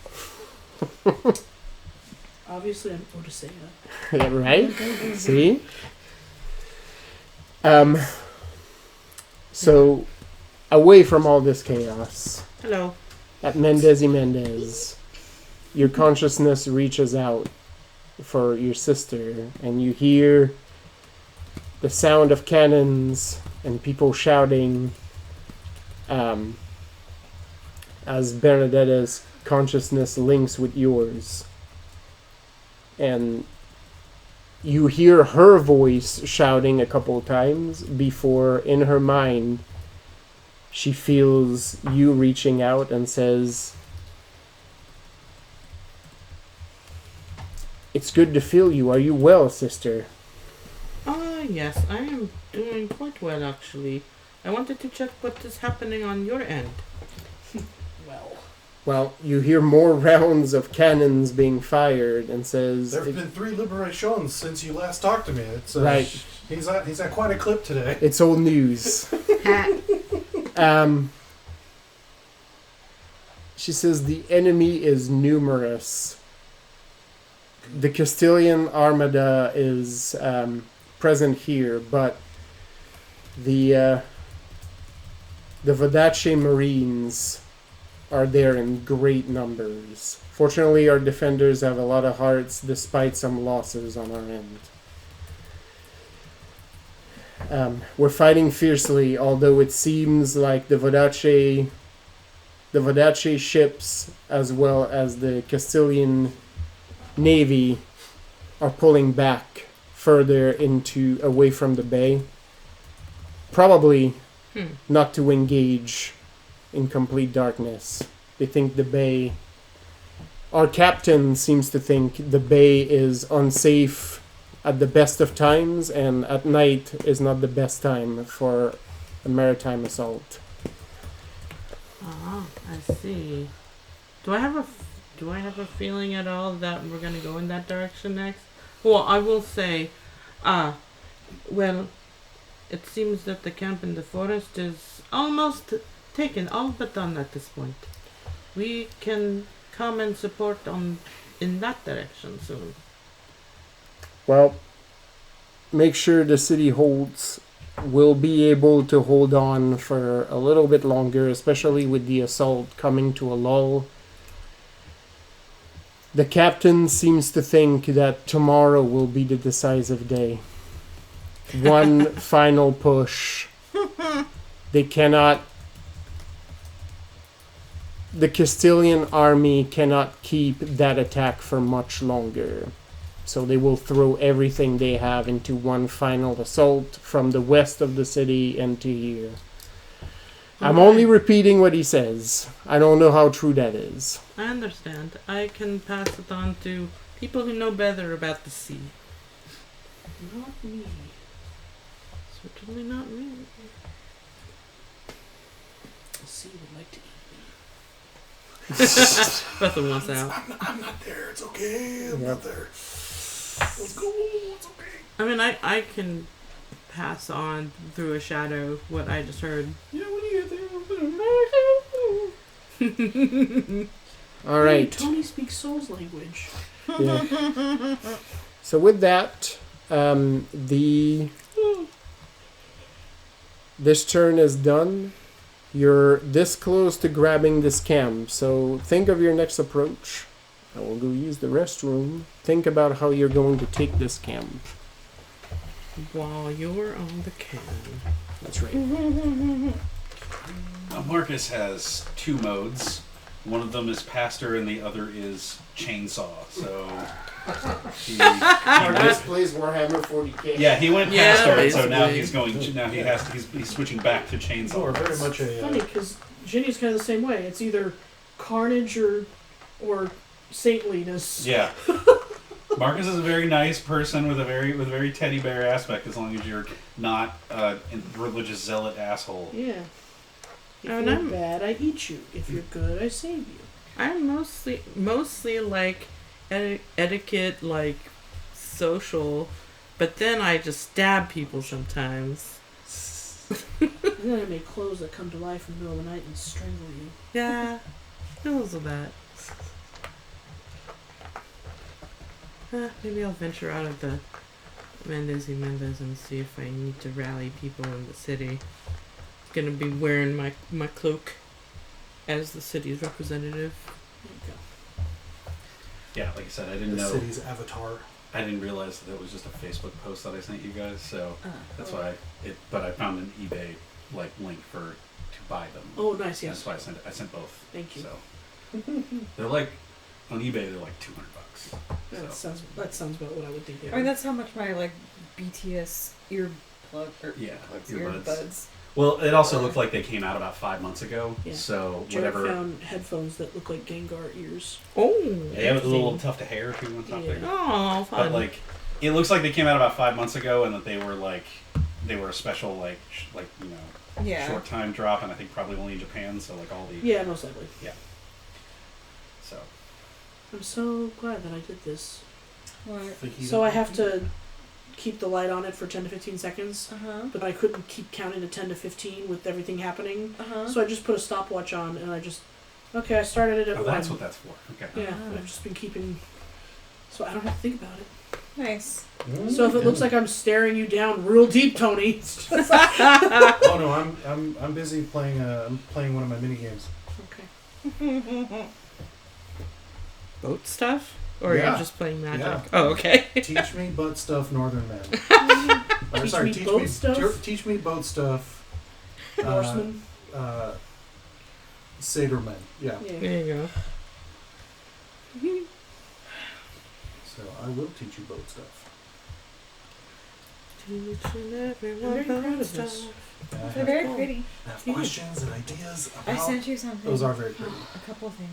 S6: Obviously, I'm Odysseus.
S1: Yeah, right? See? So, away from all this chaos.
S4: Hello.
S1: At Mendez, your consciousness reaches out for your sister, and you hear the sound of cannons and people shouting as Bernadetta's consciousness links with yours. And you hear her voice shouting a couple times before, in her mind, she feels you reaching out and says, "It's good to feel you. Are you well, sister?"
S4: Yes, I am doing quite well, actually. I wanted to check what is happening on your end.
S1: Well, you hear more rounds of cannons being fired and says...
S3: There have been 3 liberations since you last talked to me. It's,
S1: right.
S3: He's at quite a clip today.
S1: It's old news. She says the enemy is numerous. The Castillian armada is present here, but the Vodace Marines are there in great numbers. Fortunately, our defenders have a lot of hearts despite some losses on our end. We're fighting fiercely, although it seems like the Vodace ships as well as the Castillian navy are pulling back further away from the bay. Probably not to engage in complete darkness. They think the bay... Our captain seems to think the bay is unsafe at the best of times, and at night is not the best time for a maritime assault.
S4: Ah, I see. Do I have a feeling at all that we're gonna go in that direction next? Well, I will say, well, it seems that the camp in the forest is almost taken, all but done at this point. We can come and support in that direction soon.
S1: Well, make sure the city will be able to hold on for a little bit longer, especially with the assault coming to a lull. The captain seems to think that tomorrow will be the decisive day. One final push. They cannot... The Castillian army cannot keep that attack for much longer. So they will throw everything they have into one final assault from the west of the city and to here. I'm only repeating what he says. I don't know how true that is.
S4: I understand. I can pass it on to people who know better about the sea.
S6: Not me.
S4: Certainly not me.
S6: The sea would like to eat
S4: Nothing wants out.
S3: I'm not there. It's okay. I'm not there. Let's go. It's okay.
S4: I mean, I can pass on through a shadow what I just heard.
S3: Yeah, when you get there.
S1: All right.
S6: Hey, Tony speaks Soul's language.
S1: Yeah. So with that, this turn is done. You're this close to grabbing this cam, so think of your next approach. I will go use the restroom. Think about how you're going to take this cam.
S4: While you're on the can.
S1: That's right.
S5: Marcus has 2 modes. One of them is pastor, and the other is chainsaw. So he
S1: plays Warhammer 40k.
S5: yeah, he went
S4: Yeah,
S5: pastor, and so now
S4: basically.
S5: he's going. Now he's switching back to chainsaw.
S3: Or very much a.
S6: Funny, because Ginny's kind of the same way. It's either carnage or saintliness.
S5: Yeah. Marcus is a very nice person with a very teddy bear aspect, as long as you're not a religious zealot asshole.
S6: Yeah. If
S4: Oh,
S6: you're
S4: no.
S6: bad, I eat you. If you're good, I save you.
S4: I'm mostly like etiquette, like social, but then I just stab people sometimes.
S6: And then I make clothes that come to life in the middle of the night and strangle you.
S4: Yeah, those of that. Maybe I'll venture out of the Mendes and see if I need to rally people in the city. Gonna be wearing my cloak as the city's representative.
S6: There you go.
S5: Yeah, like I said, I
S3: The
S5: didn't know.
S3: city's avatar.
S5: I didn't realize that it was just a Facebook post that I sent you guys. So that's why But I found an eBay link to buy them.
S6: Oh, nice, yes.
S5: That's why I sent both.
S6: Thank you.
S5: So they're like on eBay. They're like $200.
S6: That
S5: So.
S6: sounds about what I would think. They
S2: I mean,
S6: were.
S2: that's how much my like BTS
S5: Yeah,
S2: earbuds.
S5: earbuds. Well, it also looked like they came out about 5 months ago.
S6: Yeah.
S5: So
S6: Jared
S5: whatever.
S6: found headphones that look like Gengar ears.
S4: Oh,
S5: They have a little tuft of hair too on top
S6: Yeah.
S5: there.
S4: Oh, fun.
S5: But like, it looks like they came out about 5 months ago, and that they were a special short time drop, and I think probably only in Japan. So like all the
S6: Yeah, most likely.
S5: so
S6: I'm so glad that I did this.
S2: What?
S6: So I have to keep the light on it for 10 to 15 seconds, but I couldn't keep counting to 10 to 15 with everything happening. So I just put a stopwatch on, and I started it at 1.
S5: that's what that's for. Okay.
S6: Yeah, I've just been keeping... So I don't have to think about it.
S2: Nice.
S6: So if it looks like I'm staring you down real deep, Tony, it's just
S3: Oh no, I'm busy playing. I'm playing one of my mini games.
S6: okay.
S4: boat stuff? Or
S3: Yeah.
S4: you're just playing magic?
S3: Yeah.
S4: Oh, okay.
S3: Teach me butt stuff, Northern Man.
S6: Teach me boat stuff?
S3: Teach me boat stuff.
S6: Horseman.
S3: Satyr men. Yeah.
S6: Yeah.
S4: There you go.
S3: So I will teach you boat stuff.
S4: Teaching
S6: I'm
S4: everyone
S6: very proud
S4: about
S6: of this.
S4: stuff.
S3: And I
S2: They're
S3: have,
S2: very pretty.
S3: I have questions and ideas
S2: I
S3: about.
S2: sent you something.
S3: Those are very pretty.
S2: A couple of things.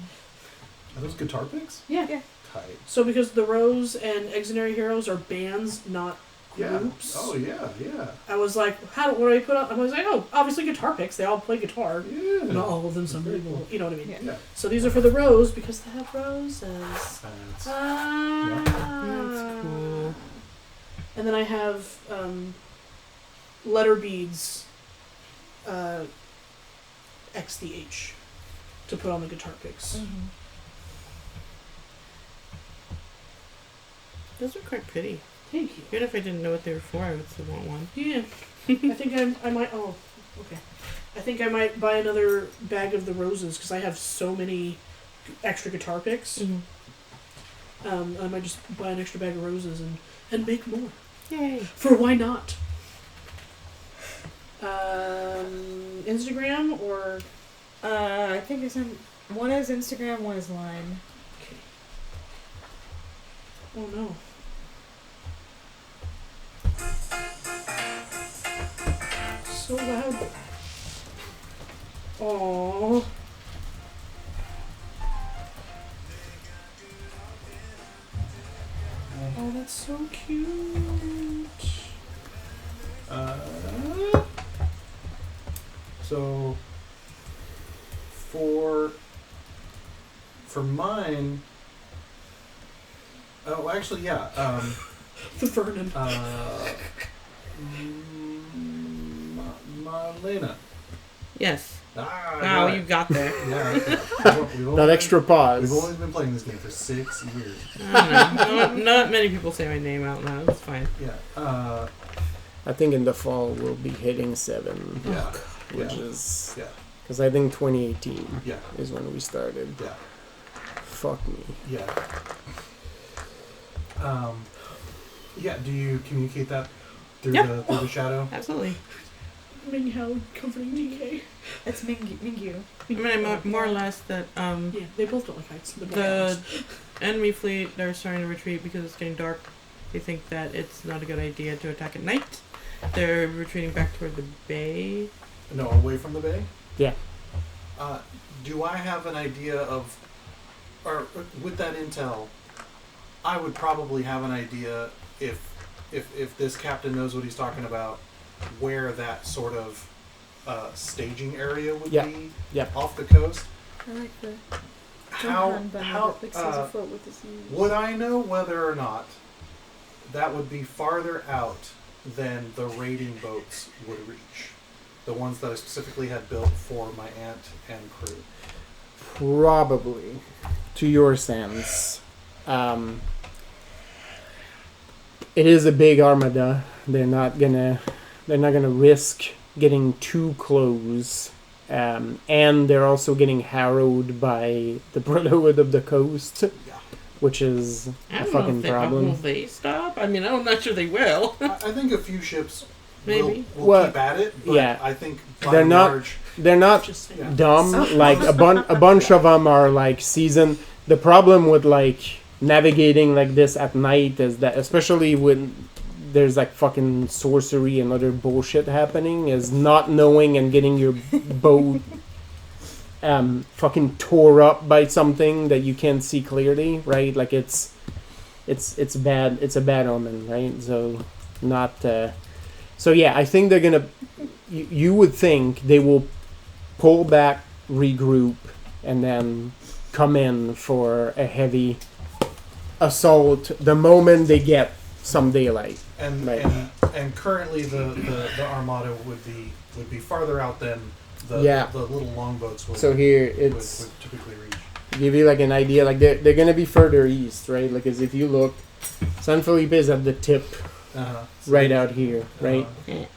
S3: Are those guitar picks?
S6: Yeah.
S3: Tight.
S6: So because the Rose and Exonary Heroes are bands, not
S3: Yeah.
S6: groups.
S3: Oh yeah, yeah.
S6: I was like, what do I put on? I was like, oh, obviously guitar picks. They all play guitar.
S3: Yeah.
S6: Not all of them. Some
S3: Very
S6: people,
S3: cool.
S6: you know what I mean.
S2: Yeah.
S3: Yeah.
S6: So these are for the Rose because they have roses.
S3: That's-
S4: That's cool.
S6: And then I have letter beads, XDH, to put on the guitar picks.
S2: Mm-hmm.
S4: Those are quite pretty.
S6: Thank you.
S4: Even if I didn't know what they were for, I would still want one.
S6: Yeah, I think I might. Oh, okay. I think I might buy another bag of the roses because I have so many extra guitar picks.
S4: Mm-hmm.
S6: I might just buy an extra bag of roses and make more.
S4: Yay.
S6: For why not? Instagram or...
S2: I think it's one is Instagram, one is Line.
S6: Okay. Oh no. So loud. Aww. Oh, that's so cute.
S3: So for mine. Oh, actually, yeah.
S6: The Vernon.
S3: Marlena.
S4: Yes.
S3: Ah,
S4: Wow,
S3: yeah.
S4: you got there.
S3: Yeah.
S1: That extra pause.
S3: We've only been playing this game for 6 years.
S4: I don't know. Not many people say my name out loud. It's fine.
S3: Yeah.
S1: I think in the fall we'll be hitting 7.
S3: Yeah.
S1: Which is...
S3: Yeah.
S1: Because I think 2018
S3: Yeah.
S1: is when we started.
S3: Yeah.
S1: Fuck me.
S3: Yeah. Yeah. Do you communicate that through
S4: Yeah.
S3: the shadow?
S4: Absolutely.
S6: Ming Hao comforting DK.
S2: It's Mingyu.
S4: I mean, more or less that
S6: Yeah, they both don't like heights.
S4: the enemy fleet, they're starting to retreat because it's getting dark. They think that it's not a good idea to attack at night. They're retreating back toward the bay.
S3: No, away from the bay?
S1: Yeah.
S3: Do I have an idea of, or with that intel, I would probably have an idea if this captain knows what he's talking about, where that sort of staging area would be off the coast.
S2: I like the
S3: How
S2: that mixes a foot with his knees.
S3: would I know whether or not that would be farther out than the raiding boats would reach? The ones that I specifically had built for my aunt and crew.
S1: Probably, to your sense. It is a big armada. They're not gonna risk getting too close. And they're also getting harrowed by the Brotherhood of the Coast, which is a fucking problem.
S4: Will they stop? I mean, I'm not sure they will.
S3: I think a few ships
S4: Maybe.
S3: will keep at it, but
S1: yeah.
S3: I think by
S1: They're
S3: and
S1: not-
S3: large,
S1: They're not
S3: yeah.
S1: dumb. Like a bunch of them are like seasoned. The problem with like navigating like this at night is that, especially when there's like fucking sorcery and other bullshit happening, is not knowing and getting your boat fucking tore up by something that you can't see clearly, right? Like it's bad. It's a bad omen, right? So not. So yeah, I think they're gonna. You would think they will pull back, regroup, and then come in for a heavy assault the moment they get some daylight.
S3: And
S1: Right.
S3: and currently the armada would be farther out than the little longboats would.
S1: So here
S3: would
S1: it's
S3: typically reach.
S1: give you like an idea. Like they're gonna be further east, right? Like as if you look, San Felipe is at the tip, right out here, right?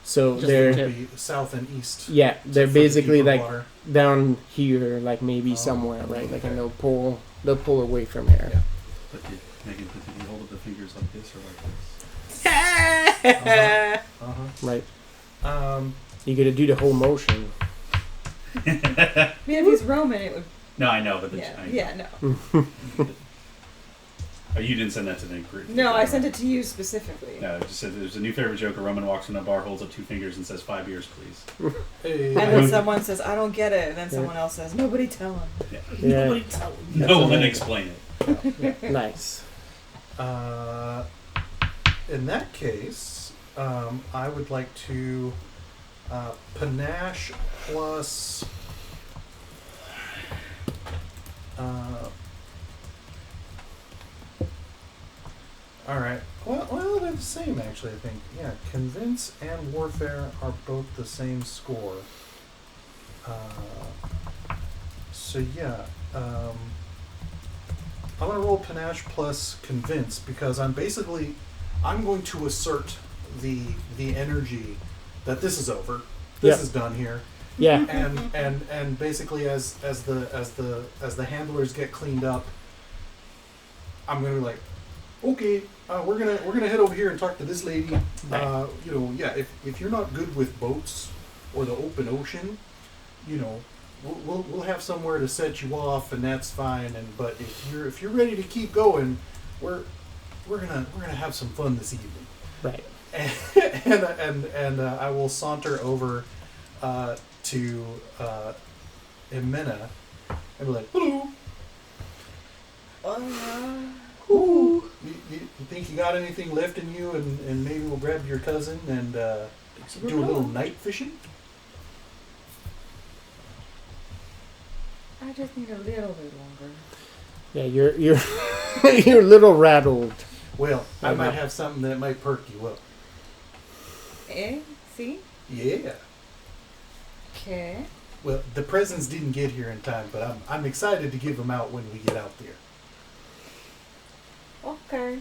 S1: So
S3: Just
S1: they're
S3: would be south and east.
S1: they're
S3: for the
S1: basically
S3: deeper
S1: like
S3: water.
S1: down here, like maybe
S3: Oh,
S1: somewhere, right? Like,
S3: okay.
S1: and they'll pull away from there.
S3: Yeah.
S5: But did Megan you hold up the fingers like this or like this?
S1: Right.
S3: Um,
S1: You gotta do the whole motion.
S2: I mean, if he's Roman, it would.
S5: No, I know, but the
S2: No.
S5: Oh, you didn't send that to the group.
S2: No, I sent it to you specifically.
S5: No, it just said there's a new favorite joke. A Roman walks in a bar, holds up 2 fingers, and says 5 beers, please.
S3: hey,
S2: And then someone says, "I don't get it," and then someone else says, "Nobody tell him."
S1: Yeah.
S6: Nobody tell them.
S5: No one explain it.
S1: Nice.
S3: In that case, I would like to panache plus. All right. Well, they're the same actually. I think. Yeah, convince and warfare are both the same score. So yeah, I'm gonna roll panache plus convince because I'm going to assert the energy that this is over. This
S1: Yeah.
S3: is done here.
S1: Yeah.
S3: And basically as the handlers get cleaned up, I'm gonna be like, okay, we're gonna head over here and talk to this lady. If you're not good with boats or the open ocean, we'll have somewhere to set you off, and that's fine. But if you're ready to keep going, we're gonna have some fun this evening.
S1: Right.
S3: And I will saunter over to Jimena and be like, hello. You think you got anything left in you, and maybe we'll grab your cousin and do a little night fishing?
S2: I just need a little bit longer.
S1: Yeah, you're you're a little rattled.
S3: Well, I might have something that might perk you up.
S2: See?
S3: Yeah.
S2: Okay.
S3: Well, the presents didn't get here in time, but I'm excited to give them out when we get out there.
S2: Okay.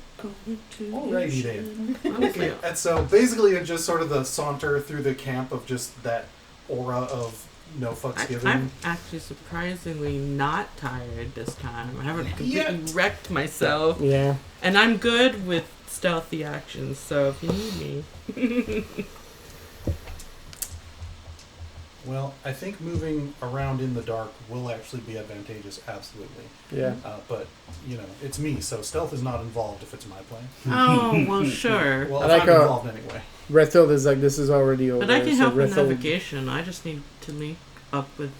S3: Alrighty then. Okay. And so basically it's just sort of the saunter through the camp of just that aura of no fucks given.
S4: I'm actually surprisingly not tired this time. I haven't completely wrecked myself.
S1: Yeah.
S4: And I'm good with stealthy actions, so if you need me.
S3: Well, I think moving around in the dark will actually be advantageous, absolutely.
S1: Yeah.
S3: But, it's me, so stealth is not involved if it's my plan.
S4: Oh, well, sure.
S3: Well,
S1: I like
S3: I'm involved anyway.
S1: Rethel is like, this is already over.
S4: But I can help with
S1: Rethel-
S4: navigation. I just need to link up with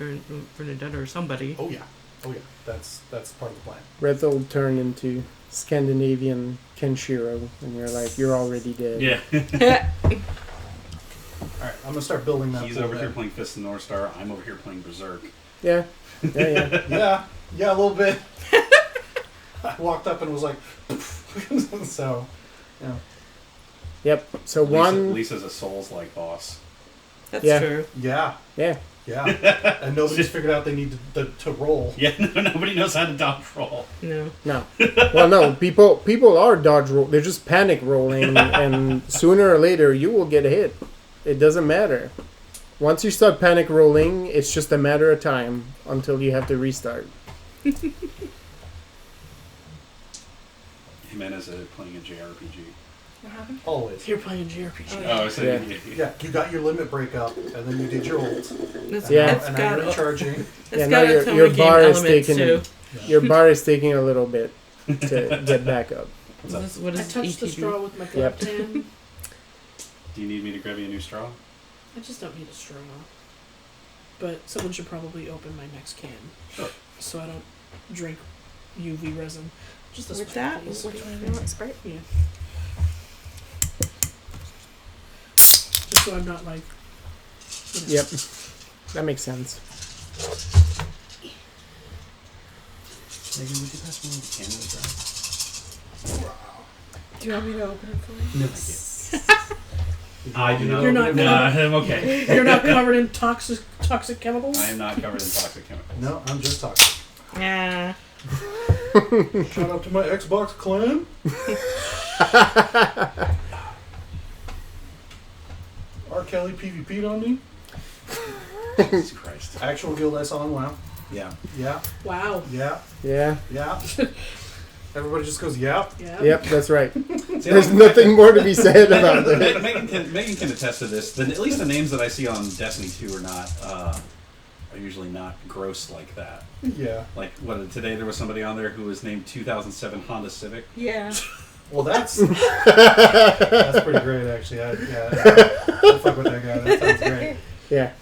S4: Bernadette or somebody.
S3: Oh, yeah. That's part of the plan.
S1: Rethel turn into Scandinavian Kenshiro, and you're like, you're already dead.
S5: Yeah.
S3: All right, I'm going to start building that.
S5: He's over here playing Fist of the North Star. I'm over here playing Berserk.
S1: Yeah.
S3: Yeah, a little bit. I walked up and was like, so, yeah.
S1: Yep. So
S5: Lisa's a Souls-like boss.
S4: That's
S1: Yeah.
S4: true.
S3: Yeah.
S1: Yeah.
S3: And nobody's figured out they need to roll.
S5: Yeah, nobody knows how to dodge roll.
S4: No.
S1: No. Well, no. People are dodge roll. They're just panic rolling, and sooner or later you will get hit. It doesn't matter. Once you start panic rolling, it's just a matter of time until you have to restart.
S5: Jimenez is playing a JRPG.
S2: What happened?
S3: Always.
S6: You're playing JRPG.
S5: Oh, so
S1: Yeah.
S3: Yeah, you got your limit break up, and then you did your ult.
S1: Yeah.
S3: And now you're recharging.
S1: Yeah,
S4: It's
S1: now
S4: got its own
S1: your
S4: game
S1: bar is
S4: element
S1: taking
S4: too.
S1: your bar is taking a little bit to get back up.
S4: What
S6: I
S4: is
S6: touched the
S4: ETB?
S6: straw with my
S1: Yep.
S6: left hand.
S5: Do you need me to grab you a new straw?
S6: I just don't need a straw. But someone should probably open my next can.
S5: Sure.
S6: So I don't drink UV resin. Just a
S2: With
S6: Sprite,
S2: that?
S6: please.
S2: Which one do you want? Sprite?
S6: Yeah. Just so I'm not like...
S1: Yep. That makes sense.
S5: Megan, would you pass me a can of
S2: Do you want me to open it for you?
S5: No, thank you. I do not.
S6: You're not
S5: No,
S6: covered.
S5: I'm okay.
S6: You're not covered in toxic chemicals?
S5: I am not covered in toxic chemicals.
S3: No, I'm just talking.
S4: Yeah.
S3: Shout out to my Xbox clan. R. Kelly PvP'd on me.
S5: Jesus Christ.
S3: Actual guild I saw on WoW.
S5: Yeah.
S3: Yeah.
S6: Wow.
S3: Yeah.
S1: Yeah.
S3: Yeah. Everybody just goes, yeah.
S6: Yeah.
S1: Yep. That's right.
S5: See,
S1: There's
S5: like,
S1: nothing more to be said about it.
S5: Megan can attest to this. At least the names that I see on Destiny 2 are usually not gross like that.
S3: Yeah.
S5: Like, today there was somebody on there who was named 2007 Honda Civic.
S2: Yeah.
S3: Well, that's pretty great, actually. I'll fuck with that guy. That sounds great.
S1: Yeah.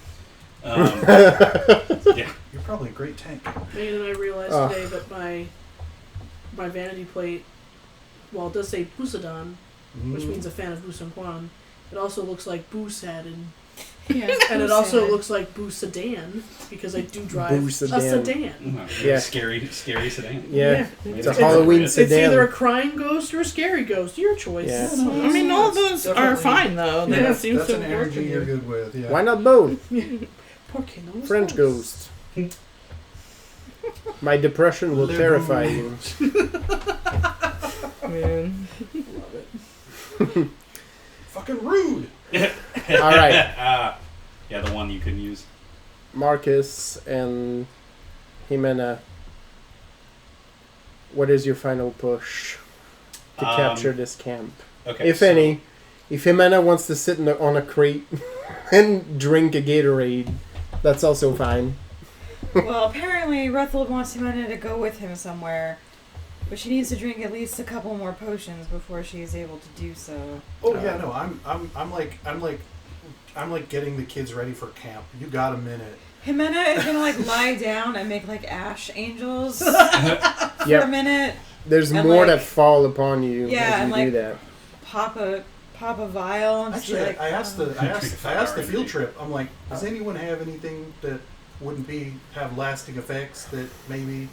S5: Yeah.
S3: You're probably a great tank.
S6: Megan and I realized today that my vanity plate, while it does say Busadon, which means a fan of Busan Kwan, it also looks like Busad
S2: Yeah.
S6: and it also looks like Busadan because I do drive
S1: Busadan.
S6: a sedan.
S1: Yeah.
S5: Scary sedan.
S1: Yeah.
S5: Maybe
S1: It's a
S5: it's
S1: Halloween
S5: appropriate.
S6: It's either a
S1: sedan.
S6: crying ghost or a scary ghost. Your choice.
S1: Yeah.
S4: I mean, all of those are
S3: Definitely.
S4: fine though. That
S3: Yeah,
S4: seems
S3: that's
S4: to
S3: an
S4: work
S3: energy
S4: with
S3: you're
S4: you.
S3: good with. Yeah.
S1: Why not both?
S6: Porque no
S1: French
S6: estamos.
S1: ghost. My depression will terrify you.
S4: Man.
S3: Fucking rude.
S1: All right.
S5: Yeah, the one you can use.
S1: Marcus and Jimena what is your final push to capture this camp?
S5: Okay,
S1: If any. If Jimena wants to sit on a crate and drink a Gatorade, that's also fine.
S2: Well, apparently Rethold wants Jimena to go with him somewhere, but she needs to drink at least a couple more potions before she is able to do so.
S3: Oh yeah, no, I'm like getting the kids ready for camp. You got a minute.
S2: Jimena is gonna lie down and make ash angels for a minute.
S1: There's
S2: and,
S1: more that fall upon you
S2: yeah,
S1: as you
S2: and
S1: do that.
S2: Pop a vial and
S3: Actually,
S2: see,
S3: I asked the field trip. I'm like, does anyone have anything that wouldn't have lasting effects that maybe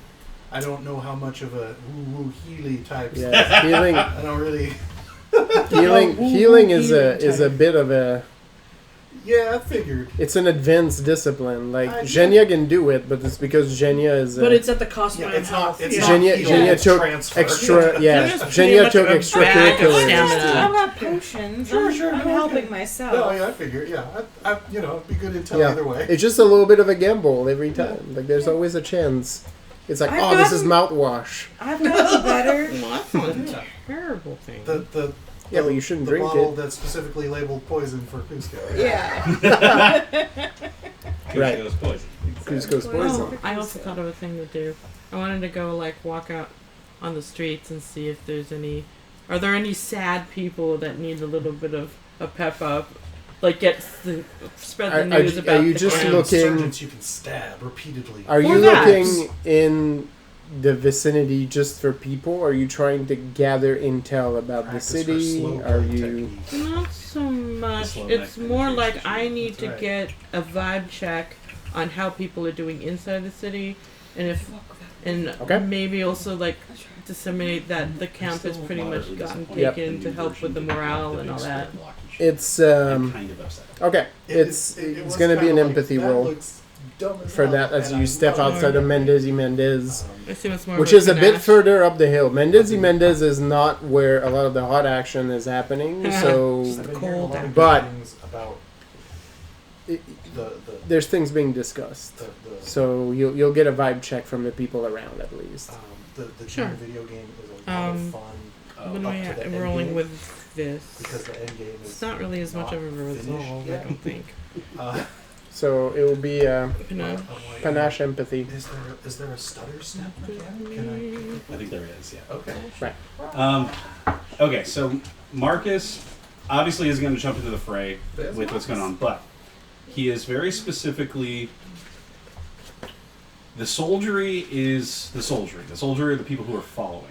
S3: I don't know how much of a woo Healy type.
S1: Yeah, healing.
S3: I don't really.
S1: Healing is a bit of a.
S3: Yeah, I figured.
S1: It's an advanced discipline. Like
S3: Zhenya
S1: can do it, but it's because Zhenya is.
S6: But it's at the cost of my
S3: it's
S6: health.
S3: not. It's
S1: Zhenya took
S3: transfer.
S1: extra. Yeah,
S4: Just
S1: Zhenya took
S4: pretty much a bag of
S1: extracurriculars.
S4: stamina.
S2: I'm not potions.
S3: Sure,
S2: I'm
S3: no,
S2: helping
S3: okay.
S2: myself.
S3: No, yeah, I figure. Yeah, I it'd be good intel
S1: Yeah,
S3: either way.
S1: it's just a little bit of a gamble every time. Like there's always a chance. It's like,
S2: I've
S1: this is mouthwash.
S2: I've gotten better.
S4: Well, that's not a terrible thing.
S1: Yeah, but you shouldn't
S3: the
S1: drink
S3: bottle
S1: it.
S3: that's specifically labeled poison for Cusco.
S2: Yeah.
S1: Right.
S5: Cusco's poison.
S1: Cusco's poison.
S4: Oh, I also thought of a thing to do. I wanted to go walk out on the streets and see if there's any. Are there any sad people that need a little bit of a pep up? Spread the news about.
S1: Are you
S4: the
S1: just
S4: crime.
S1: looking?
S3: Insurgents you can stab repeatedly.
S1: Are you
S4: Or that.
S1: looking in the vicinity just for people? Are you trying to gather intel about
S3: Practice
S1: the
S3: her
S1: city?
S3: slow
S1: Are
S3: burn
S1: you?
S3: technique.
S4: Not so much.
S5: slow
S4: It's
S5: neck
S4: more like
S5: penetration.
S4: I need to
S3: That's right.
S4: get a vibe check on how people are doing inside the city, and
S1: Okay.
S4: maybe also disseminate that the camp has pretty much gotten
S1: Yep.
S4: taken to help with the morale and all that.
S1: It's
S5: I'm kind of upset.
S1: okay. It's
S3: was
S1: going to be an
S3: kinda like,
S1: empathy
S3: that
S1: roll
S3: looks dumb as
S1: for
S3: hell,
S1: that as
S3: and
S1: you
S3: I
S1: step
S3: love
S1: outside of Mendez.
S4: I assume it's more
S1: Which
S4: of
S1: is a bit
S4: finesse.
S1: further up the hill. Mendez is not where a lot of the hot action is happening. So
S3: I've been hearing a lot of good
S1: But-
S3: things about
S1: it-
S3: the
S1: there's things being discussed. So you'll get a vibe check from the people around at least.
S3: the
S4: Sure.
S3: video game is a lot of fun.
S4: What am
S3: up
S4: I
S3: to the end
S4: rolling
S3: game,
S4: with this?
S3: because the end game is
S4: It's not really as much
S3: not
S4: of a
S3: finished
S4: resolve, I
S3: yet.
S4: don't think.
S1: So it will be
S4: You
S3: I'm
S4: know?
S3: like,
S1: panache empathy.
S3: Is there a stutter step mechanic? Can
S5: I think there is, yeah.
S3: I? Okay.
S5: Okay, so Marcus obviously is going to jump into the fray with what's going on, but he is very specifically. The soldiery is the soldiery. The soldiery are the people who are following.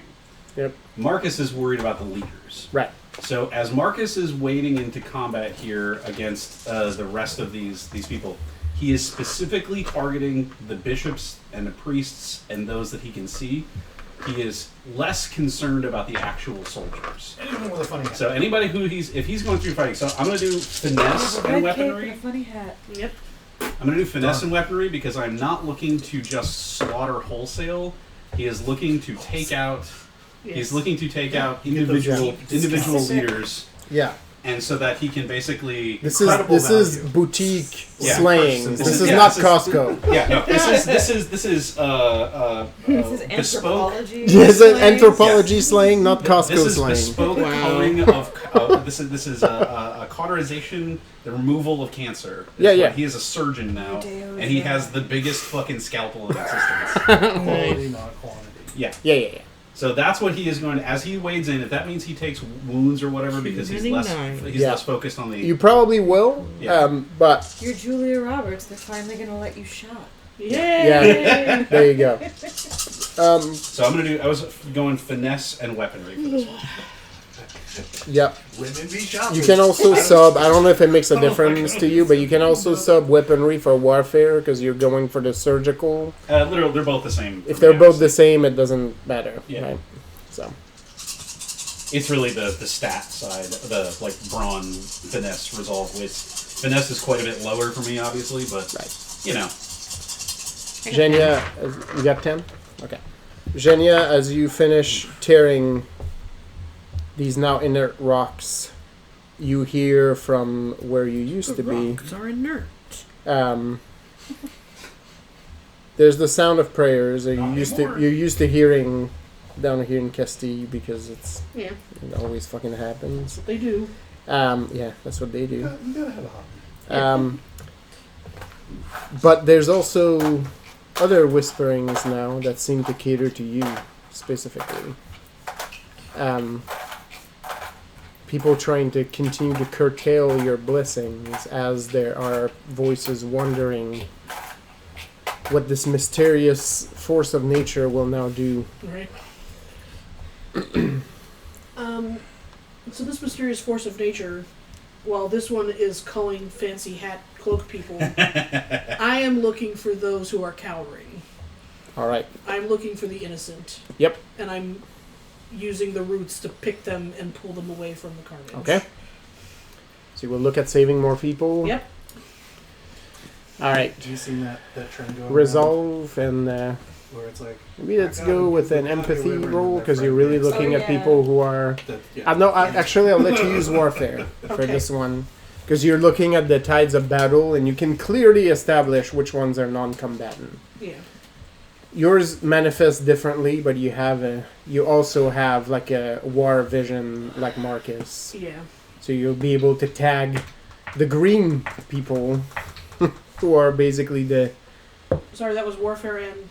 S1: Yep.
S5: Marcus is worried about the leaders.
S1: Right.
S5: So as Marcus is wading into combat here against the rest of these people, he is specifically targeting the bishops and the priests and those that he can see. He is less concerned about the actual soldiers.
S3: Anyone with a funny hat.
S5: So anybody if he's going through fighting, so I'm going to do finesse
S2: A
S5: and
S2: red cape and
S5: weaponry.
S2: a funny hat.
S4: Yep.
S5: I'm going to do finesse and weaponry because I'm not looking to just slaughter wholesale. He is looking to take out. He's looking to take out individual leaders,
S1: Yeah.
S5: and so that he can basically.
S1: This
S3: Incredible
S1: is
S3: value.
S1: boutique
S5: Yeah.
S1: slaying.
S3: This
S1: This
S3: is-
S1: is not Costco.
S5: Yeah, no. This is
S2: This is
S5: bespoke.
S2: anthropology.
S1: Yes,
S2: slang.
S1: anthropology slaying, not Costco
S5: This is
S1: slaying.
S5: bespoke
S4: Wow.
S5: culling of. This is a cauterization, the removal of cancer. That's
S1: Yeah,
S5: what-
S1: yeah.
S5: He is a surgeon now,
S2: Rodeo
S5: and he
S2: is
S5: has the biggest fucking scalpel in existence.
S3: Quality, not quantity.
S5: Yeah.
S1: Yeah.
S5: So that's what he is going to, as he wades in. If that means he takes wounds or whatever, because he's less
S1: Yeah.
S5: focused on the.
S1: You probably will,
S5: Yeah.
S1: but
S2: You're Julia Roberts. They're finally gonna let you shot.
S1: yeah, there you go.
S5: So I'm gonna do. I was going finesse and weaponry for this one.
S1: Yep.
S3: Women be shoppers.
S1: You can also sub. I don't know if it makes a difference to you, but you can also sub weaponry for warfare because you're going for the surgical.
S5: Literally, they're both the same.
S1: If they're both the same, it doesn't matter,
S5: Yeah.
S1: right? So
S5: It's really the stat side, the brawn finesse resolve. With finesse is quite a bit lower for me, obviously, but you know.
S1: Zhenya, you got 10? Okay. Zhenya, as you finish tearing these now inert rocks, you hear from where you used to be.
S4: Rocks are inert.
S1: There's the sound of prayers. You're used to hearing down here in Castille because it always fucking happens.
S6: That's what they do.
S1: Yeah, that's what they do.
S3: You gotta have a hobby.
S1: But there's also other whisperings now that seem to cater to you specifically. People trying to continue to curtail your blessings as there are voices wondering what this mysterious force of nature will now do.
S6: Right. So this mysterious force of nature, while this one is calling fancy hat cloak people, I am looking for those who are cowering.
S1: All right.
S6: I'm looking for the innocent.
S1: Yep.
S6: And I'm using the roots to pick them and pull them away from the carnage.
S1: Okay. So we'll look at saving more people.
S6: Yep.
S1: All right.
S3: Have you seen that trend going
S1: Resolve and
S3: around where it's like
S1: maybe let's go with an empathy roll because you're really looking at people who are. Actually, I'll let you use warfare for this one because you're looking at the tides of battle and you can clearly establish which ones are non-combatant.
S6: Yeah.
S1: Yours manifests differently, but you also have like a war vision like Marcus.
S6: Yeah.
S1: So you'll be able to tag the green people who are basically the.
S6: Sorry, that was warfare and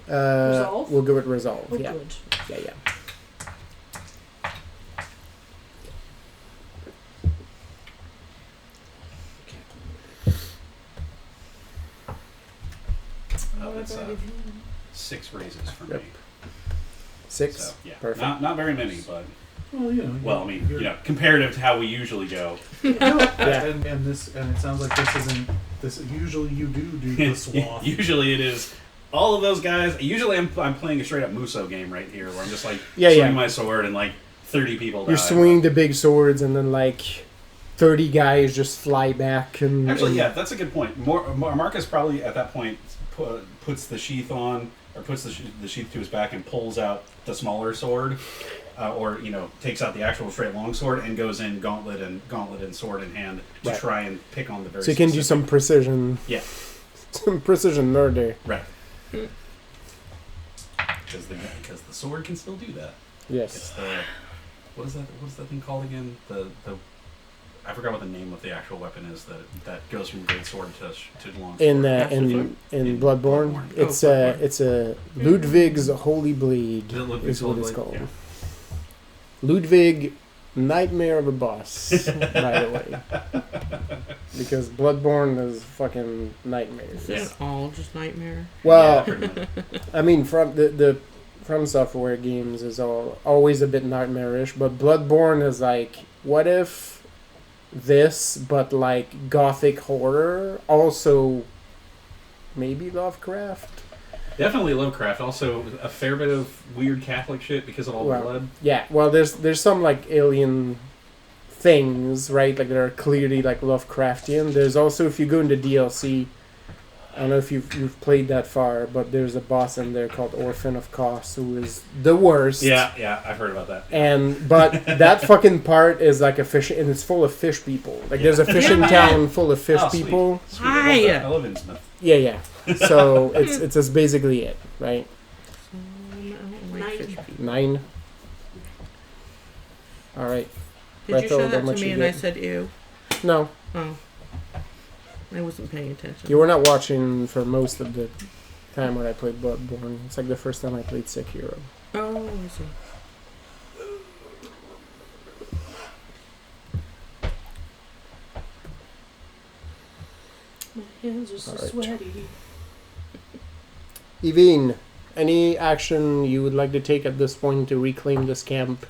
S6: resolve?
S1: We'll go with resolve.
S6: Oh,
S1: yeah.
S6: good.
S1: Yeah.
S5: That's 6 raises for
S1: Yep.
S5: me.
S1: 6?
S5: So, yeah.
S1: Perfect.
S5: Not very many, but
S3: Well,
S5: I mean, comparative to how we usually go.
S1: Yeah.
S3: And it sounds like this isn't this. Usually you do the swath.
S5: Usually it is all of those guys. Usually I'm playing a straight up Muso game right here, where I'm just like
S1: Yeah.
S5: swinging my sword and like 30 people.
S1: You're
S5: die.
S1: swinging the big swords and then like 30 guys just fly back and.
S5: Actually, yeah, that's a good point. Marcus probably at that point puts the sheath on, or puts the sheath to his back and pulls out the smaller sword, or takes out the actual straight long sword and goes in gauntlet and sword in hand to try and pick on the very.
S1: So you can do some precision.
S5: Yeah.
S1: Some precision murder.
S5: Right. Because the sword can still do that.
S1: Yes.
S5: It's the what is that thing called again? The I forgot what the name of the actual weapon is that goes from great sword to long sword.
S1: In Bloodborne, it's a Ludwig's Holy Blade is what it's called.
S5: Yeah.
S1: Ludwig, nightmare of a boss, by the way, because Bloodborne is fucking nightmares.
S4: Is it all just nightmare?
S1: Well,
S5: Yeah,
S1: I mean, from the From Software games is always a bit nightmarish, but Bloodborne is like, what if this, but like gothic horror, also maybe Lovecraft?
S5: definitely Lovecraft. Also a fair bit of weird Catholic shit because of all the blood.
S1: Yeah, well, there's some like alien things, right? Like that are clearly like Lovecraftian. There's also, if you go into DLC, I don't know if you've played that far, but there's a boss in there called Orphan of Kos who is the worst.
S5: Yeah, I've heard about that.
S1: But that fucking part is like a fish, and it's full of fish people. Like there's a fishing town full of fish people.
S5: Sweet. I love Innsmouth.
S1: Yeah. So it's just basically it, right?
S4: Like
S6: 9.
S1: All right.
S4: Did you show
S1: Rethel, how
S4: that to
S1: much
S4: me
S1: you
S4: and I
S1: get?
S4: said ew?
S1: No,
S4: Oh. I wasn't paying attention.
S1: you were not watching for most of the time when I played Bloodborne. It's like the first time I played Sekiro.
S4: Oh, I see.
S6: My hands are so
S1: All right.
S6: sweaty.
S1: Evine, any action you would like to take at this point to reclaim this camp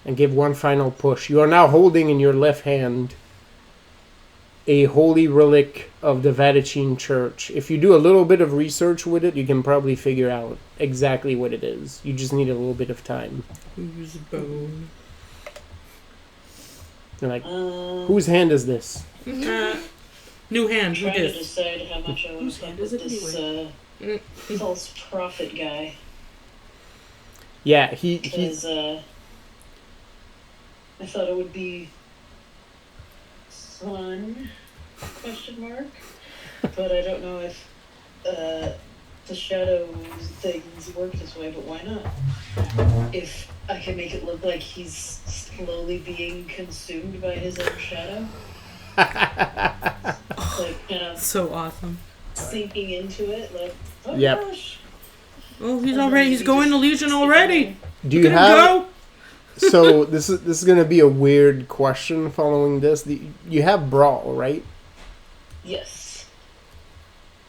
S1: and give one final push? You are now holding in your left hand a holy relic of the Vatican Church. If you do a little bit of research with it, you can probably figure out exactly what it is. You just need a little bit of time.
S4: Who's bone?
S1: You're like, whose hand is this?
S4: New hand.
S7: I'm
S4: Who
S7: trying to
S4: did?
S7: decide how much I want
S6: Whose
S7: to
S6: hand
S7: fuck
S6: is
S7: with
S6: it
S7: this false prophet guy.
S1: Yeah, he
S7: Because I thought it would be fun, question mark. But I don't know if the shadow things work this way, but why not? If I can make it look like he's slowly being consumed by his own shadow. Like, kind of
S4: So awesome.
S7: sinking into it, like, oh
S1: Yep.
S7: gosh.
S4: Oh, he's going to Legion already.
S1: Do you
S4: Look at him
S1: have?
S4: go.
S1: So this is gonna be a weird question following this. You have brawl, right?
S7: Yes.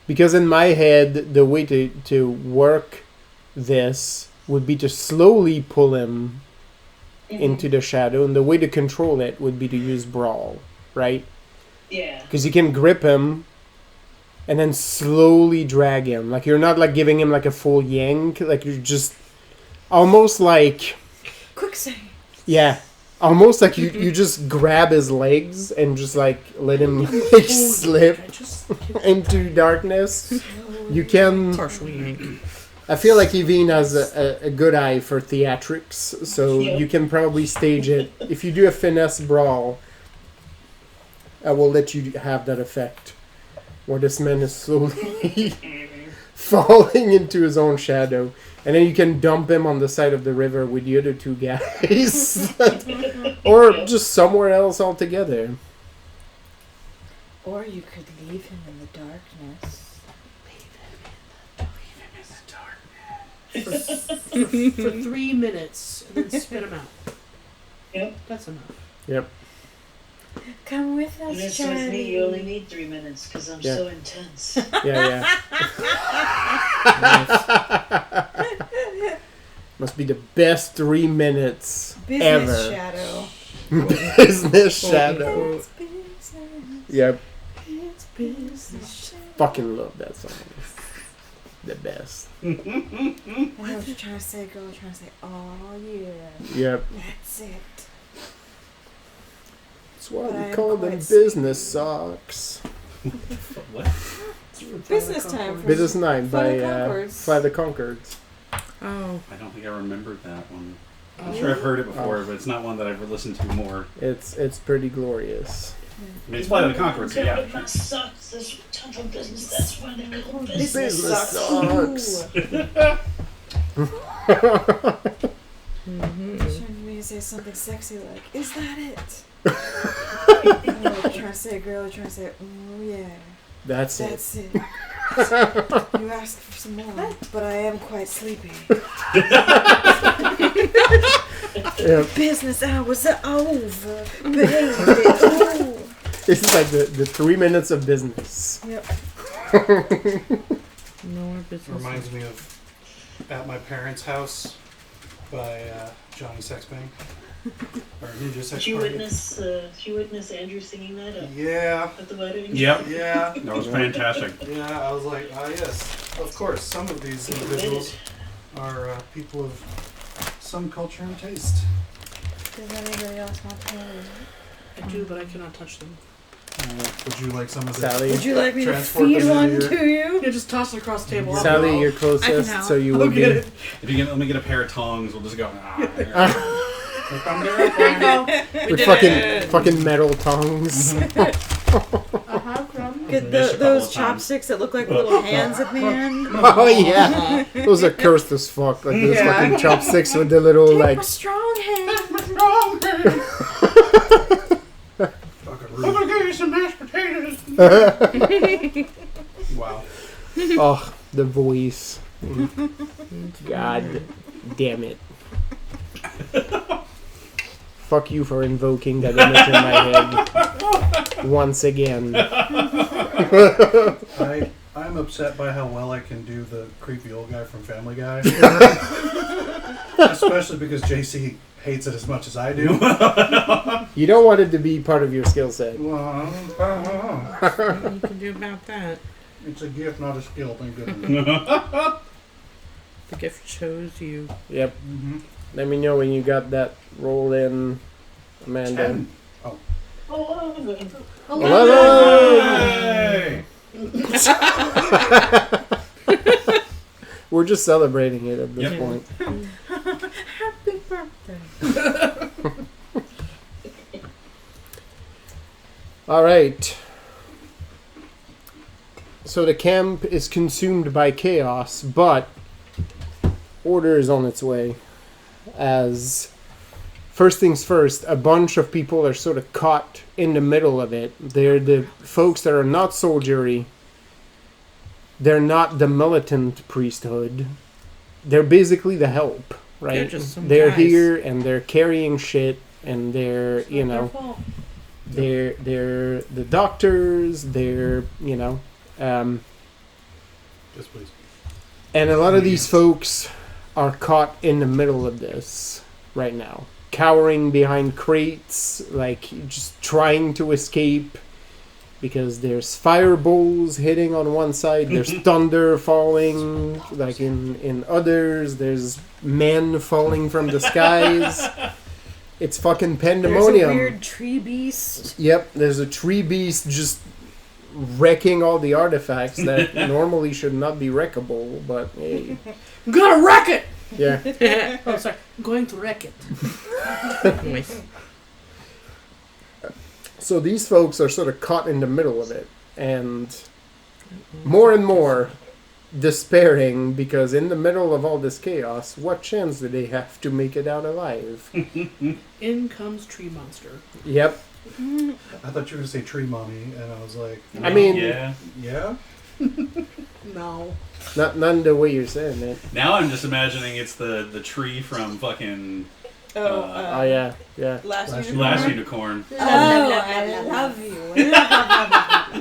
S1: Because in my head, the way to work this would be to slowly pull him into the shadow, and the way to control it would be to use brawl, right?
S7: Yeah.
S1: Because you can grip him and then slowly drag him. Like, you're not like giving him like a full yank. Like, you're just almost like,
S2: Quicksand.
S1: yeah, almost like you just grab his legs and just like let him like slip into darkness. You can.
S4: Partial yank.
S1: I feel like Yvonne has a good eye for theatrics, so
S7: Yeah.
S1: you can probably stage it. If you do a finesse brawl, I will let you have that effect, where this man is slowly falling into his own shadow, and then you can dump him on the side of the river with the other two guys, or just somewhere else altogether.
S2: Or you could leave him in the darkness.
S6: For 3 minutes, and then spit him out.
S7: Yep.
S6: That's enough.
S1: Yep.
S2: Come with
S7: And
S2: us,
S7: it's with me,
S2: Charlie.
S7: you only need 3 minutes because I'm
S1: Yeah.
S7: so intense.
S1: Yeah. Must be the best 3 minutes
S2: Business
S1: ever.
S2: shadow.
S1: Business shadow.
S2: It's business.
S1: Yep.
S2: It's business shadow.
S1: Fucking love that song. The best.
S2: I know what you're trying to say, girl. You're trying to say, oh yeah,
S1: Yep.
S2: that's it.
S1: That's why
S2: But I
S1: we
S2: am
S1: call them
S2: quite
S1: business socks.
S5: What?
S2: Business time for
S1: Business Night
S2: Fly
S1: by
S2: the Conchords.
S1: Fly the Conchords.
S4: Oh.
S5: I don't think I remembered that one. I'm sure I've heard it before, but it's not one that I've listened to more.
S1: It's pretty glorious.
S5: I mean, it's Flight of the Conchords, so yeah.
S7: That sucks. This type of business, that's why they call it business.
S1: Business
S2: sucks.
S1: socks.
S2: Shouldn't me say something sexy like, is that it? You know what you're trying to say, girl. You're trying to say, oh yeah,
S1: That's it.
S2: that's it. You asked for some more, but I am quite sleepy.
S1: Yep.
S2: Business hours are over, baby. Ooh.
S1: This is like the 3 minutes of business.
S2: Yep.
S4: No more
S3: It
S4: business.
S3: reminds me of At My Parents' House by Johnny Sexbang. Or Ninja Sex
S7: Did you
S3: Party.
S7: witness Andrew singing that
S3: Yeah.
S7: at the wedding?
S5: Yep.
S3: Yeah.
S5: That was fantastic.
S3: Yeah, I was like, ah, yes. Of course, some of these individuals are people of some culture and taste.
S2: Does anybody else want to?
S6: I do, but I cannot touch them.
S3: Would you like some of
S1: Sally.
S2: Would you like me to
S3: Transport
S2: feed
S3: them
S2: one
S3: into
S2: to you?
S6: Yeah, just toss it across the table. I'll
S1: Sally,
S6: go.
S1: you're
S4: I
S1: closest,
S4: can
S1: so you
S6: I'll
S1: will
S6: get
S1: be.
S6: it.
S5: If you let me get a pair of tongs, we'll just go.
S1: With fucking metal tongues.
S2: Get
S5: Fish a couple
S2: those
S5: of times.
S2: chopsticks that look like little hands at the end.
S1: Oh yeah, those are cursed as fuck. Like those fucking chopsticks with the little
S2: Take
S1: like.
S2: my strong hand.
S3: Fucking rude.
S5: gonna give you some mashed potatoes.
S3: Wow.
S1: Oh, the voice. God damn it. Fuck you for invoking that image in my head once again.
S3: I'm upset by how well I can do the creepy old guy from Family Guy. Especially because JC hates it as much as I do.
S1: You don't want it to be part of your skill set.
S3: Well,
S4: What you can do about that?
S3: it's a gift, not a skill, thank goodness.
S4: The gift chose you.
S1: Yep.
S3: Mm-hmm.
S1: Let me know when you got that roll in, Amanda.
S3: 10.
S7: Oh,
S1: 11!
S5: Hey!
S1: We're just celebrating it at this
S5: Yep.
S1: point.
S2: Happy birthday.
S1: All right. So So the camp is consumed by chaos, but order is on its way. As first things first, a bunch of people are sort of caught in the middle of it. They're the folks that are not soldiery. They're not the militant priesthood. They're basically the help, right?
S4: They're just some
S1: They're
S4: guys.
S1: here and they're carrying shit and they're, you
S6: Not their
S1: know,
S6: fault.
S1: they're the doctors, they're, you know,
S3: Yes, please.
S1: and a lot of these folks are caught in the middle of this right now, cowering behind crates, like just trying to escape because there's fireballs hitting on one side, there's thunder falling, like in others, there's men falling from the skies. It's fucking
S2: There's
S1: pandemonium.
S2: a weird tree beast.
S1: Yep, there's a tree beast just wrecking all the artifacts that normally should not be wreckable, but hey.
S6: I'm gonna wreck it!
S1: Yeah.
S6: Oh, sorry. I'm going to wreck it.
S4: Nice.
S1: So these folks are sort of caught in the middle of it, and more despairing because in the middle of all this chaos, what chance do they have to make it out alive?
S6: In comes Tree Monster.
S1: Yep.
S3: I thought you were going to say tree mommy, and I was like,
S1: I mean,
S5: yeah.
S3: yeah?
S6: No.
S1: none the way you're saying it.
S5: Now I'm just imagining it's the tree from fucking
S1: Oh yeah, yeah.
S2: Last unicorn.
S5: Last Unicorn.
S2: Oh, I love you.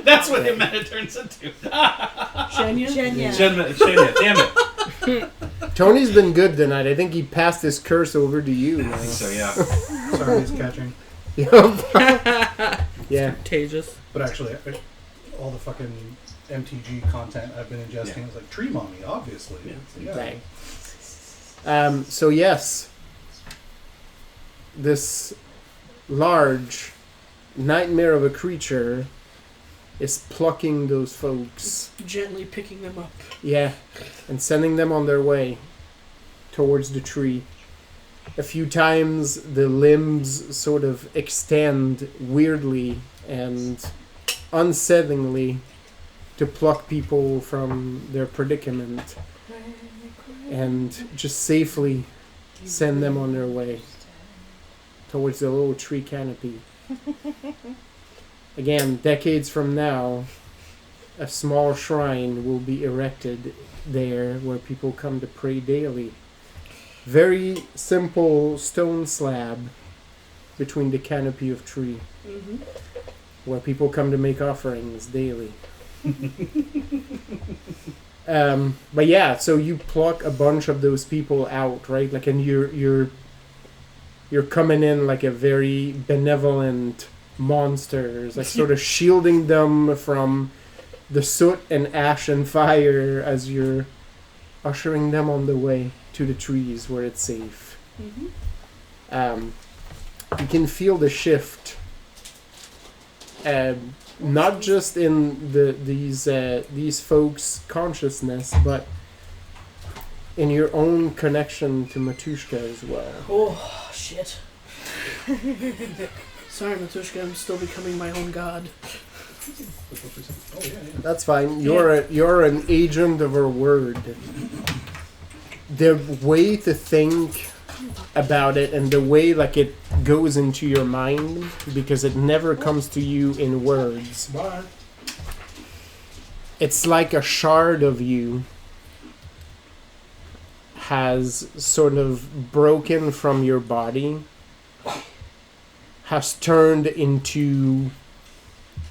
S5: That's what it turns into.
S6: Shania?
S2: Shania.
S5: Damn it.
S1: Tony's been good tonight. I think he passed his curse over to you now.
S5: I think so, yeah.
S3: Sorry, he's catching.
S1: Yep. Yeah.
S4: Contagious.
S3: But actually, all the fucking MTG content I've been ingesting is like tree mommy, obviously. Yeah.
S1: Bang. So yes, this large nightmare of a creature is plucking those folks.
S6: Gently picking them up.
S1: Yeah, and sending them on their way towards the tree. A few times the limbs sort of extend weirdly and unsettlingly to pluck people from their predicament and just safely send them on their way towards the little tree canopy. Again, decades from now, a small shrine will be erected there where people come to pray daily. Very simple stone slab between the canopy of tree
S6: Mm-hmm.
S1: where people come to make offerings daily. But yeah, so you pluck a bunch of those people out, right? Like, and you're coming in like a very benevolent monster, it's like sort of shielding them from the soot and ash and fire as you're ushering them on the way to the trees where it's safe.
S6: Mm-hmm.
S1: You can feel the shift, not just in these folks' consciousness, but in your own connection to Matushka as well.
S6: Oh, shit. Sorry, Matushka, I'm still becoming my own god.
S3: Oh, yeah.
S1: That's fine. You're an agent of her word. The way to think about it and the way like it goes into your mind, because it never comes to you in words.
S3: Bye.
S1: It's like a shard of you has sort of broken from your body, has turned into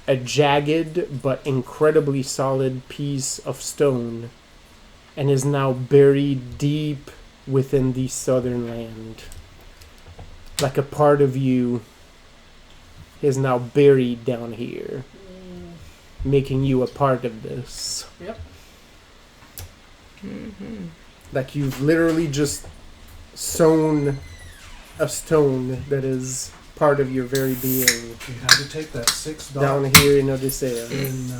S1: a jagged but incredibly solid piece of stone, and is now buried deep within the southern land. Like a part of you is now buried down here, making you a part of this.
S6: Yep.
S4: Mm-hmm.
S1: Like you've literally just sewn a stone that is part of your very being
S3: You had to take that 6 dot
S1: down here in Odyssea.
S3: in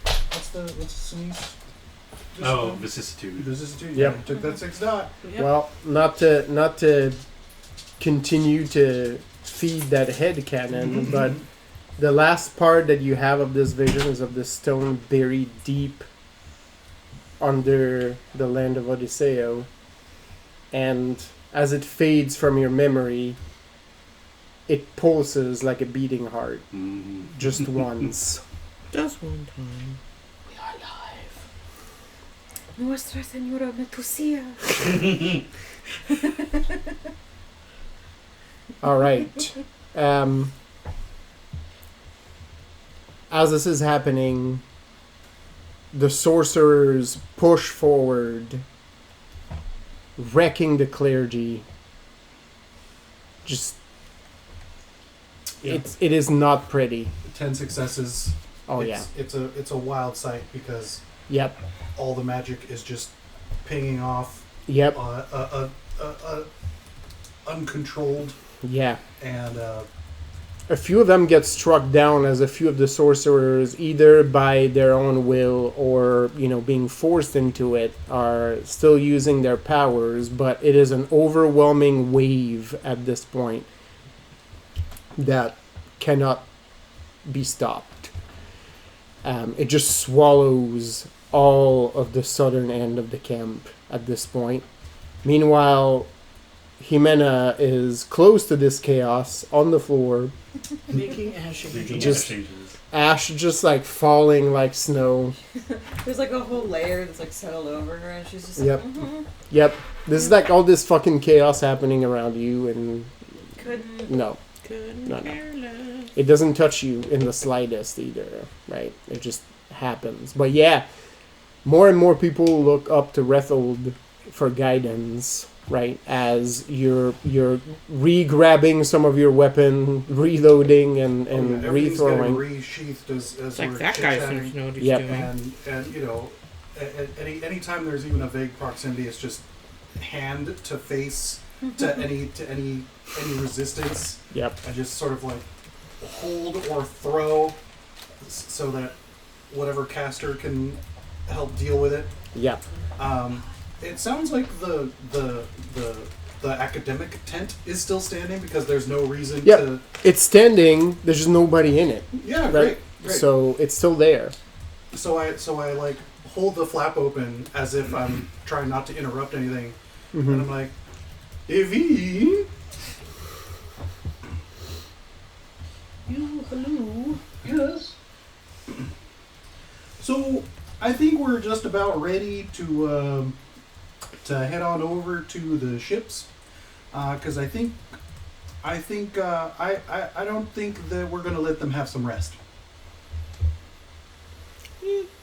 S3: what's the sneeze?
S5: Oh, vicissitude.
S3: Vicissitude.
S1: Yep.
S3: Yeah, you took that 6 dot.
S6: Yep.
S1: Well, not to continue to feed that head cannon, but the last part that you have of this vision is of the stone buried deep under the land of Odisseo, and as it fades from your memory, it pulses like a beating heart, just once.
S4: Just one time.
S6: We are live.
S2: Nuestra Señora Metusia.
S1: All right. As this is happening, the sorcerers push forward, wrecking the clergy. Just, it is not pretty.
S3: 10 successes.
S1: Oh
S3: It's a wild sight because
S1: Yep.
S3: all the magic is just pinging off.
S1: Yep.
S3: Uncontrolled,
S1: Yeah.
S3: and
S1: A few of them get struck down as a few of the sorcerers, either by their own will or, being forced into it, are still using their powers, but it is an overwhelming wave at this point that cannot be stopped. It just swallows all of the southern end of the camp at this point. Meanwhile, Jimena is close to this chaos on the floor.
S6: Making ash
S1: Ash just like falling like snow.
S2: There's like a whole layer that's like settled over her, and she's just
S1: Yep.
S2: like,
S1: Yep. This is like all this fucking chaos happening around you, and
S2: couldn't.
S1: no,
S4: Couldn't
S1: No.
S4: care less.
S1: it doesn't touch you in the slightest either, right? It just happens. But yeah, more and more people look up to Rethold for guidance, right? As you're re-grabbing some of your weapon, reloading and
S3: everything's getting
S1: rethrowing.
S3: resheathed as
S4: It's like
S3: we're
S4: that guy
S3: chit-chatting.
S4: seems to know what he's
S1: Yep.
S4: doing.
S3: And anytime there's even a vague proximity, it's just hand to face to any resistance,
S1: Yep.
S3: and just sort of like hold or throw so that whatever caster can help deal with it.
S1: Yep.
S3: It sounds like the academic tent is still standing because there's no reason
S1: Yep.
S3: to.
S1: It's standing. There's just nobody in it,
S3: Yeah,
S1: right?
S3: great.
S1: So it's still there.
S3: So I like hold the flap open as if I'm trying not to interrupt anything, and I'm like, Evie.
S6: Hello.
S3: Yes. So I think we're just about ready to head on over to the ships, because I don't think that we're gonna let them have some rest.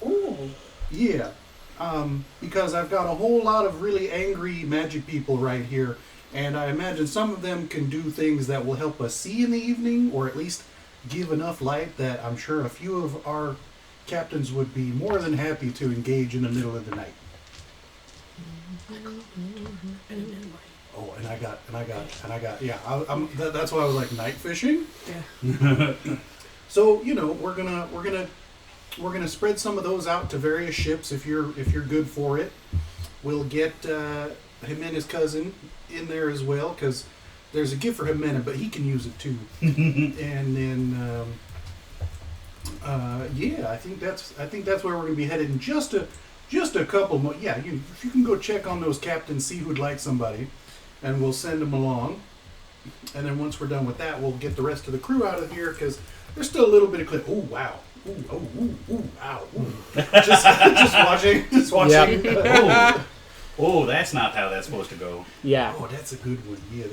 S6: Oh.
S3: Yeah, because I've got a whole lot of really angry magic people right here, and I imagine some of them can do things that will help us see in the evening, or at least give enough light that I'm sure a few of our captains would be more than happy to engage in the middle of the night. Oh, and I got. Yeah, that's why I was like night fishing.
S6: Yeah.
S3: So we're gonna spread some of those out to various ships if you're good for it. We'll get Jimena's cousin in there as well because there's a gift for Jimena, but he can use it too. And then I think that's where we're gonna be headed in just a couple more. Yeah, if you can go check on those captains, see who'd like somebody, and we'll send them along. And then once we're done with that, we'll get the rest of the crew out of here because there's still a little bit of clip. Oh wow. Ooh, oh, ooh, ooh, ow, ooh. Just watching.
S1: Yep.
S5: Oh, that's not how that's supposed to go.
S1: Yeah.
S3: Oh, that's a good one. Yeah,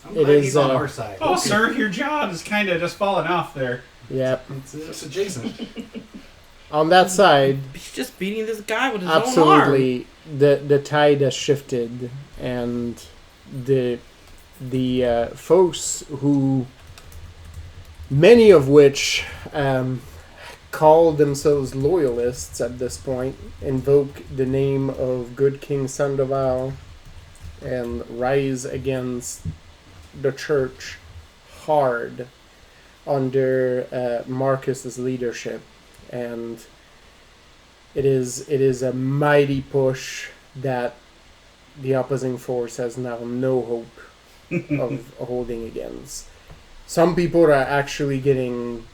S3: I'm
S1: It
S3: glad
S1: is,
S3: he's on our side.
S5: Oh, sir, your jaw is kind of just falling off there.
S1: Yep.
S3: It's adjacent.
S1: On that side,
S4: He's just beating this guy with his own arm.
S1: absolutely, the tide has shifted, and the folks who, many of which call themselves loyalists at this point, invoke the name of good King Sandoval and rise against the church hard under Marcus's leadership. And it is a mighty push that the opposing force has now no hope of holding against. Some people are actually getting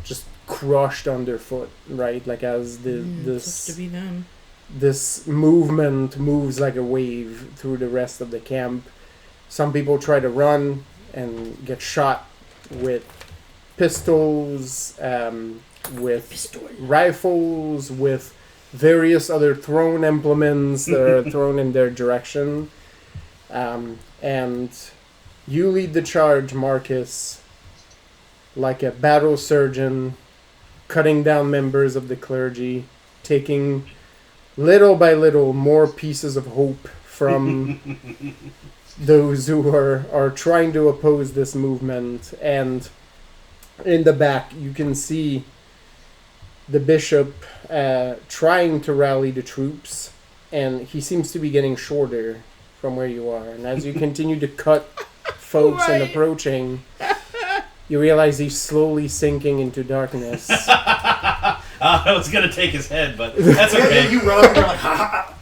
S1: just crushed underfoot, right? Like as
S4: Supposed to be them.
S1: this movement moves like a wave through the rest of the camp. Some people try to run and get shot with pistols, with rifles, with various other thrown implements that are thrown in their direction. And you lead the charge, Marcus, like a battle surgeon, cutting down members of the clergy, taking little by little more pieces of hope from those who are trying to oppose this movement. And in the back, you can see the bishop trying to rally the troops, and he seems to be getting shorter from where you are. And as you continue to cut folks and approaching, you realize he's slowly sinking into darkness.
S5: I was gonna take his head, but that's okay.
S3: You run up and you're like, ha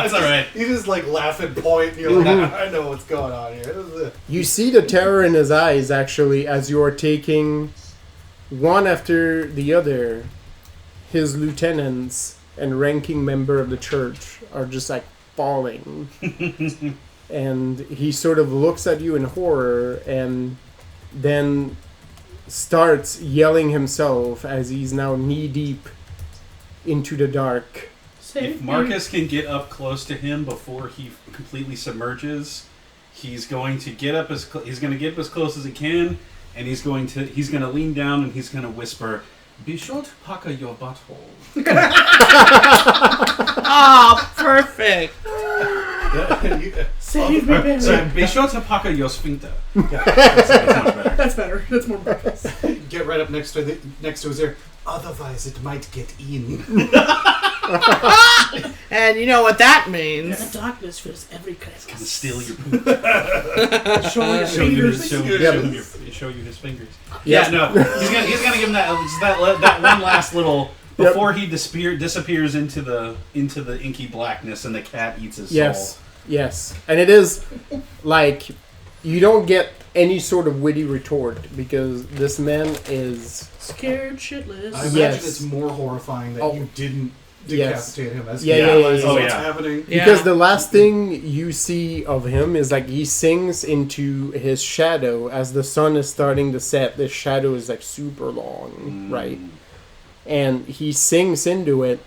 S5: That's all right.
S3: You just like laugh and point, and you're like, I know what's going on here.
S1: You see the terror in his eyes, actually, as you are taking one after the other. His lieutenants and ranking member of the church are just like falling. And he sort of looks at you in horror and then starts yelling himself as he's now knee-deep into the dark.
S5: If Marcus can get up close to him before he completely submerges, he's going to get up as close as he can, and he's going to lean down and he's going to whisper, "Be sure to pucker your butthole."
S4: Oh, perfect.
S6: Save me, baby.
S5: So be sure to pucker your sphincter. Yeah, that's much better.
S6: That's better. That's more Marcus.
S3: Get right up next to his ear. Otherwise, it might get in.
S4: And you know what that means.
S6: The darkness fills every crevice.
S5: Gonna steal your poop.
S6: Show you his fingers.
S5: Show you his fingers.
S1: Yeah.
S5: No. He's gonna give him that one last little before he disappears into the inky blackness and the cat eats his soul.
S1: Yes. And it is like you don't get any sort of witty retort because this man is
S6: scared shitless.
S3: I imagine it's more horrifying that you didn't decapitate him as what's happening.
S1: Because the last thing you see of him is like he sinks into his shadow as the sun is starting to set. The shadow is like super long, right? And he sinks into it,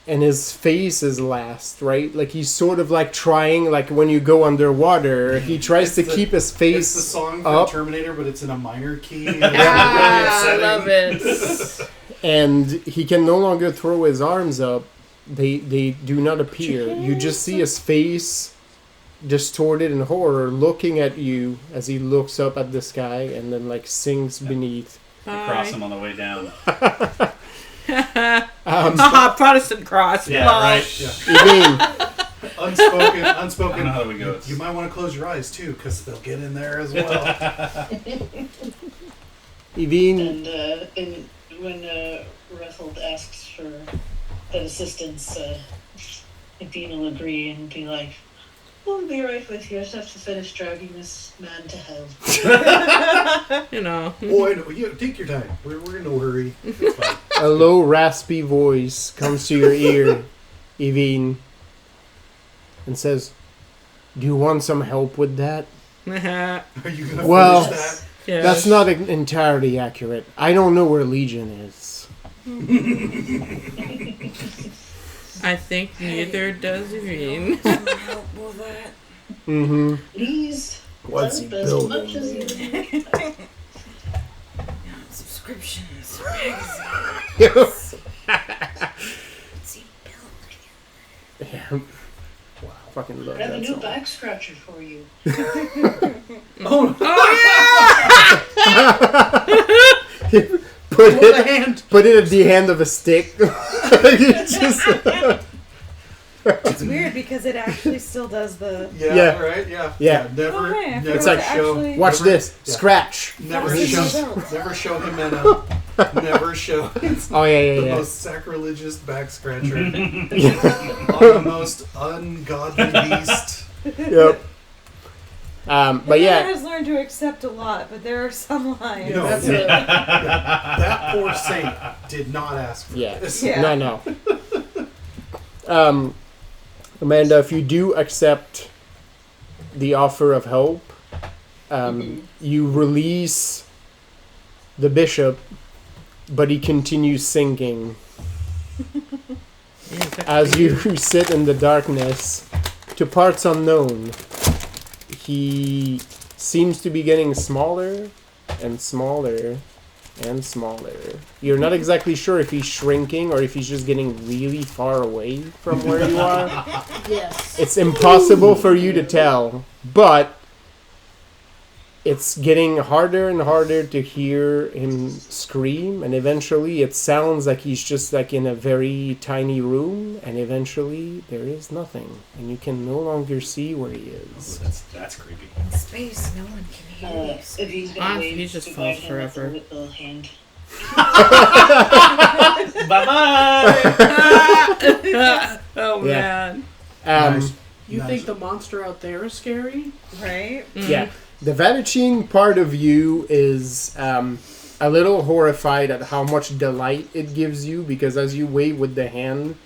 S1: and his face is last, right? Like he's sort of like trying, like when you go underwater, he tries to keep his face.
S3: It's the song
S1: up.
S3: from Terminator, but it's in a minor key.
S4: I love it.
S1: And he can no longer throw his arms up. They do not appear. You just see his face distorted in horror looking at you as he looks up at the sky and then like sinks beneath.
S5: Cross him on the way down.
S4: Protestant cross.
S5: Yeah, right.
S1: Yeah.
S3: Unspoken.
S5: I don't know how we go.
S3: You might want to close your eyes too, because they'll get in there as well.
S1: Evine.
S7: And when Rethold asks for that assistance, Evine will agree and be like, "We'll be right with you. I just have to finish dragging this man to hell."
S4: You know.
S3: Oh, take your time. We're in no hurry. It's fine.
S1: A low, raspy voice comes to your ear, Evine, and says, "Do you want some help with that?"
S3: Are you gonna
S1: Well,
S3: finish that?
S4: Yes.
S1: That's not entirely accurate. I don't know where Legion is.
S4: I think neither does Evine.
S2: Help with that.
S1: Mm-hmm.
S7: Please.
S1: What's he
S7: help as much as
S1: building?
S7: you can.
S2: Subscriptions.
S1: Yes.
S2: What's he building?
S1: Yeah. Wow. Fucking love
S7: I have a
S1: that
S7: new
S1: song.
S7: back scratcher for you.
S1: Put it at the end of a stick.
S2: It's weird because it actually still does the.
S1: Yeah.
S3: Right. Yeah.
S1: Yeah.
S3: Never.
S2: Okay, I
S3: never
S2: forgot
S1: It's like,
S2: to
S3: show.
S2: actually-
S1: Watch
S3: never-
S1: this.
S3: yeah.
S1: Scratch.
S3: Never
S2: That's
S3: show.
S2: his
S3: Never show him in a. Never show.
S1: Oh yeah,
S3: The
S1: yeah,
S3: most sacrilegious back scratcher on the most ungodly beast.
S1: yeah. Yep. But yeah,
S2: has learned to accept a lot, but there are some lines.
S3: No,
S6: that's
S3: that poor saint did not ask for this.
S2: Yeah.
S1: no. Amanda, if you do accept the offer of help, you release the bishop, but he continues singing. As you sit in the darkness, to parts unknown, he seems to be getting smaller and smaller and smaller. You're not exactly sure if he's shrinking or if he's just getting really far away from where you are.
S6: Yes.
S1: It's impossible for you to tell, but it's getting harder and harder to hear him scream, and eventually it sounds like he's just like in a very tiny room, and eventually there is nothing, and you can no longer see where he is.
S5: That's creepy.
S2: In space, no one can hear you.
S7: If he's gonna
S4: Honestly,
S7: wave
S4: he just
S7: goodbye
S4: falls
S7: to him with
S4: forever.
S7: a little hand.
S5: Bye-bye!
S4: Oh,
S1: Yeah.
S4: man.
S3: Nice.
S6: You think the monster out there is scary?
S2: Right?
S1: Yeah. The vanishing part of you is a little horrified at how much delight it gives you, because as you wave with the hand,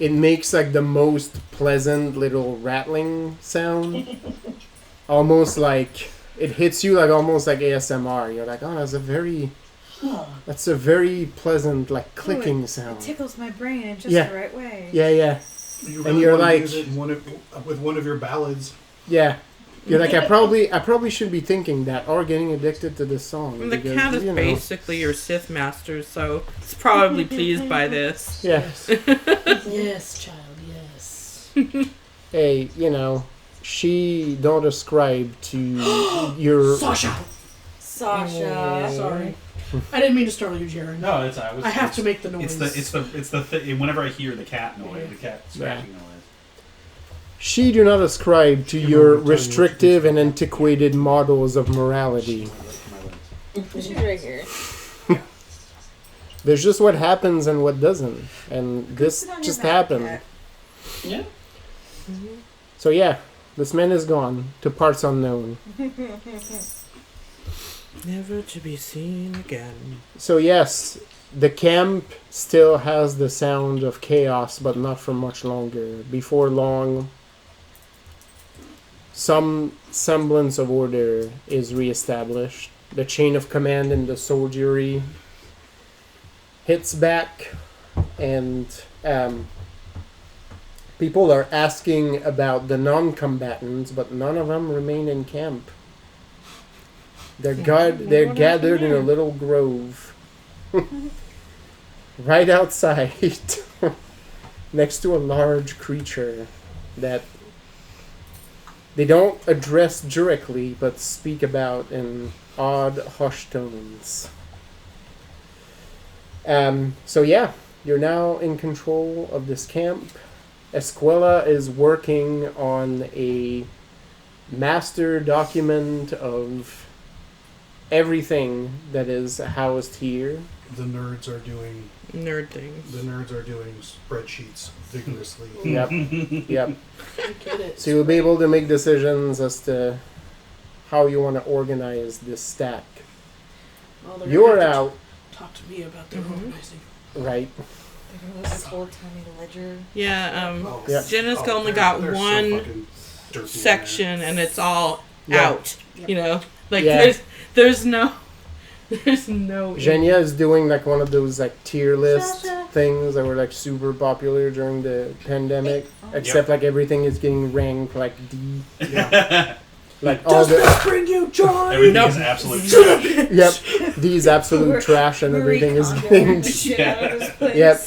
S1: it makes like the most pleasant little rattling sound. Almost like it hits you like almost like ASMR. You're like, oh, that's a very pleasant like clicking
S2: It
S1: sound.
S2: tickles my brain in just
S1: Yeah.
S2: the right way.
S1: Yeah.
S3: You
S1: And you're
S3: wanna
S1: like-
S3: use it in with one of your ballads.
S1: Yeah. You're like, I probably should be thinking that or getting addicted to this song.
S4: And the
S1: because,
S4: cat is
S1: you know,
S4: basically your Sith master, so it's probably pleased by this.
S1: Yeah.
S6: Yes, child, yes.
S1: Hey, you know, she don't ascribe to your...
S6: Sasha!
S2: Sasha.
S6: Sorry. I didn't mean to startle you, Jared.
S5: No,
S6: I have to make the noise.
S5: It's the whenever I hear the cat noise, the cat scratching noise.
S1: She do not ascribe to your restrictive and antiquated models of morality.
S2: She's right here.
S1: There's just what happens and what doesn't. And this
S2: Sit on your
S1: just
S2: back,
S1: happened.
S2: cat.
S5: Yeah.
S1: So yeah, this man is gone to parts unknown.
S4: Never to be seen again.
S1: So yes, the camp still has the sound of chaos, but not for much longer. Before long, some semblance of order is reestablished. The chain of command in the soldiery hits back, and people are asking about the non-combatants, but none of them remain in camp. They're gathered in a little grove right outside next to a large creature that they don't address directly but speak about in odd hushed tones. So yeah, you're now in control of this camp. Escuela is working on a master document of everything that is housed here.
S3: The nerds are doing
S4: Nerd things.
S3: spreadsheets vigorously.
S1: Yep.
S6: I get it.
S1: So you'll be able to make decisions as to how you want to organize this stack.
S6: Well, they're gonna
S1: You're
S6: have to
S1: out,
S6: Talk to me about their
S4: Mhm.
S6: organizing.
S1: right?
S2: They're gonna lose this whole tiny ledger.
S4: Yeah,
S3: Oh,
S1: Yeah.
S4: Jenna's only
S3: they're-
S4: got
S3: they're so
S4: one
S3: fucking dirty in
S4: section
S3: there.
S4: and it's all
S1: Yeah.
S4: out. You know? Like
S1: Yeah.
S4: there's no
S1: Zhenya is doing like one of those like tier list
S2: Sasha.
S1: things that were like super popular during the pandemic. Except like everything is getting ranked like D.
S3: Yeah.
S1: Like all
S6: Does
S1: the
S6: this bring you joy?
S5: Everything
S4: Nope.
S5: is absolute trash.
S1: yep, D's absolute trash and everything is
S2: Marie
S1: getting.
S2: Kondoing the shit out of this place.
S1: Yep.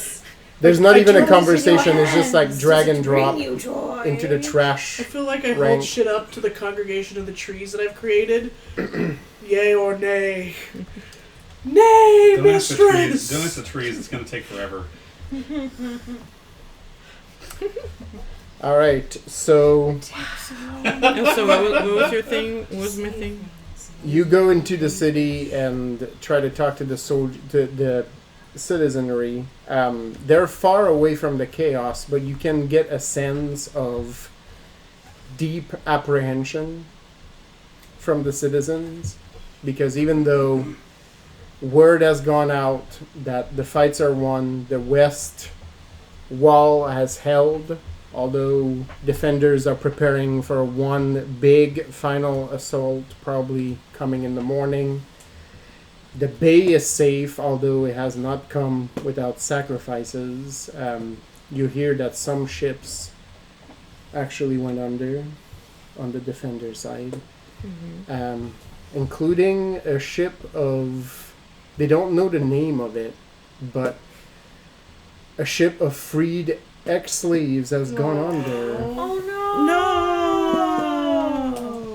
S1: There's not
S6: I
S1: even a
S6: turn this
S1: conversation. It's just like
S2: Hands,
S1: drag
S2: does
S1: and
S2: it bring
S1: drop
S2: you joy?
S1: into the trash.
S6: I feel like I
S1: Rank.
S6: hold shit up to the congregation of the trees that I've created. Yay or nay? Nay,
S5: Don't ask the trees.
S6: mistress!
S5: Don't ask the trees. It's gonna take forever.
S1: All right, so
S4: So what was your thing? What was my thing?
S1: you go into the city and try to talk to the citizenry. They're far away from the chaos, but you can get a sense of deep apprehension from the citizens, because even though word has gone out that the fights are won, the West Wall has held, although defenders are preparing for one big final assault, probably coming in the morning. The bay is safe, although it has not come without sacrifices. You hear that some ships actually went under on the defender side, including a ship of, they don't know the name of it, but a ship of freed ex-slaves has gone under.
S2: Oh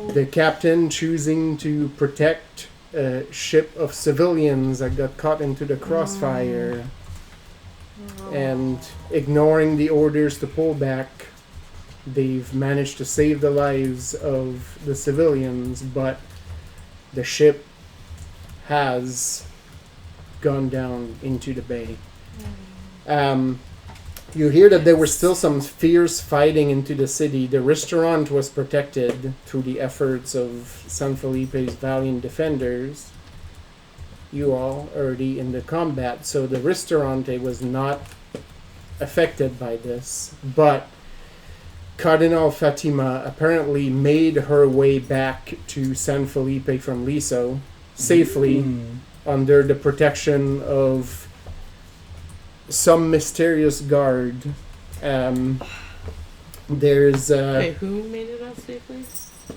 S2: no!
S1: The captain choosing to protect a ship of civilians that got caught into the crossfire and ignoring the orders to pull back. They've managed to save the lives of the civilians, but the ship has gone down into the bay. You hear that there were still some fierce fighting into the city. The restaurant was protected through the efforts of San Felipe's valiant defenders. You all already in the combat, so the restaurante was not affected by this. But Cardinal Fatima apparently made her way back to San Felipe from Liso safely under the protection of some mysterious guard. There's
S4: Wait, who made it out safely?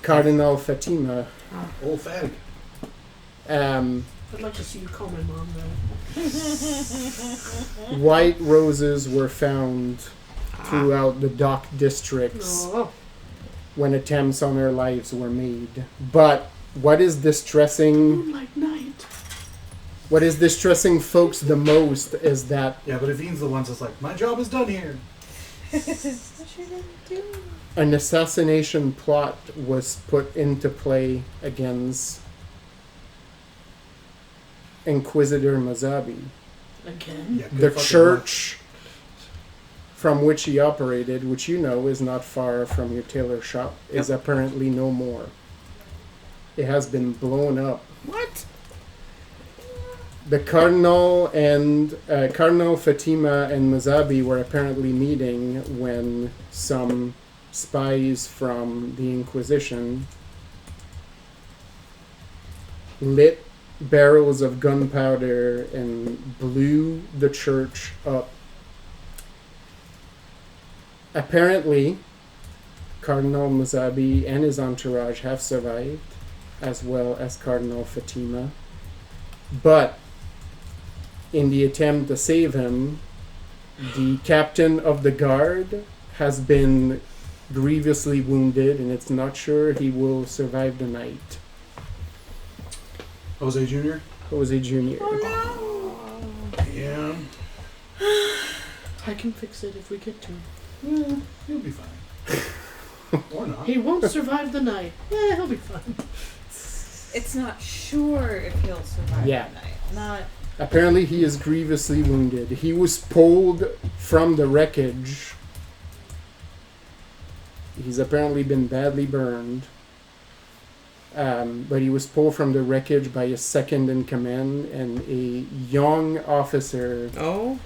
S1: Cardinal Fatima.
S3: Old fag.
S6: I'd like to see you call my mom though.
S1: White roses were found throughout the dock districts when attempts on their lives were made. But what is distressing?
S6: Moonlight night.
S1: What is distressing folks the most is that
S3: Yeah, but Evine's the ones that's like, my job is done here.
S1: an assassination plot was put into play against Inquisitor Mazabi.
S6: Again?
S3: Yeah, good
S1: The
S3: fucking
S1: church from which he operated, which you know is not far from your tailor shop, is apparently no more. It has been blown up.
S4: What?
S1: The Cardinal and Cardinal Fatima and Mazabi were apparently meeting when some spies from the Inquisition lit barrels of gunpowder and blew the church up. Apparently, Cardinal Mazabi and his entourage have survived, as well as Cardinal Fatima. But in the attempt to save him, the captain of the guard has been grievously wounded, and it's not sure he will survive the night.
S3: Jose Jr.?
S1: Jose Jr.
S3: Yeah.
S6: I can fix it if we get to him.
S3: Yeah, he'll be fine. Or not.
S6: He won't survive the night. Yeah, he'll be fine.
S2: It's not sure if he'll survive
S1: Yeah.
S2: the night. Not.
S1: Apparently he is grievously wounded. He was pulled from the wreckage. He's apparently been badly burned. But he was pulled from the wreckage by his second in command and a young officer
S4: Oh?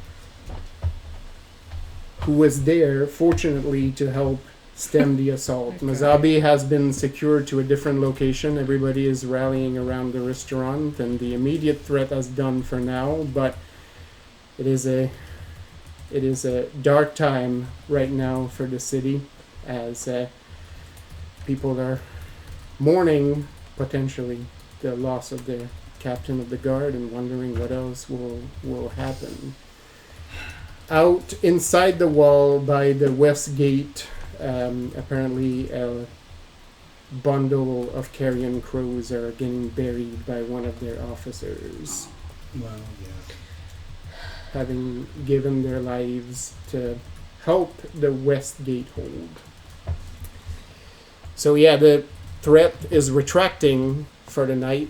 S1: who was there, fortunately, to help stem the assault.
S4: Okay.
S1: Mazabi has been secured to a different location. Everybody is rallying around the restaurant, and the immediate threat is done for now. But it is a dark time right now for the city, as people are mourning potentially the loss of the captain of the guard and wondering what else will happen. Out inside the wall by the west gate, apparently a bundle of carrion crows are getting buried by one of their officers,
S3: Well, yeah.
S1: having given their lives to help the west gate hold. So yeah, the threat is retracting for the night.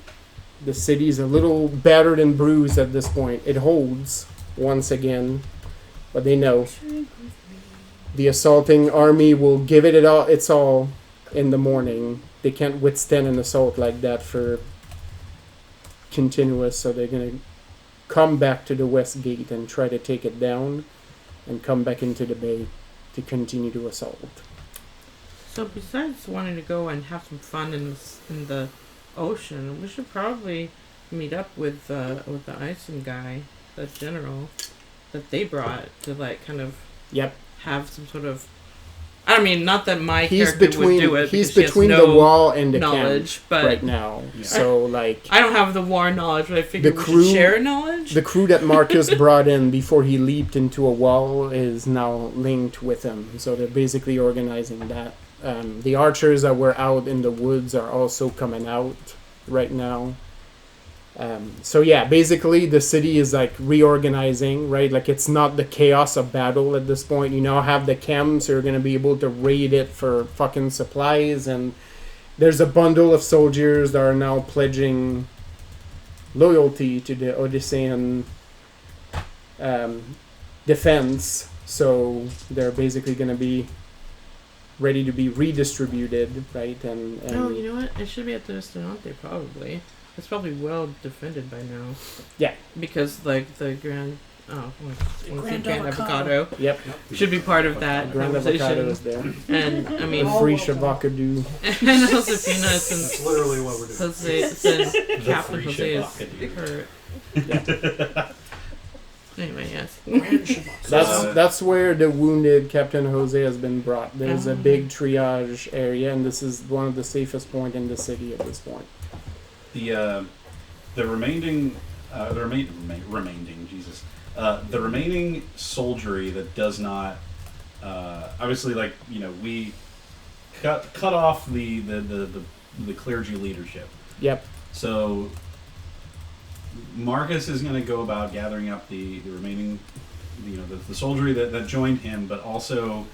S1: The city's a little battered and bruised at this point. It holds once again, but they know the assaulting army will give it its all in the morning. they can't withstand an assault like that for continuous, so they're gonna come back to the west gate and try to take it down, and come back into the bay to continue to assault.
S4: So besides wanting to go and have some fun in the ocean, we should probably meet up with the Ison guy, the general that they brought to like kind of have some sort of. I mean, not that my character would do it.
S1: He's
S4: because
S1: between
S4: he has no
S1: the wall and the
S4: knowledge,
S1: camp
S4: but
S1: right now. So like,
S4: I don't have the war knowledge, but I figured
S1: the
S4: we
S1: crew-
S4: should share knowledge.
S1: the crew that Marcus brought in before he leaped into a wall is now linked with him. So they're basically organizing that. The archers that were out in the woods are also coming out right now. So yeah, basically the city is like reorganizing, right? Like it's not the chaos of battle at this point. You now have the camps, so you're gonna be able to raid it for fucking supplies, and there's a bundle of soldiers that are now pledging loyalty to the Odyssean defense. So they're basically gonna be ready to be redistributed, right? And
S4: Oh, you know what? It should be at the Estelante, probably. It's probably well defended by now.
S1: Yeah.
S4: Because, like, the Grand
S6: Grand
S4: Avocado
S1: yep,
S4: should be part of that
S1: Grand Avocado is
S4: conversation.
S1: there.
S4: And, I
S1: The
S4: mean,
S1: free Shavakadu.
S4: and Josefina,
S3: That's
S4: since
S3: literally what we're doing.
S4: Jose, since Captain
S5: free
S4: Jose is
S5: Shavakadu.
S4: her. Anyway, yes.
S1: That's where the wounded Captain Jose has been brought. There's a big triage area, and this is one of the safest point in the city at this point.
S5: The remaining soldiery that does not obviously, like, you know, we cut off the clergy leadership.
S1: Yep.
S5: So Marcus is going to go about gathering up the remaining, you know, the soldiery that joined him, but also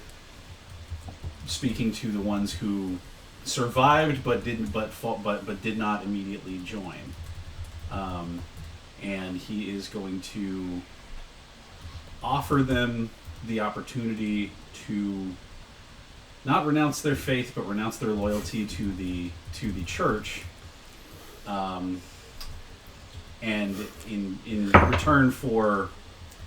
S5: speaking to the ones who survived but did not immediately join. And he is going to offer them the opportunity to not renounce their faith, but renounce their loyalty to the church. And in return for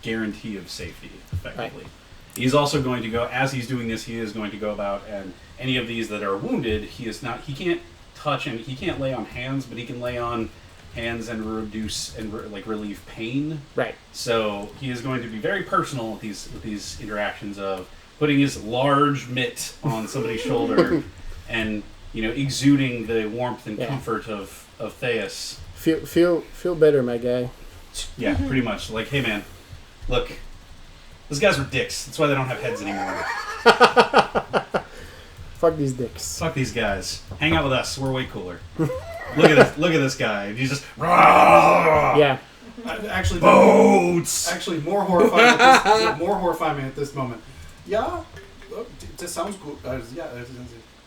S5: guarantee of safety, effectively. Right. He's also going to go, as he's doing this, he is going to go about, and any of these that are wounded, he can't touch and he can't lay on hands, but he can lay on hands and reduce and relieve pain.
S1: Right.
S5: So he is going to be very personal with these interactions of putting his large mitt on somebody's shoulder and, you know, exuding the warmth and comfort of Theus.
S1: Feel better, my guy.
S5: Yeah, pretty much. Like, hey man, look, those guys were dicks. That's why they don't have heads anymore.
S1: Fuck these dicks.
S5: Fuck these guys. Hang out with us. We're way cooler. Look at this guy. And he's just
S1: yeah.
S3: Actually,
S5: boats.
S3: Actually, more horrifying at this moment. Yeah, this sounds good.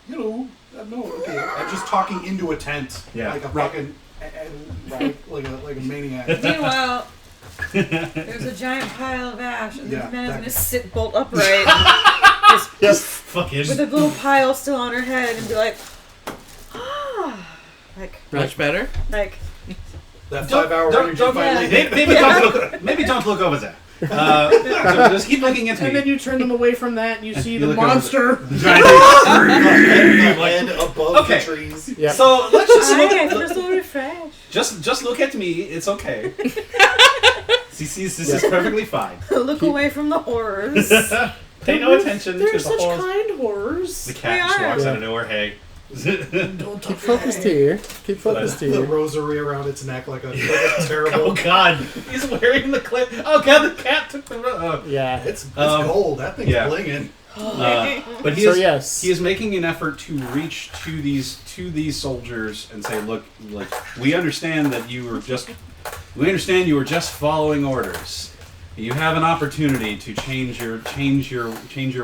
S3: You know, no, okay. I'm just talking into a tent, like a fucking, like a maniac.
S2: Meanwhile, there's a giant pile of ash, and this man is gonna sit bolt upright, with a little pile still on her head, and be like, like
S4: much better.
S2: Like
S3: that 5-hour energy finally.
S5: Maybe don't look over there. So just keep looking into me.
S6: And then you turn them away from that, and you see the monster.
S5: The giant
S3: land above the trees.
S1: Yep.
S5: So let's
S2: just
S5: just look at me. It's okay. This is perfectly fine.
S2: Look away from the horrors.
S5: Pay no attention to
S6: They're
S5: the
S6: such
S5: horrors.
S6: kind horrors.
S5: The cat just walks out of nowhere. Hey.
S6: Don't
S1: Keep focused here. Keep focused
S3: The
S1: here.
S3: rosary around its neck like a terrible.
S5: Oh God! He's wearing the clip. Oh God! The cat took the.
S1: Yeah.
S3: It's gold. That thing's blinging.
S5: But he
S1: So
S5: is,
S1: yes.
S5: he is making an effort to reach to these soldiers and say, look, we understand that you were just following orders. You have an opportunity to change your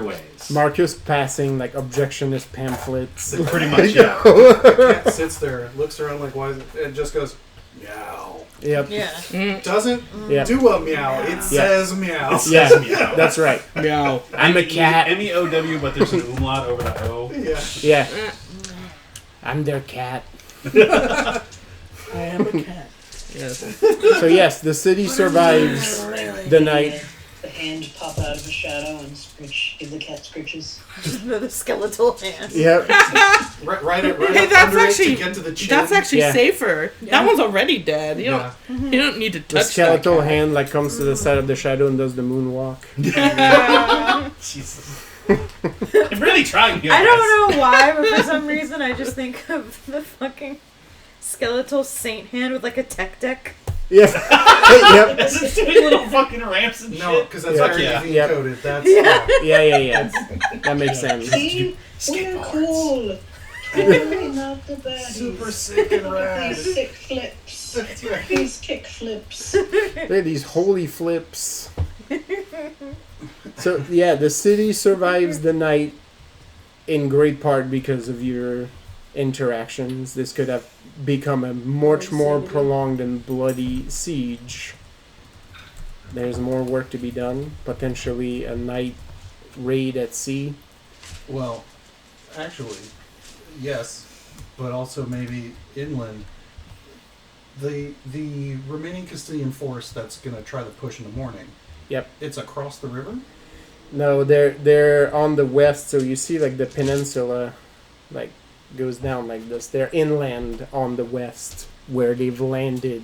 S5: ways.
S1: Marcus passing like objectionist pamphlets.
S5: Pretty much, yeah.
S3: The cat sits there, looks around like, why is it? And just goes, meow.
S1: Yep.
S2: Yeah.
S3: Doesn't
S1: Yep.
S3: do a meow. It says meow.
S5: It says meow.
S1: That's right. Meow. I'm a cat.
S5: MEOW, but there's an umlaut over the O.
S3: Yeah.
S1: Yeah. I'm their cat.
S6: I am a cat.
S4: Yes.
S1: So yes, the city survives the night.
S7: The hand pop out of a shadow and give the cat scritches.
S2: The skeletal hand.
S1: Yep.
S3: Right
S4: Hey,
S3: up
S4: that's
S3: under
S4: actually-
S3: it to get to the chin.
S4: That's actually
S1: Yeah.
S4: safer.
S6: Yeah.
S4: That one's already dead. You
S3: Yeah.
S4: don't need to touch
S1: The skeletal
S4: that cat.
S1: hand like comes to the side of the shadow and does the moonwalk.
S5: Jesus. I'm really trying here.
S2: I don't know why, but for some reason I just think of the fucking skeletal saint hand with like a tech deck.
S1: Yeah. Yep.
S5: Is it doing little fucking ramps and
S3: No,
S5: shit?
S3: because that's
S1: Yeah.
S3: very
S5: Yeah.
S3: easy
S1: Yep.
S3: encoded. That's
S1: Yeah. That makes sense.
S7: See? We're cool. Totally not the baddies.
S3: super sick and rad.
S7: These sick flips.
S3: That's right.
S7: These kick flips.
S1: Look at these holy flips. So yeah, the city survives the night in great part because of your interactions. This could have become a much more prolonged and bloody siege. There's more work to be done. Potentially a night raid at sea.
S3: Well, actually, yes, but also maybe inland. The remaining Castillian force that's gonna try to push in the morning.
S1: Yep.
S3: It's across the river.
S1: No, they're on the west, so you see like the peninsula like goes down like this. They're inland on the west where they've landed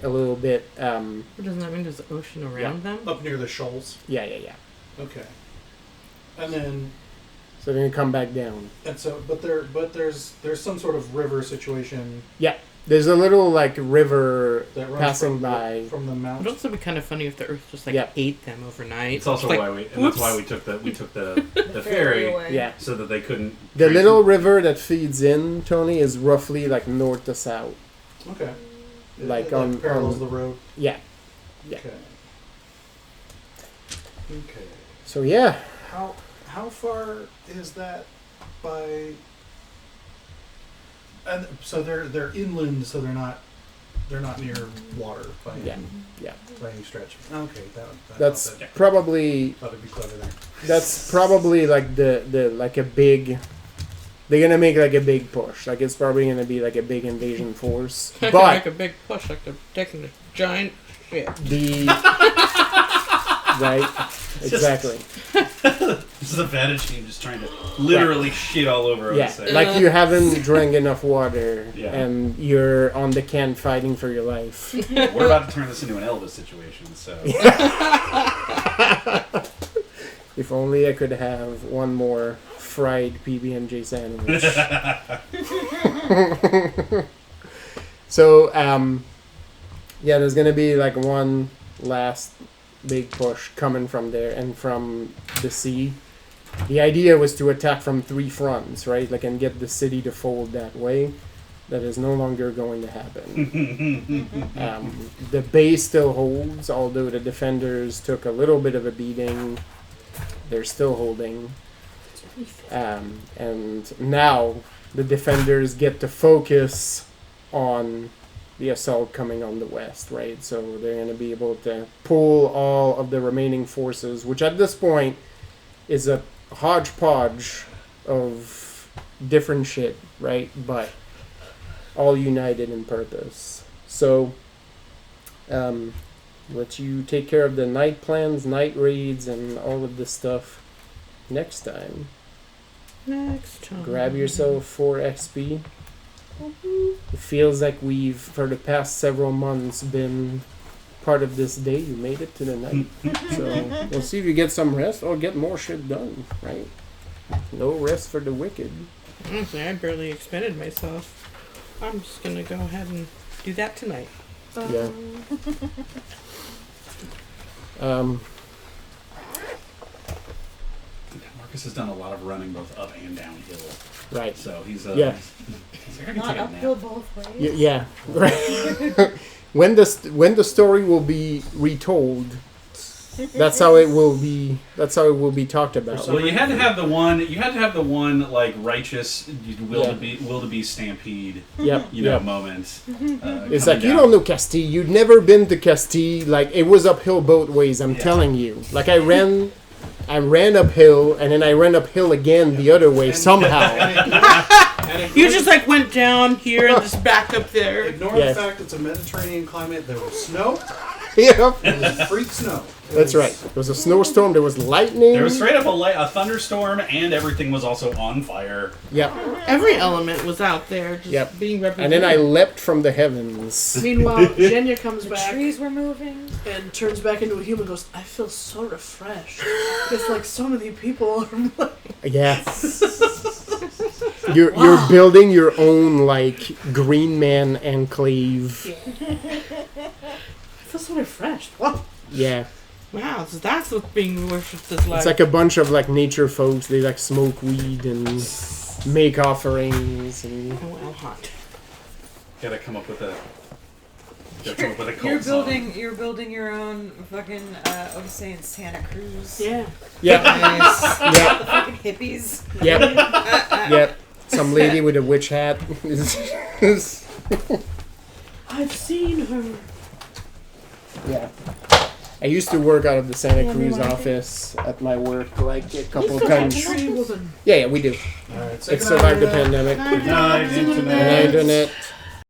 S1: a little bit.
S4: Doesn't that mean there's an ocean around them?
S3: Up near the shoals.
S1: Yeah.
S3: Okay. And then
S1: So they're gonna come back down.
S3: and so but there's some sort of river situation
S1: There's a little like river
S3: that runs
S1: passing by.
S3: from the
S4: It'd
S3: mountain.
S4: also be kind of funny if the Earth just like
S1: Yeah.
S4: ate them overnight.
S5: It's also
S4: Like,
S5: why we and
S4: whoops.
S5: that's why we took the ferry
S2: away.
S1: Yeah.
S5: so that they couldn't.
S1: The little river that feeds in, Tony, is roughly like north to south.
S3: Okay.
S1: Like
S3: It
S1: on-
S3: parallels
S1: on-
S3: the road.
S1: Yeah. Yeah.
S3: Okay. Okay.
S1: So yeah,
S3: How far is that by? And so they're inland, so they're not near water by
S1: Yeah.
S3: any,
S1: Yeah.
S3: by any stretch. Okay,
S1: that's
S3: thought
S1: probably
S3: it'd be clever there.
S1: that's probably like the like a big. They're gonna make like a big push. Like it's probably gonna be like a big invasion force.
S4: I can
S1: But
S4: make a big push like they're taking a giant shit.
S1: the right, exactly.
S5: This is the vantage team just trying to literally shit all over
S1: Yeah,
S5: us.
S1: like you haven't drank enough water,
S5: Yeah.
S1: and you're on the can fighting for your life.
S5: We're about to turn this into an Elvis situation. So
S1: If only I could have one more fried PB&J sandwich. So, yeah, there's gonna be like one last big push coming from there and from the sea. The idea was to attack from 3 fronts, right? Like, and get the city to fold that way. That is no longer going to happen. The base still holds, although the defenders took a little bit of a beating. They're still holding. And now the defenders get to focus on the assault coming on the west, right? So they're going to be able to pull all of the remaining forces, which at this point is a hodgepodge of different shit, right? But all united in purpose. So, let you take care of the night plans, night raids, and all of this stuff next time.
S4: Next time.
S1: Grab yourself 4 XP. It feels like we've, for the past several months, been part of this day. You made it to the night. So, we'll see if you get some rest or get more shit done, right? No rest for the wicked.
S4: Honestly, I barely expended myself. I'm just gonna go ahead and do that tonight.
S1: Yeah.
S5: Marcus has done a lot of running both up and downhill.
S1: Right.
S5: So he's
S1: Yeah.
S5: he's like, I can
S2: Not
S5: take a
S2: uphill
S5: nap.
S2: both ways.
S1: Yeah. Right. when the story will be retold, that's how it will be. That's how it will be talked about.
S5: Well, you had to have the one. You had to have the one like righteous will
S1: Yeah.
S5: to be stampede.
S1: Yep.
S5: You know,
S1: Yep.
S5: moment.
S1: It's like, you don't know Castille. You'd never been to Castille. Like, it was uphill both ways, I'm
S5: Yeah.
S1: telling you. Like, I ran uphill, and then I ran uphill again the other way somehow.
S4: You just like went down here and just back up there.
S3: Ignore
S1: Yeah.
S3: the fact it's a Mediterranean climate. There was snow.
S1: Yep.
S3: It was freak snow.
S1: That's right. There was a snowstorm. There was lightning.
S5: There was straight up a thunderstorm, and everything was also on fire.
S1: Yep.
S4: Every element was out there, just
S1: Yep.
S4: being
S1: And
S4: represented.
S1: then I leapt from the heavens.
S6: Meanwhile, Jenya comes
S2: The
S6: back
S2: trees were moving.
S6: and turns back into a human and goes, I feel so refreshed. It's like so many people are like...
S1: Yeah. You're building your own like Green Man enclave.
S6: I feel so refreshed. Wow.
S1: Yeah.
S4: Wow, so that's what's being worshipped as like.
S1: It's like a bunch of like nature folks. They like smoke weed and make offerings and
S4: Oh, well, hot.
S5: Gotta come up with a. Gotta come up with a cult
S2: You're
S5: song.
S2: building your own fucking. I was saying Santa Cruz.
S6: Yeah.
S1: yep,
S2: Nice.
S1: yep,
S2: Fucking hippies.
S1: yep, yep. Some lady with a witch hat.
S6: I've seen her.
S1: Yeah. I used to work out of the Santa
S6: Yeah,
S1: Cruz
S6: me like it.
S1: office at my work like a couple
S6: Let's
S1: of
S6: go back
S1: times.
S6: to Tree Woman.
S1: Yeah, we do.
S3: All right,
S1: It survived the pandemic.
S5: Good night,
S1: And
S5: internet.
S1: internet.